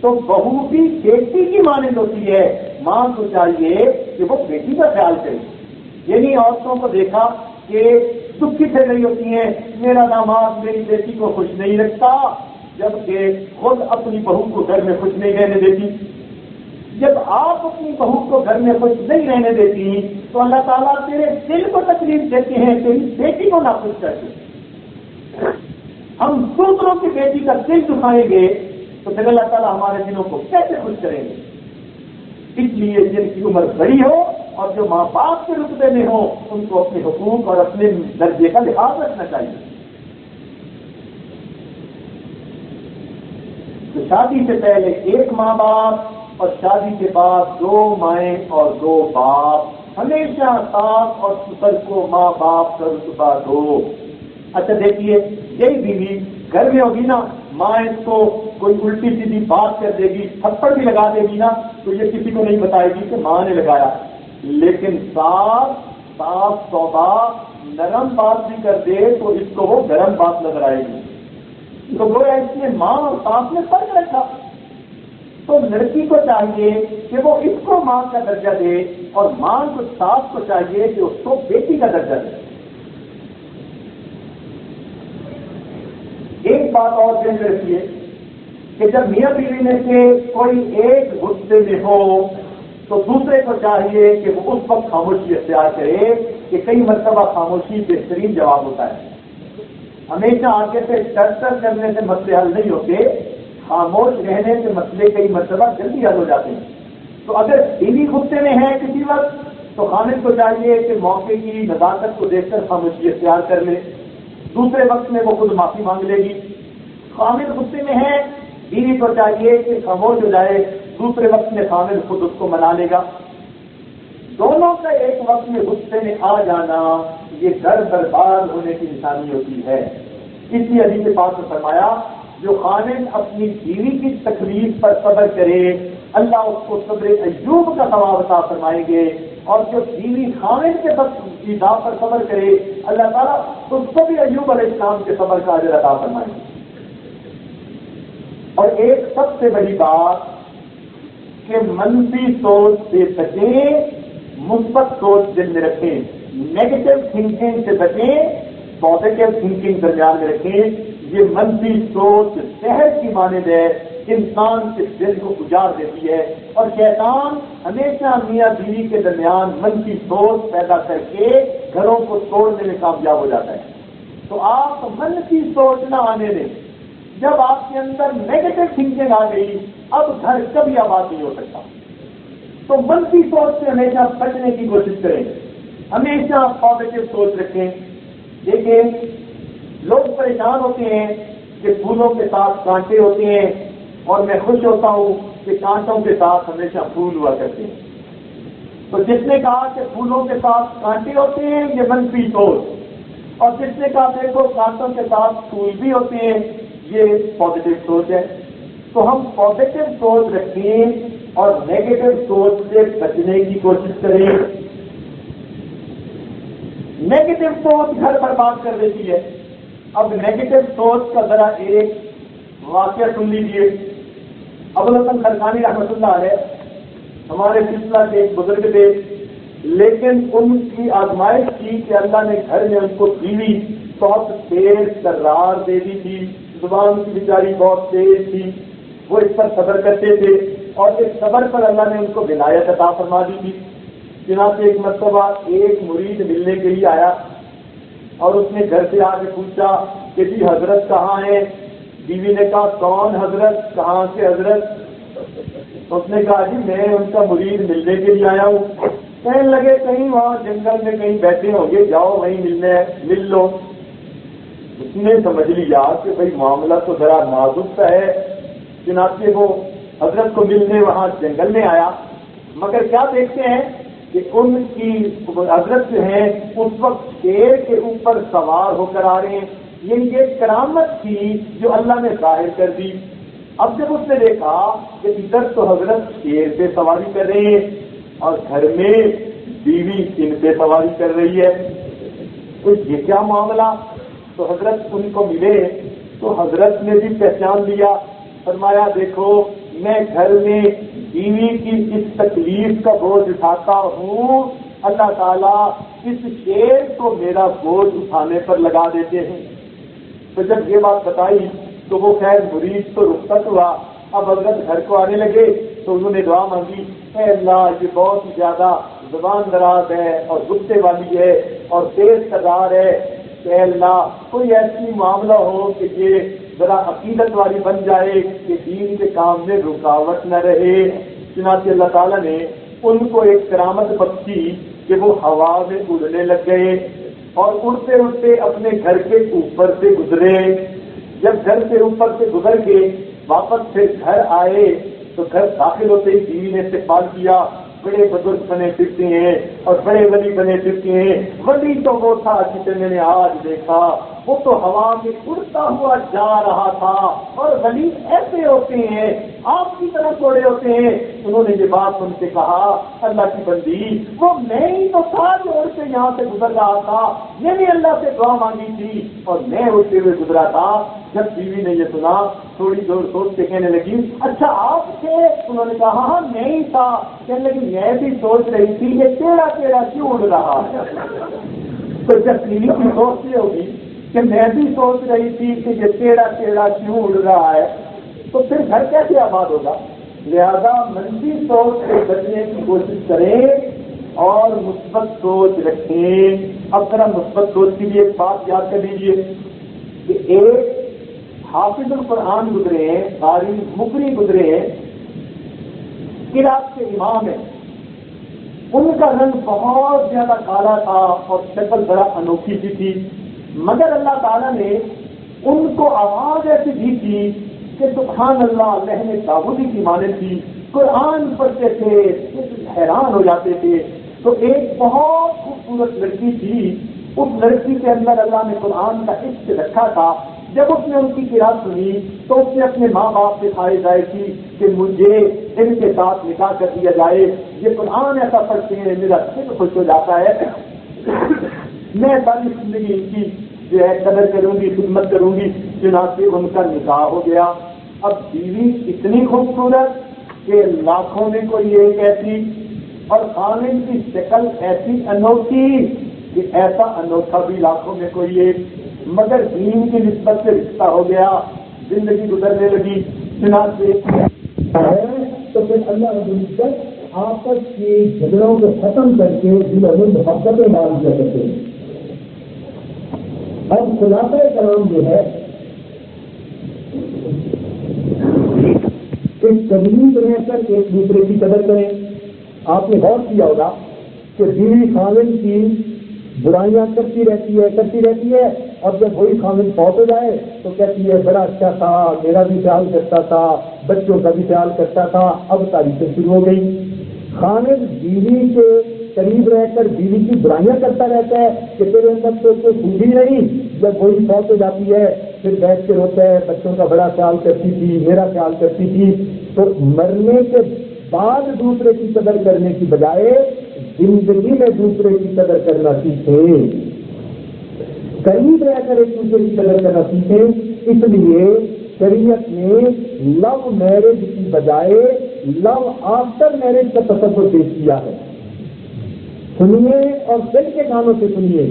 تو بہو بھی بیٹی کی مانند ہوتی ہے، ماں کو چاہیے کہ وہ بیٹی کا خیال کرے. یعنی عورتوں کو دیکھا کہ دکھی پھر رہی ہوتی ہیں، میرا داماد میری بیٹی کو خوش نہیں رکھتا، جبکہ خود اپنی بہو کو گھر میں خوش نہیں رہنے دیتی. جب آپ اپنی بہو کو گھر میں خوش نہیں رہنے دیتی تو اللہ تعالیٰ تیرے دل کو تکلیف دیتے ہیں، تیری بیٹی کو ناخوش کرتے ہیں. ہم دوسروں کی بیٹی کا دل دکھائیں گے تو پھر اللہ تعالیٰ ہمارے دلوں کو کیسے خوش کریں گے؟ اس لیے جن کی عمر بڑی ہو اور جو ماں باپ کے رتبے میں ہو ان کو اپنے حقوق اور اپنے درجے کا لحاظ رکھنا چاہیے. تو شادی سے پہلے ایک ماں باپ اور شادی کے بعد دو مائیں اور دو باپ. ہمیشہ ساس اور سسر کو ماں باپ کا رتبہ دو. اچھا دیکھیے یہی بیوی گھر میں ہوگی نا، ماں اس کو کوئی الٹی سیدھی بات کر دے گی، تھپڑ بھی لگا دے گی نا، تو یہ کسی کو نہیں بتائے گی کہ ماں نے لگایا. لیکن ساس توبہ نرم بات بھی کر دے تو اس کو وہ گرم بات نظر آئے گی. تو گویا اس نے ماں اور ساس میں فرق رکھا. تو لڑکی کو چاہیے کہ وہ اس کو ماں کا درجہ دے اور ماں کو ساس کو چاہیے کہ اس کو بیٹی کا درجہ دے. ایک بات اور ذہن میں رکھیے کہ جب میاں بیوی میں سے کوئی ایک غصے میں ہو تو دوسرے کو چاہیے کہ وہ اس وقت خاموشی اختیار کرے کہ کئی مرتبہ خاموشی بہترین جواب ہوتا ہے. ہمیشہ آگے سے ٹرٹر کرنے سے مسئلے حل نہیں ہوتے، خاموش رہنے سے مسئلے کئی مرتبہ جلدی حل ہو جاتے ہیں. تو اگر بیوی غصے میں ہے کسی وقت تو خامد کو چاہیے کہ موقع کی نزاکت کو دیکھ کر خاموشی اختیار کر لے. دوسرے وقت میں وہ خود معافی مانگ لے گی. خامد غصے میں ہے، بیوی کو چاہیے کہ خاموش ہو جائے، دوسرے وقت میں خامد خود اس کو منا لے گا. دونوں کا ایک وقت میں غصے میں آ جانا یہ گھر برباد ہونے کی نشانی ہوتی ہے. اس لیے حدیث پاک میں فرمایا جو خامد اپنی بیوی کی تکلیف پر صبر کرے اللہ اس کو صبر ایوب کا ثواب عطا فرمائیں گے، اور جو بیوی خامد کے ایذا پر صبر کرے اللہ تعالیٰ اس کو بھی ایوب علیہ السلام کے صبر کا اجر عطا فرمائیں گے. اور ایک سب سے بڑی بات کہ منفی سوچ سے بچیں، مثبت سوچ دل میں رکھیں. نیگیٹو تھنکنگ سے بچیں، پازیٹو تھنکنگ درمیان میں رکھیں. یہ منفی سوچ زہر کی مانند ہے، انسان کے دل کو اجاڑ دیتی ہے، اور شیطان ہمیشہ میاں بیوی کے درمیان منفی سوچ پیدا کر کے گھروں کو توڑنے میں کامیاب ہو جاتا ہے. تو آپ منفی سوچ نہ آنے دیں. جب آپ کے اندر نیگیٹو تھنکنگ آ گئی اب گھر کبھی آباد نہیں ہو سکتا. تو منفی سوچ سے ہمیشہ بچنے کی کوشش کریں، ہمیشہ پازیٹو سوچ رکھیں. دیکھیں لوگ پریشان ہوتے ہیں کہ پھولوں کے ساتھ کانٹے ہوتے ہیں، اور میں خوش ہوتا ہوں کہ کانٹوں کے ساتھ ہمیشہ پھول ہوا کرتے ہیں. تو جس نے کہا کہ پھولوں کے ساتھ کانٹے ہوتے ہیں یہ منفی سوچ، اور جس نے کہا دیکھو کانٹوں کے ساتھ پھول بھی ہوتے ہیں یہ پازیٹو سوچ ہے. تو ہم پازیٹو سوچ رکھیں اور نیگیٹو سوچ سے بچنے کی کوشش کریں. نیگیٹو سوچ گھر برباد کر دیتی ہے. اب نیگیٹو سوچ کا ذرا ایک واقعہ سن لیجیے. ابوالحسن خرقانی رحمۃ اللہ علیہ ہمارے سلسلہ کے ایک بزرگ تھے، لیکن ان کی آزمائش تھی کہ اللہ نے گھر میں ان کو بیوی بہت تیز ترار دے دی تھی، زبان کی بیچاری بہت تیز تھی. وہ اس پر صبر کرتے تھے اور اس صبر پر اللہ نے ان کو ولایت عطا فرما دی تھی چنانچہ ایک مرتبہ ایک مرید ملنے کے لیے آیا اور اس نے گھر سے آ کے پوچھا کہ جی حضرت کہاں ہے؟ بیوی نے کہا کون حضرت، کہاں سے حضرت؟ اس نے کہا جی میں ان کا مرید ملنے کے لیے آیا ہوں۔ کہنے لگے کہیں وہاں جنگل میں کہیں بیٹھے ہوں گے، جاؤ وہیں مل لو۔ اس نے سمجھ لیا کہ بھئی معاملہ تو ذرا نازک سا ہے، چنانچہ وہ حضرت کو ملنے وہاں جنگل میں آیا، مگر کیا دیکھتے ہیں کہ ان کی حضرت جو ہیں اس وقت شیر کے اوپر سوار ہو کر آ رہے ہیں۔ یہ کرامت تھی جو اللہ نے ظاہر کر دی۔ اب جب اس نے دیکھا کہ ادھر تو حضرت شیر پہ سواری کر رہے ہیں اور گھر میں بیوی ان پہ سواری کر رہی ہے، تو یہ کیا معاملہ؟ تو حضرت ان کو ملے تو حضرت نے بھی پہچان لیا، فرمایا دیکھو میں گھر میں بیوی کی اس تکلیف کا بوجھ اٹھاتا ہوں، اللہ تعالیٰ اس شیر کو میرا بوجھ اٹھانے پر لگا دیتے ہیں۔ تو جب یہ بات بتائی تو وہ خیر مرید تو رخصت ہوا، اب حضرت گھر کو آنے لگے تو انہوں نے دعا مانگی، اے اللہ یہ بہت ہی زیادہ زبان دراز ہے اور غصے والی ہے اور تیز تدار ہے، اے اللہ کوئی ایسی معاملہ ہو کہ یہ ذرا عقیدت والی بن جائے کہ دین کے کام میں رکاوٹ نہ رہے۔ چنانچہ اللہ تعالیٰ نے ان کو ایک کرامت بخشی کہ وہ ہوا میں اڑنے لگ گئے اور اڑتے اڑتے اپنے گھر کے اوپر سے گزرے۔ جب گھر سے اوپر سے گزر کے واپس پھر گھر آئے تو گھر داخل ہوتے ہی بیوی نے استقبال کیا، بڑے بزرگ بنے پھرتے ہیں اور بڑے ولی بنے پھرتے ہیں۔ ولی تو وہ تھا جسے میں نے آج دیکھا، وہ تو ہوا میں اڑتا ہوا جا رہا تھا، اور ولی ایسے ہوتے ہیں آپ کی طرح تھوڑے ہوتے ہیں۔ انہوں نے یہ بات سن کے کہا اللہ کی بندی وہ میں ہی تو تھا جو اڑ کے یہاں سے گزر رہا تھا، میں نے اللہ سے دعا مانگی تھی اور میں اڑتے ہوئے گزرا تھا۔ جب بیوی نے یہ سنا تھوڑی دور سوچ کے کہنے لگی اچھا آپ تھے؟ انہوں نے کہا ہاں میں ہی تھا۔ کہنے لگی میں بھی سوچ رہی تھی یہ ٹیڑھا ٹیڑھا کیوں اڑ رہا ہے؟ تو جب بیوی کی سوچ یہ ہوگی کہ میں بھی سوچ رہی تھی کہ یہ ٹیڑھا ٹیڑھا کیوں اڑ رہا ہے، تو پھر گھر کیسے آباد ہوگا؟ لہذا منفی سوچ سے بچنے کی کوشش کریں اور مثبت سوچ رکھیں۔ اب ذرا مثبت سوچ کی بھی ایک بات یاد کر لیجیے کہ ایک حافظ القرآن گزرے ہیں، قاری مقری گزرے ہیں، قرات کے امام ہیں، ان کا رنگ بہت زیادہ کالا تھا اور شکل ذرا انوکھی سی تھی، مگر اللہ تعالیٰ نے ان کو آواز ایسی دی تھی کہ سبحان اللہ لہن داؤدی کی مانند تھی، قرآن پڑھتے تھے حیران ہو جاتے تھے۔ تو ایک بہت خوبصورت لڑکی تھی، اس لڑکی کے اندر اللہ نے قرآن کا عشق رکھا تھا۔ جب اس نے ان کی قرات سنی تو اس نے اپنے ماں باپ سے خواہش ظاہر کی کہ مجھے ان کے ساتھ نکاح کر دیا جائے، یہ قرآن ایسا پڑھتے ہیں میرا دل خوش ہو جاتا ہے، میں ساری زندگی ان کی جو ہے قدر کروں گی، خدمت کروں گی۔ چنانچہ ان کا نکاح ہو گیا۔ اب بیوی اتنی خوبصورت کہ لاکھوں میں کوئی ایک ایسی، اور خاوند کی شکل ایسی انوکھی کہ ایسا انوکھا بھی لاکھوں میں کوئی ایک، مگر دین کی نسبت سے رشتہ ہو گیا، زندگی گزرنے لگی۔ چنانچہ
تو پھر اللہ رب العزت آپس کے جھگڑوں کو ختم کر کے دل میں محبتیں ڈال دیا کرتے ہیں۔ اب خلاصہ کلام جو ہے کہ قریب رہ کر ایک دوسرے کی قدر کریں۔ آپ نے غور کیا ہوگا کہ بیوی خاوند کی برائیاں کرتی رہتی ہے اور جب وہی خاوند فوت ہو جائے تو کہتی ہے بڑا اچھا تھا، میرا بھی خیال کرتا تھا، بچوں کا بھی خیال کرتا تھا۔ اب تعریفیں شروع ہو گئی۔ خاوند بیوی کے قریب رہ کر بیوی کی برائیاں کرتا رہتا ہے کہ تیرے اندر تو کوئی خوبی نہیں، جب وہی فوت ہو جاتی ہے پھر بیٹھ کے روتا ہے، بچوں کا بڑا خیال کرتی تھی، میرا خیال کرتی تھی۔ تو مرنے کے بعد دوسرے کی قدر کرنے کی بجائے زندگی میں دوسرے کی قدر کرنا سیکھیں، قریب رہ کر ایک دوسرے کی قدر کرنا سیکھیں۔ اس لیے شریعت نے لو میرج کی بجائے لو آفٹر میرج کا تصور پیش کیا ہے۔ سنیے اور دل کے کانوں سے سنیے،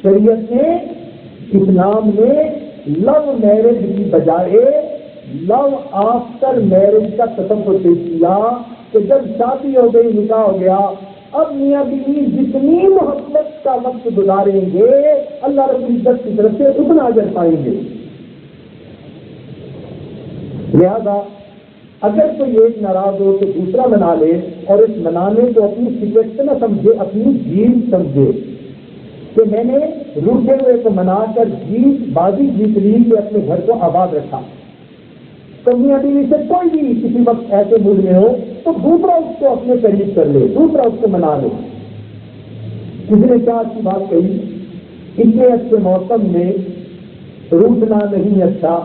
شریعت نے اسلام میں لو میرج کی بجائے لو آفٹر میرج کا تصور پیش کیا کہ جب شادی ہو گئی، نکاح ہو گیا، اب میاں بیوی جتنی محبت کا وقت گزاریں گے اللہ رب العزت کی طرف سے اتنا اجر پائیں گے. لہذا اگر کوئی ایک ناراض ہو تو دوسرا منا لے، اور اس منانے کو اپنی شکست نہ سمجھے، اپنی جیت سمجھے کہ میں نے روٹے ہوئے کو منا کر بازی جیت لی کہ اپنے گھر کو آباد رکھا. تو میاں بیوی سے کوئی بھی کسی وقت ایسے موڈ میں ہو تو دوسرا اس کو اپنے قریب کر لے، دوسرا اس کو منا لے. کسی نے کیا اچھی بات کہی، اتنے اچھے موسم میں روٹنا نہیں اچھا،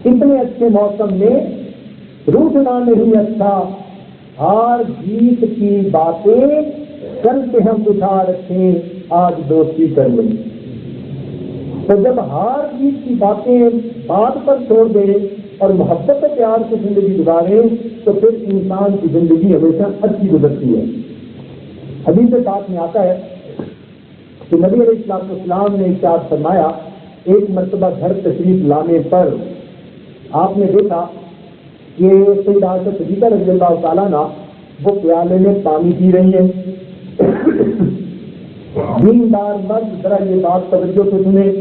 اتنے اچھے موسم میں روٹنا نہیں اچھا، ہار جیت کی باتیں کل سے ہم اٹھا رکھیں، آج دوستی کر لیں. تو جب ہار جیت کی باتیں بات پر چھوڑ دیں اور محبت و پیار سے زندگی گزاریں تو پھر انسان کی زندگی ہمیشہ اچھی گزرتی ہے. حدیث پاک میں آتا ہے کہ نبی علیہ السلام نے ارشاد فرمایا، ایک مرتبہ گھر تشریف لانے پر آپ نے دیکھا کہ سیدہ عائشہ صدیقہ رضی اللہ تعالیٰ عنہ وہ پیالے میں پانی پی رہی ہیں. دیندار مرد ذرا یہ بات توجہ سے سنیں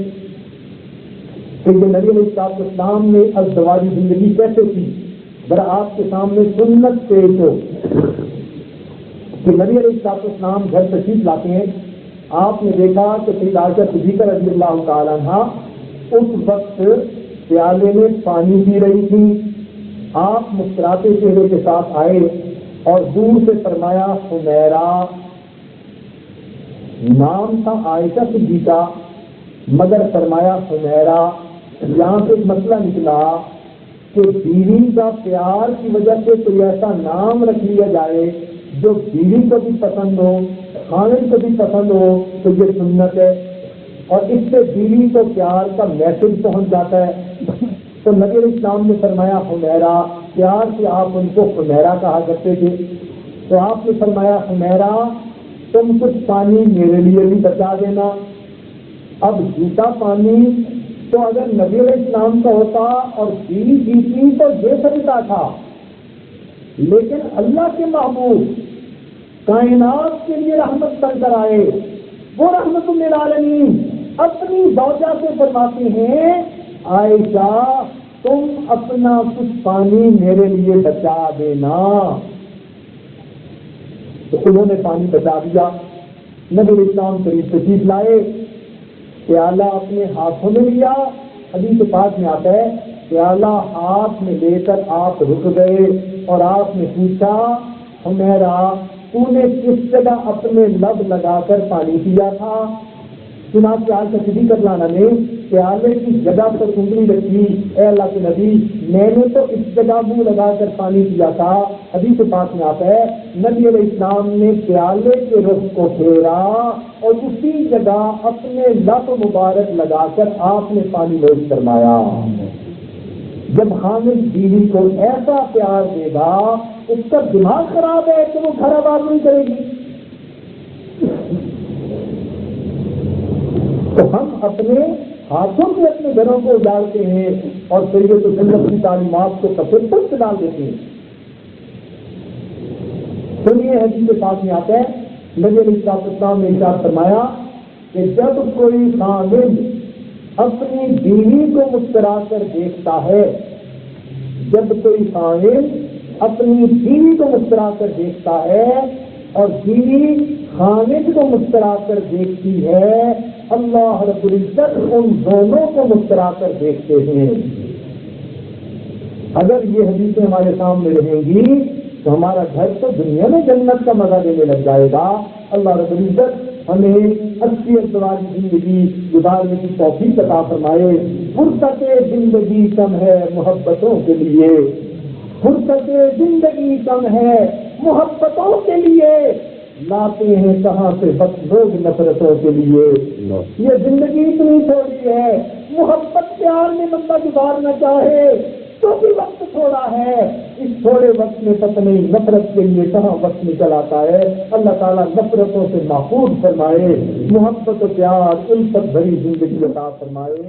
کہ نبی علیہ السلام نے ازدواجی زندگی کیسے کی، ذرا آپ کے سامنے سنت پیش ہو کہ نبی علیہ السلام گھر تشریف لاتے ہیں. آپ نے دیکھا کہ سیدہ عائشہ صدیقہ رضی اللہ تعالیٰ عنہ اس وقت پیالے میں پانی پی رہی تھی. آپ مسکراتے چہرے کے ساتھ آئے اور دور سے فرمایا حمیرہ. نام تھا عائشہ صدیقہ مگر فرمایا حمیرہ. یہاں سے ایک مسئلہ نکلا کہ بیوی کا پیار کی وجہ سے کوئی ایسا نام رکھ لیا جائے جو بیوی کو بھی پسند ہو، خاوند کو بھی پسند ہو، تو یہ سنت ہے اور اس سے بیوی کو پیار کا میسج پہنچ جاتا ہے. تو نبی علیہ السلام نے فرمایا حمیرہ. پیار سے آپ ان کو حمیرہ کہا کرتے تھے. تو آپ نے فرمایا حمیرہ تم کچھ پانی میرے لیے بھی بچا دینا. اب جھوٹا پانی تو اگر نبی علیہ السلام کا ہوتا اور بیوی جیتی تو یہ سمجھتا تھا، لیکن اللہ کے محبوب کائنات کے لیے رحمت بن کر آئے، وہ رحمت للعالمین اپنی زوجہ سے فرماتے ہیں عائشہ تم اپنا کچھ پانی میرے لیے بچا دینا. تو انہوں نے پانی بچا دیا. نبی علیہ السلام قریب تشریف لائے، پیالہ اپنے ہاتھوں میں لیا. حدیث پاک میں آتا ہے پیالہ ہاتھ میں لے کر آپ رک گئے اور آپ نے پوچھا حمیرہ تو نے کس جگہ اپنے لب لگا کر پانی پیا تھا؟ چنانچہ عائشہ صدیقہ رضی اللہ عنہا نے پیالے کی جگہ پر انگلی رکھی، اے اللہ کے نبی میں نے تو اس جگہ منہ لگا کر پانی پیا تھا. حدیث پاک میں آتا ہے نبی علیہ السلام نے پیالے کے رخ کو پھیرا اور اسی جگہ اپنے لب مبارک لگا کر آپ نے پانی نوش فرمایا. جب خامد بیوی کو ایسا پیار دے گا اس کا دماغ خراب ہے کہ وہ گھر آباد نہیں کرے گی. تو ہم اپنے ہاتھوں سے اپنے گھروں کو اجاڑتے ہیں اور شریعت و سنت کی تعلیمات کو کپڑے پر ڈال دیتے ہیں. سنیے حدیث پاک میں آتا ہے نبی علیہ السلام نے ارشاد فرمایا کہ جب کوئی خامد اپنی بیوی کو مسکرا کر دیکھتا ہے، جب کوئی خامد اپنی بیوی کو مسکرا کر دیکھتا ہے اور بیوی خامد کو مسکرا کر دیکھتی ہے، اللہ رب العزت ان دونوں کو مسکرا کر دیکھتے ہیں. اگر یہ حدیثیں ہمارے سامنے رہیں گی تو ہمارا گھر تو دنیا میں جنت کا مزہ لینے لگ جائے گا. اللہ رب العزت ہمیں اچھی ازدواجی زندگی گزارنے کی توفیق عطا فرمائے. فرصت زندگی کم ہے محبتوں کے لیے، فرصت زندگی کم ہے محبتوں کے لیے، لاتے ہیں کہاں سے بس لوگ نفرتوں کے لیے. یہ زندگی اتنی تھوڑی ہے، محبت پیار میں بندہ گزارنا چاہے تو بھی وقت تھوڑا ہے. اس تھوڑے وقت میں پتہ نہیں نفرت کے لیے کہاں وقت نکل آتا ہے. اللہ تعالیٰ نفرتوں سے محفوظ فرمائے، محبت و پیار الفت بھری زندگی عطا فرمائے.